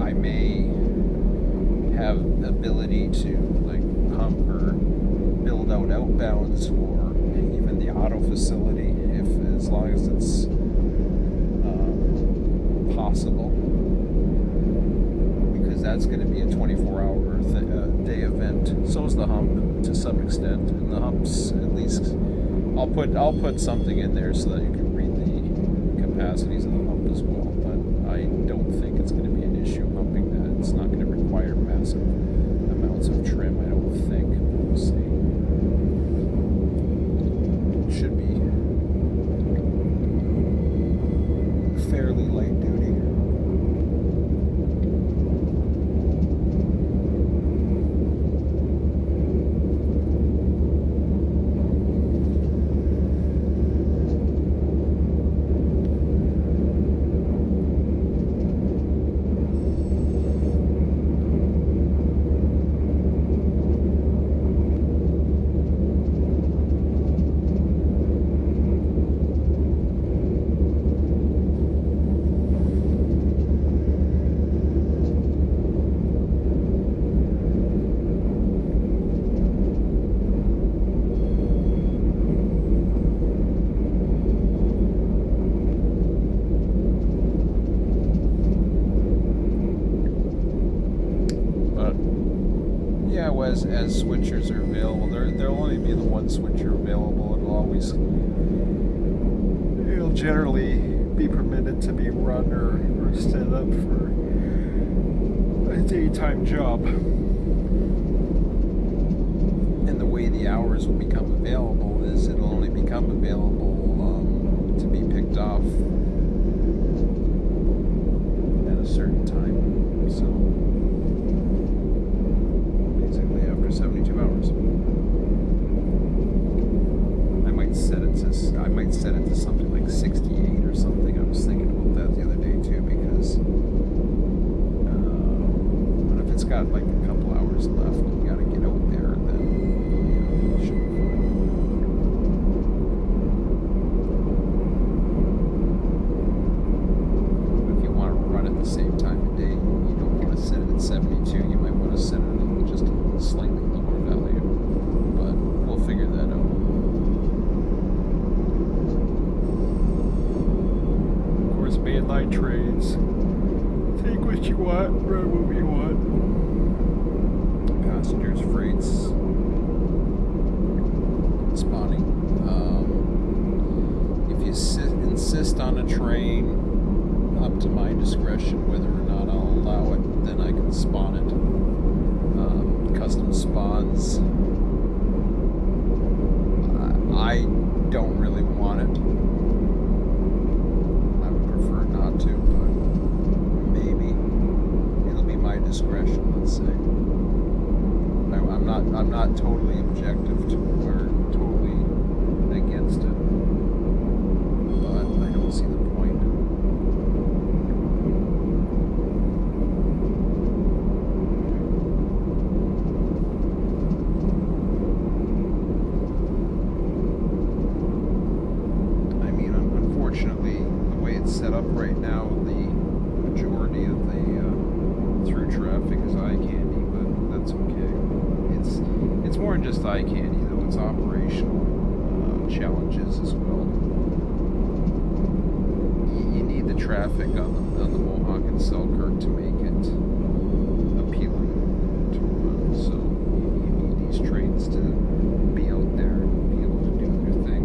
I may have the ability to hump or build out outbounds for even the auto facility, as long as it's possible, because that's going to be a 24-hour day event. So is the hump to some extent, and the humps, at least I'll put something in there so that you can read the capacities of the hump as well. But I don't think it's going to be an issue humping that. It's not going to require massive amounts of trim, I don't think. We'll see. It should be fairly light duty. As switchers are available, there'll only be the one switcher available. It'll generally be permitted to be run or set up for a daytime job. And the way the hours will become available is it'll only become available to be picked off at a certain time. So 72 hours. I might set it to something like 68 or something. I was thinking about that the other day too, because but if it's got a couple hours left, you got to get out there, then it should be fine. If you want to run at the same time of day, you don't want to set it at 72. You might want to set it at just a slightly lower value, but we'll figure that out. Of course, mainline trains, take what you want, run what you want. Passengers, freights, spawning. If you insist on a train, up to my discretion whether or not I'll allow it, then I can spawn it. Custom spawns, I don't really want it. I would prefer not to, but maybe it'll be my discretion. Let's say I'm not totally objective to or totally against it, but I don't see the point. Unfortunately, the way it's set up right now, the majority of the through traffic is eye candy, but that's okay. It's more than just eye candy, though. It's operational challenges as well. traffic on the Mohawk and Selkirk to make it appealing to run. So you need these trains to be out there and be able to do their thing.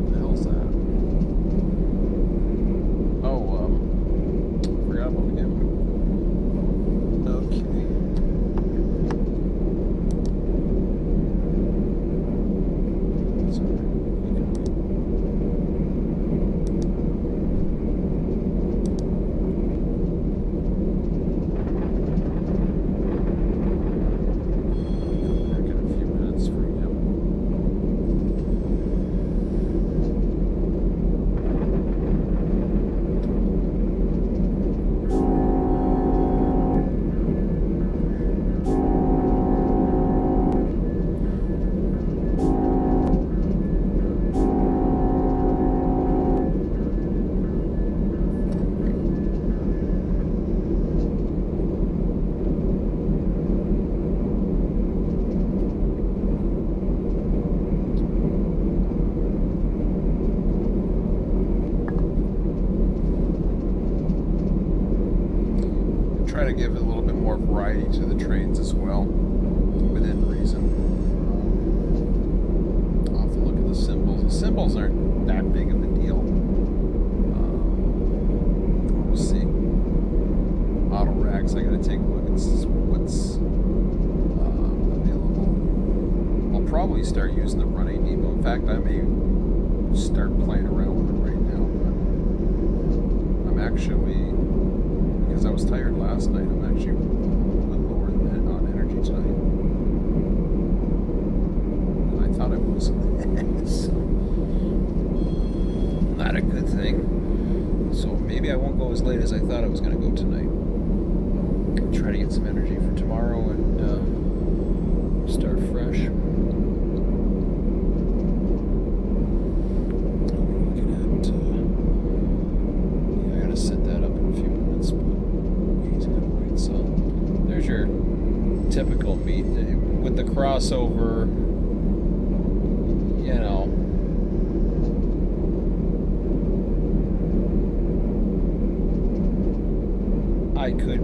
What the hell's that? Oh, forgot about him. Okay. Try to give it a little bit more variety to the trains as well, within reason. I'll have to look at the symbols. The symbols aren't that big of a deal. We'll see. Auto racks, I gotta take a look at what's available. I'll probably start using the Run8 depot. In fact, I may start playing around with it right now, but I'm actually, because I was tired last night, I'm actually a little lower than on energy tonight. And I thought I was. So, not a good thing. So maybe I won't go as late as I thought I was going to go tonight. Try to get some energy for tomorrow and start fresh. Typical meet with the crossover, you know. I could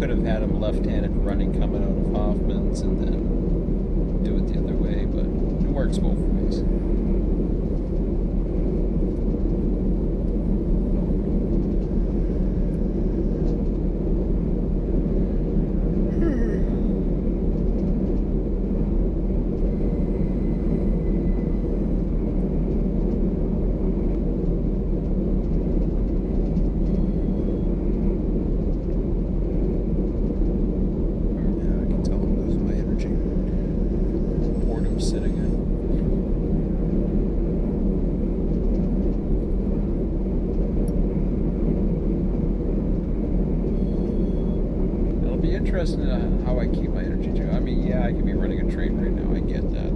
have had him left-handed running coming out of Hoffman's and then do it the other way, but it works both ways. Interesting how I keep my energy too. I mean, yeah, I could be running a train right now. I get that.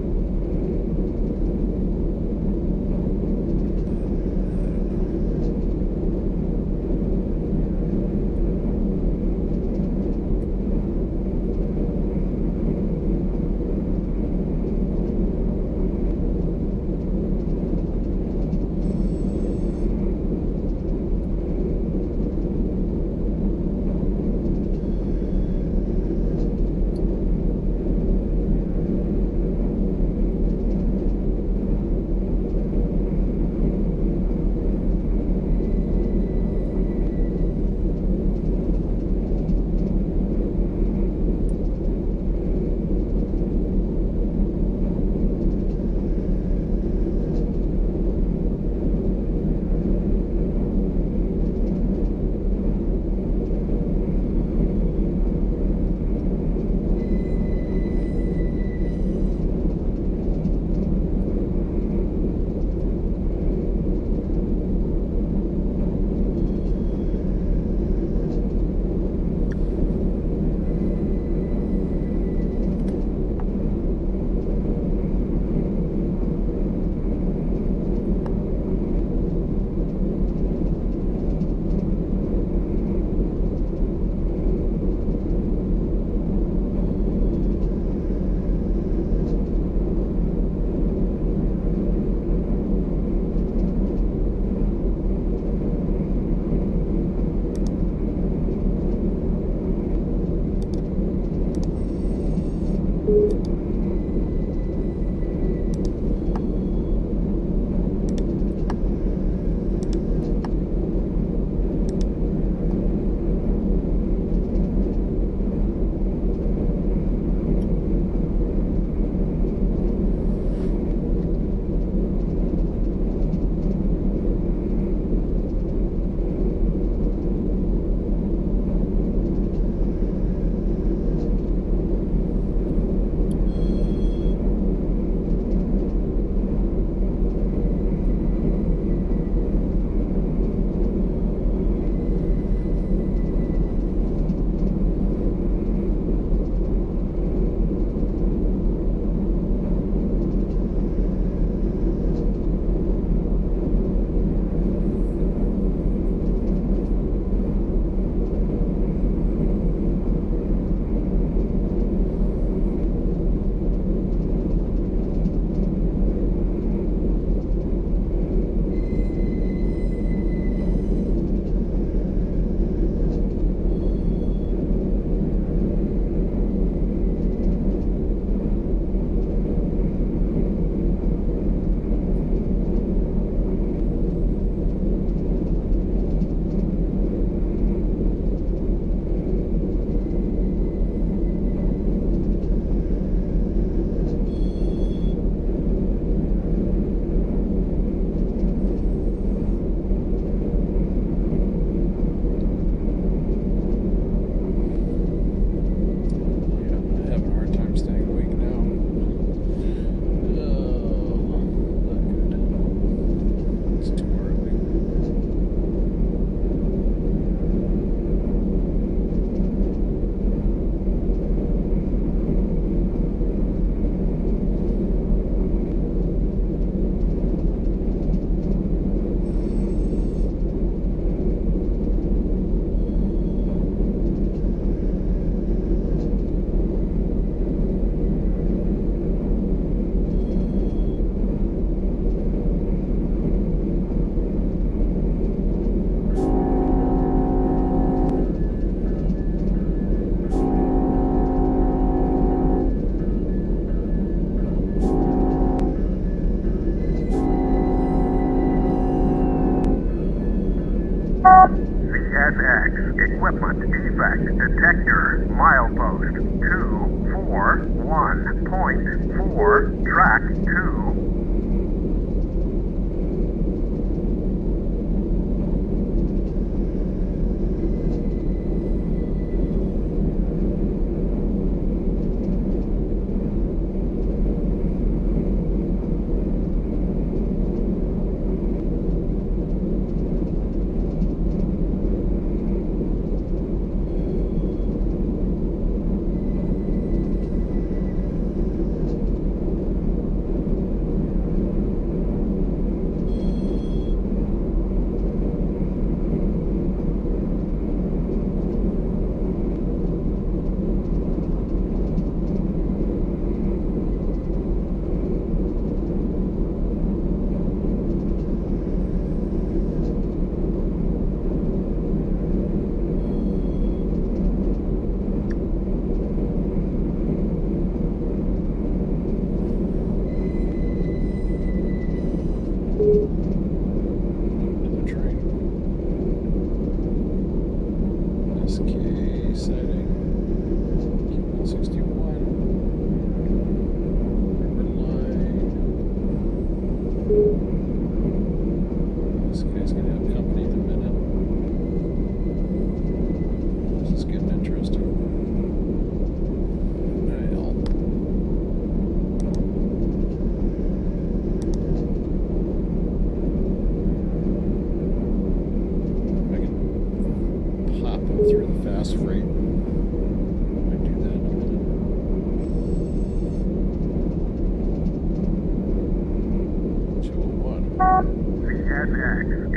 CSX equipment defect detector milepost 241.4 track 2.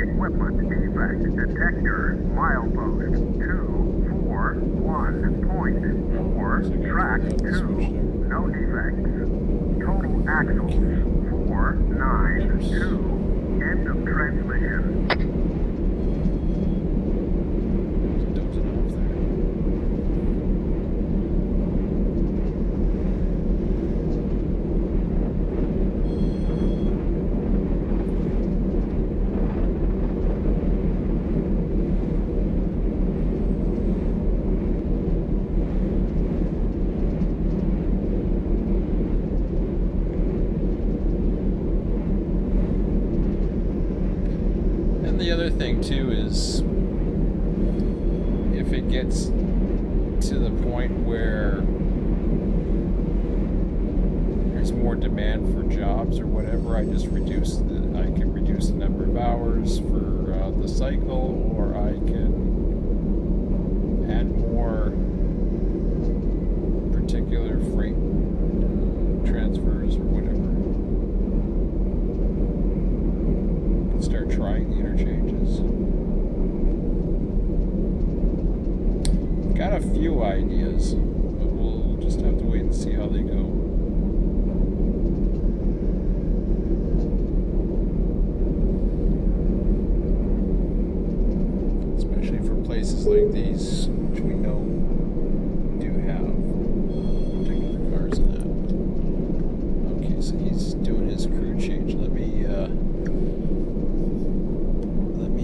Equipment defect detector milepost 241.4 track 2. No defects. Total axles 492. End of transmission. too is if it gets to the point where there's more demand for jobs or whatever, I can reduce the number of hours for the cycle, or I can add more particular freight transfers or whatever. Start trying the interchanges. Got a few ideas, but we'll just have to wait and see how they go. Especially for places like these, which we know do have particular cars in that. Okay, so he's doing his crew change. Let me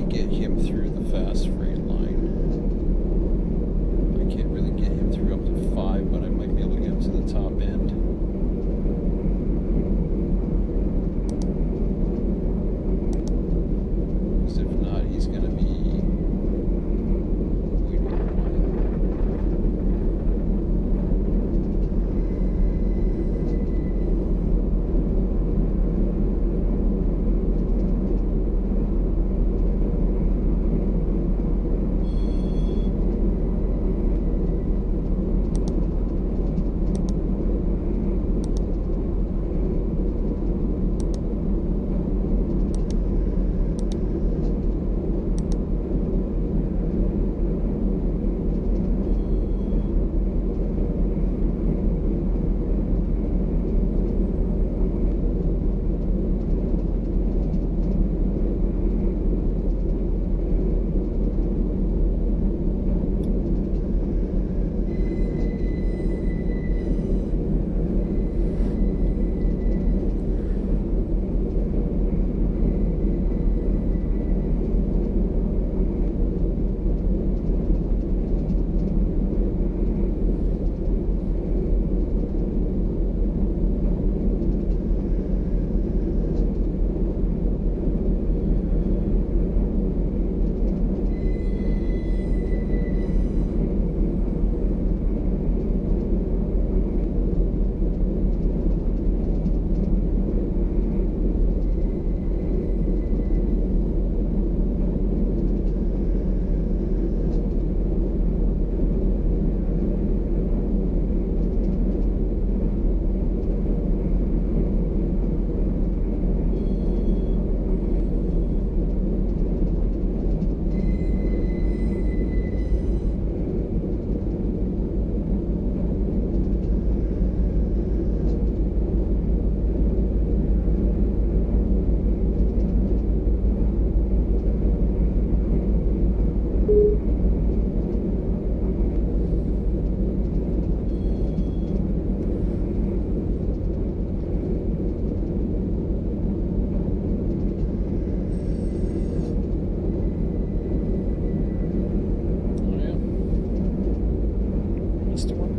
get him through the fast freight line. I can't really get him through up to 5, but I might be able to get him to the top end. Because if not, he's going to be waiting a while.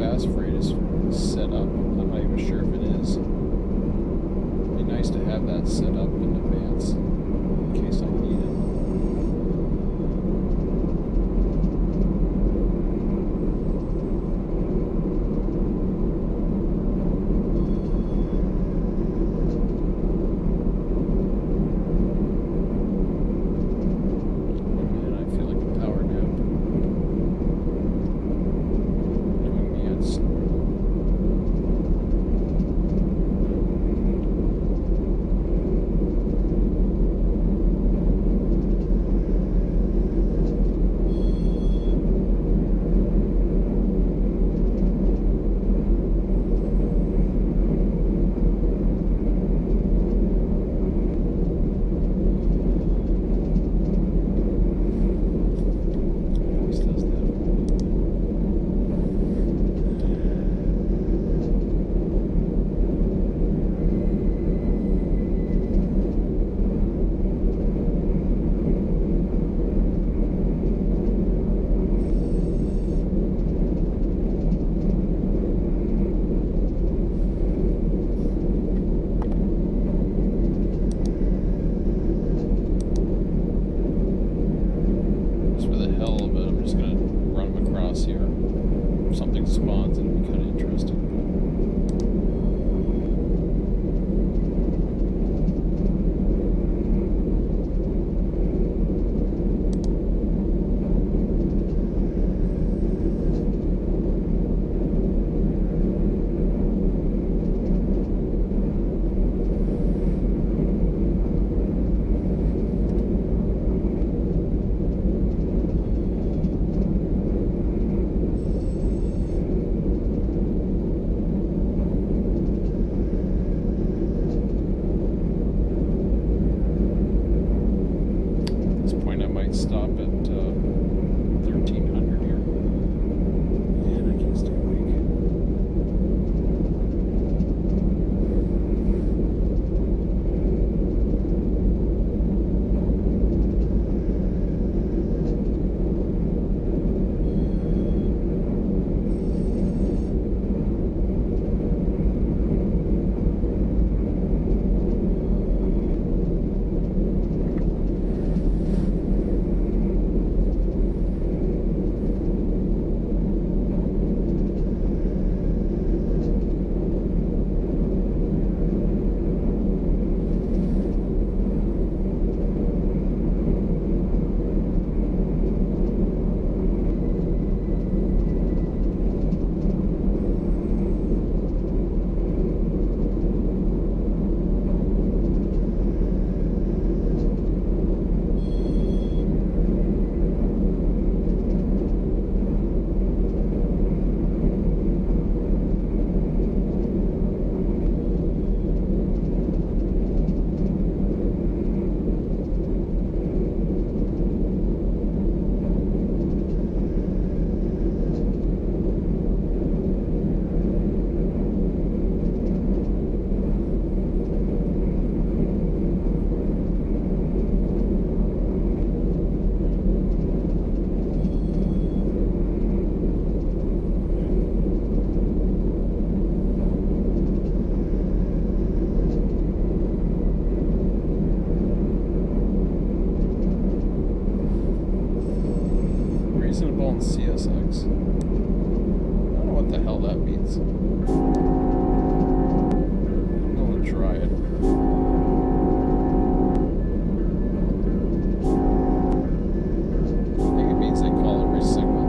fast freight is set up. I'm not even sure if it is. It'd be nice to have that set up in advance in case I need it. Spawns, it'll be kind of interesting. Stop at 1300 here. Man, I can't stay awake. Reasonable in CSX. I don't know what the hell that means. I'm going to try it. I think it means they call every signal.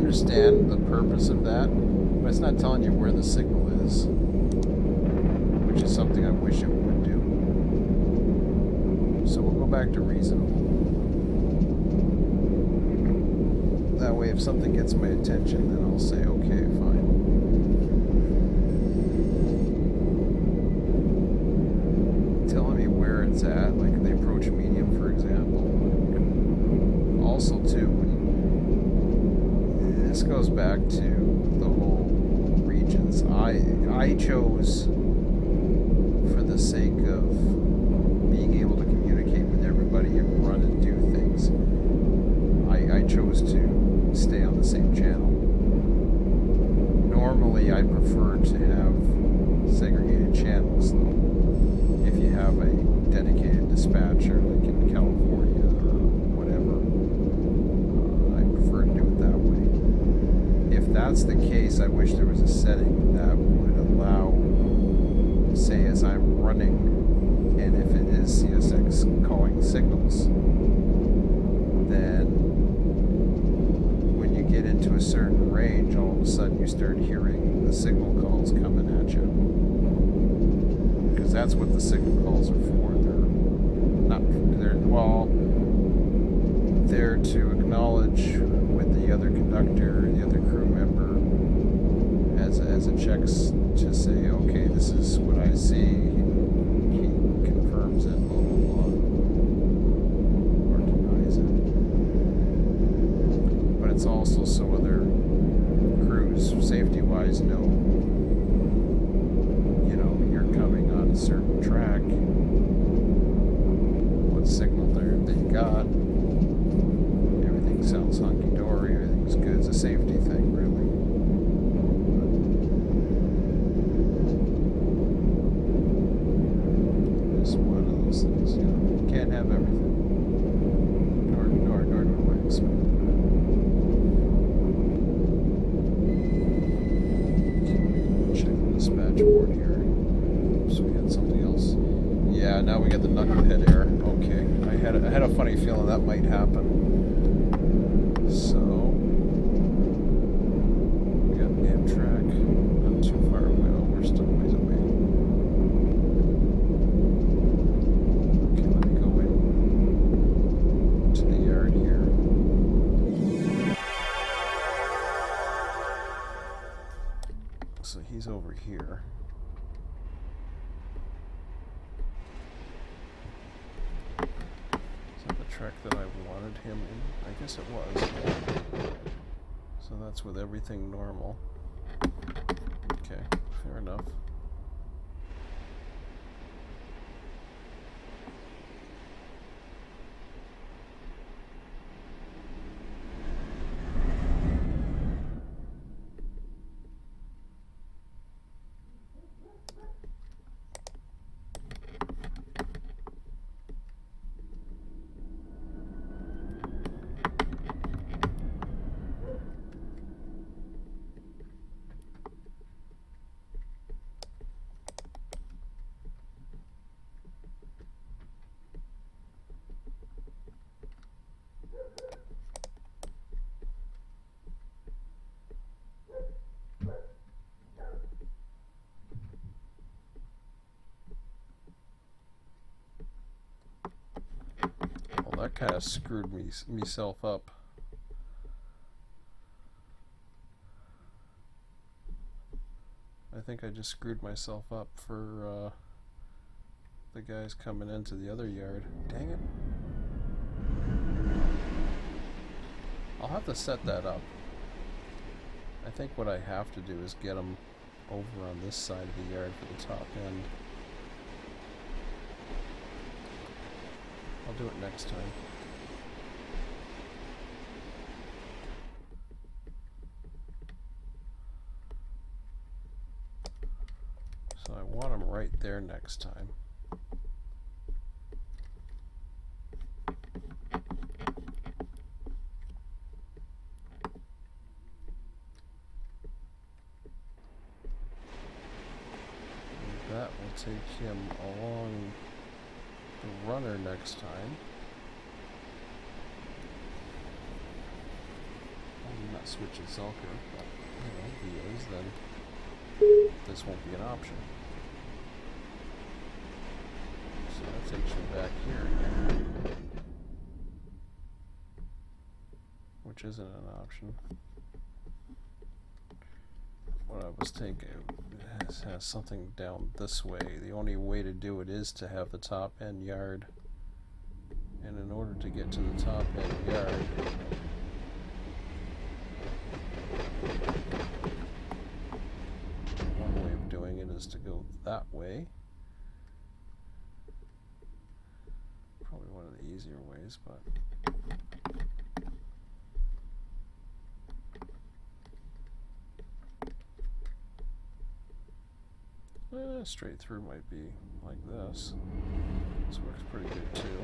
understand the purpose of that, but it's not telling you where the signal is, which is something I wish it would do. So we'll go back to reasonable. That way, if something gets my attention, then I'll say, okay, fine. Telling me where it's at, like the approach medium, for example. Also, too, this goes back to the whole regions. I chose, for the sake of being able to communicate with everybody and run and do things, I chose to stay on the same channel. Normally, I prefer to have segregated channels, though. If you have a dedicated dispatcher, like in California or whatever, I prefer to do it that way. If that's the case, I wish there was a setting that would allow, say, as I'm running, and if it is CSX calling signals, then when you get into a certain range, all of a sudden you start hearing the signal calls coming at you. Because that's what the signal calls are for. They're to acknowledge with the other conductor, the other crew member, as a checks to say, okay, this is what I see. He confirms it, blah blah blah, or denies it. But it's also so other crews, safety-wise, know, you're coming on a certain track, what signal that you got. Everything sounds hunky-dory, everything's good. It's a safety thing, really. It's one of those things, you can't have everything. Nor do I expect that. Check the dispatch board here. So we had something else. Yeah, now we got the knucklehead error. Okay, I had a funny feeling that might happen. So we got Amtrak, not too far away. Oh, we're still ways away. Okay, let me go in to the yard here. So he's over here. Track that I wanted him in. I guess it was. So that's with everything normal. Okay, fair enough. That kind of screwed myself up. I think I just screwed myself up for the guys coming into the other yard. Dang it. I'll have to set that up. I think what I have to do is get them over on this side of the yard for the top end. I'll do it next time. So I want them right there next time. And that will take him along the runner next time. switch in Selkirk, but if he is, then this won't be an option. So that takes you back here again, which isn't an option. What I was thinking has something down this way. The only way to do it is to have the top end yard, and in order to get to the top end yard, one way of doing it is to go that way. Probably one of the easier ways, but straight through might be like this. This works pretty good too.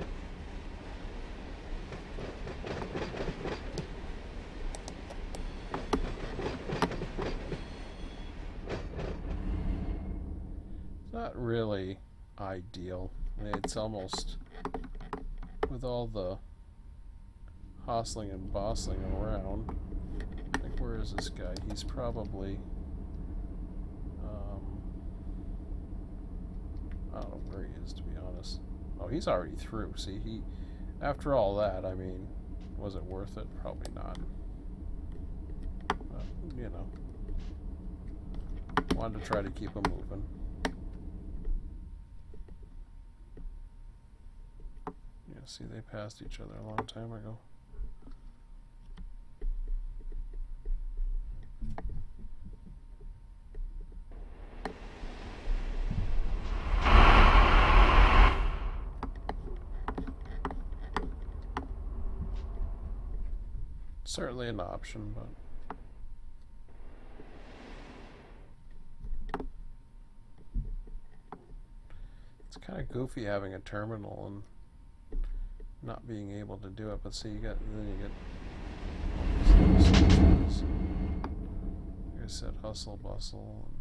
It's not really ideal. It's almost, with all the hustling and bustling around, like, where is this guy? He's probably, I don't know where he is, to be honest. Oh, he's already through. See, after all that, I mean, was it worth it? Probably not. But, wanted to try to keep him moving. Yeah, see, they passed each other a long time ago. Certainly an option, but it's kind of goofy having a terminal and not being able to do it. But see, then you get all these little switches. Like I said, hustle, bustle, and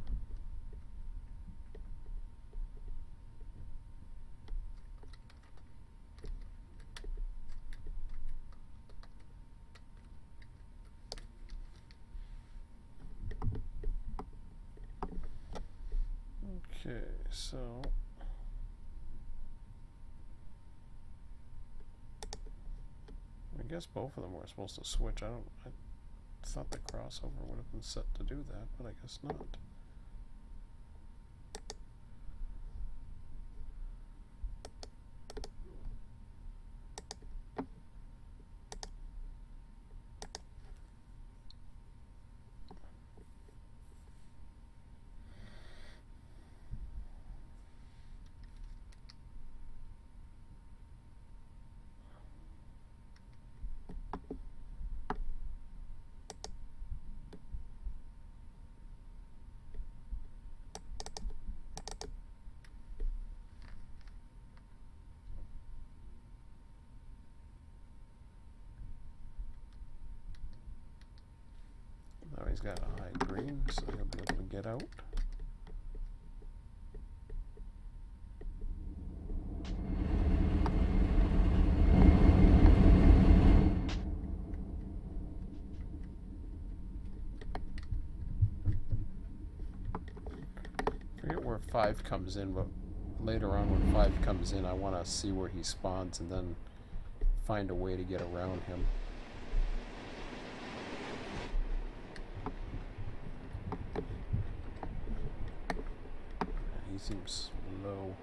okay, so I guess both of them were supposed to switch. I thought the crossover would have been set to do that, but I guess not. Now he's got a high green, so he'll be able to get out. Forget where 5 comes in, but later on when 5 comes in, I want to see where he spawns and then find a way to get around him. He seems low.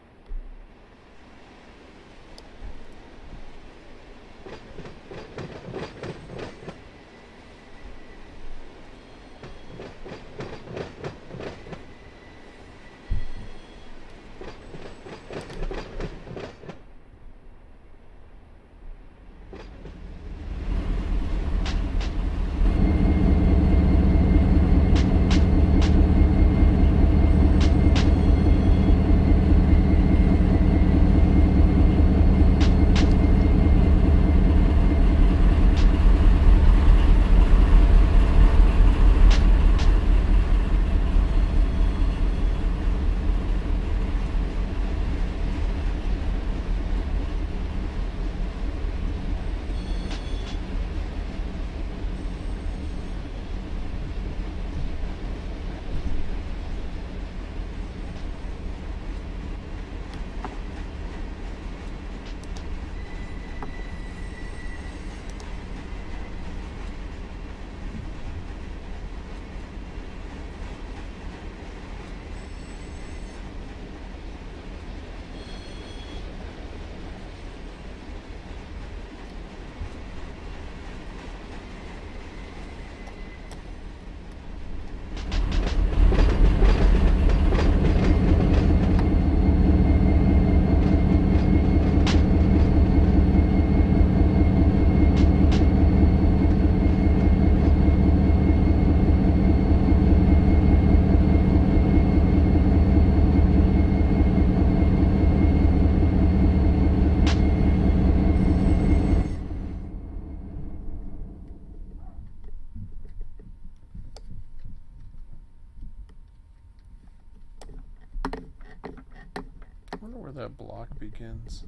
wonder where that block begins.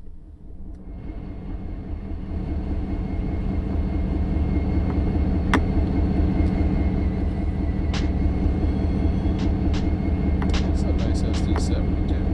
It's a nice SD72.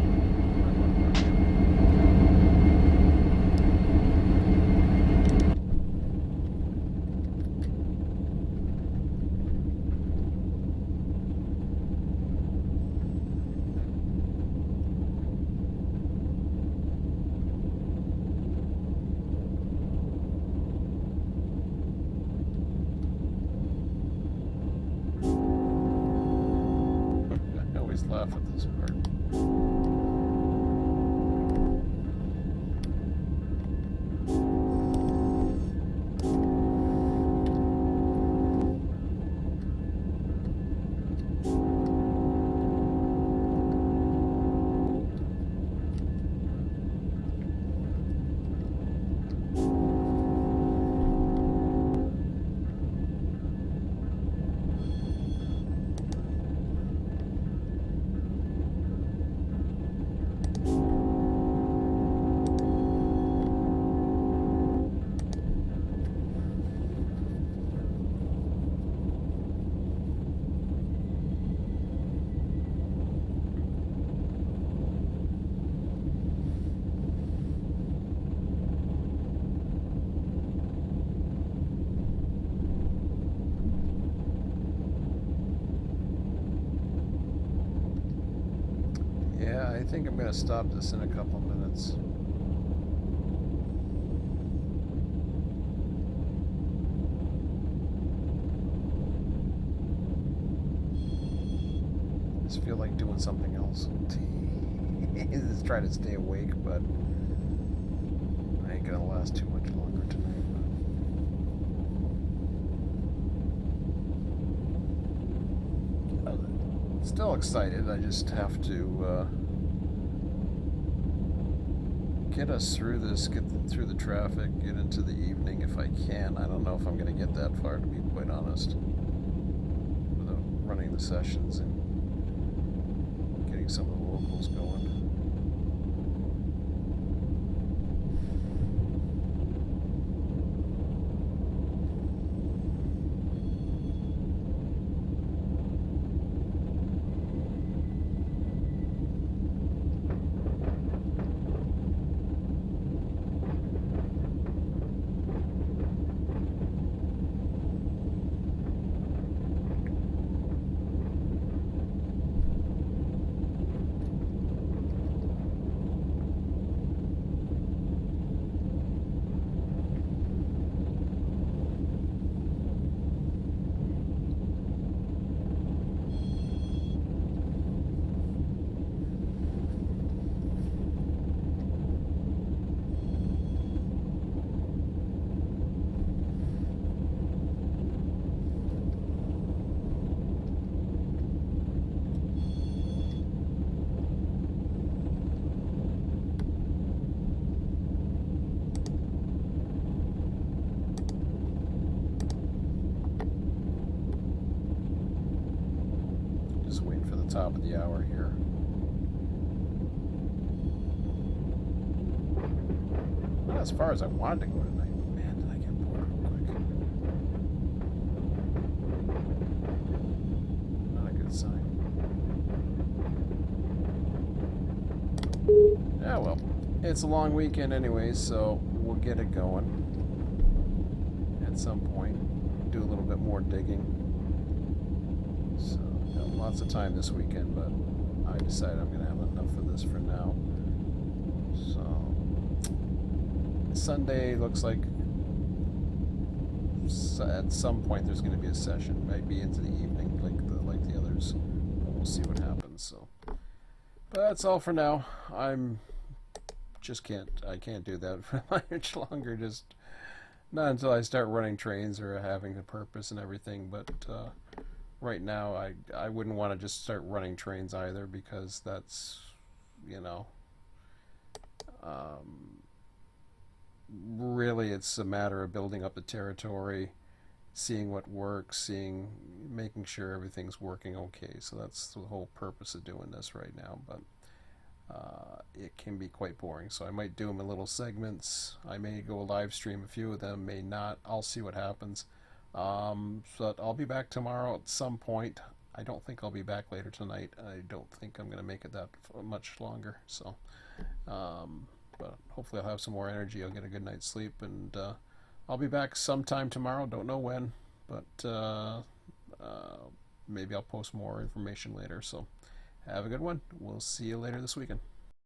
I always laugh at this part. Yeah, I think I'm going to stop this in a couple minutes. I just feel like doing something else. Just try to stay awake, but I ain't going to last too much longer tonight. Still excited. I just have to get us through this, get through the traffic, get into the evening if I can. I don't know if I'm going to get that far, to be quite honest, without running the sessions and getting some of the locals going. Just waiting for the top of the hour here. Not as far as I wanted to go tonight, but man, did I get bored real quick. Not a good sign. Yeah, well, it's a long weekend anyways, so we'll get it going at some point. Do a little bit more digging. So, got lots of time this weekend, but I decided I'm going to have enough of this for now. So, Sunday looks like at some point there's going to be a session. Might be into the evening, like the others. But we'll see what happens. So, but that's all for now. I can't do that for much longer. Just not until I start running trains or having a purpose and everything. But right now, I wouldn't want to just start running trains either, because that's, really it's a matter of building up the territory, seeing what works, making sure everything's working okay. So that's the whole purpose of doing this right now. But it can be quite boring. So I might do them in little segments. I may go live stream a few of them, may not. I'll see what happens. But I'll be back tomorrow at some point. I don't think I'll be back later tonight. I don't think I'm going to make it that much longer. So, but hopefully I'll have some more energy. I'll get a good night's sleep, and I'll be back sometime tomorrow. Don't know when, but maybe I'll post more information later. So, have a good one. We'll see you later this weekend.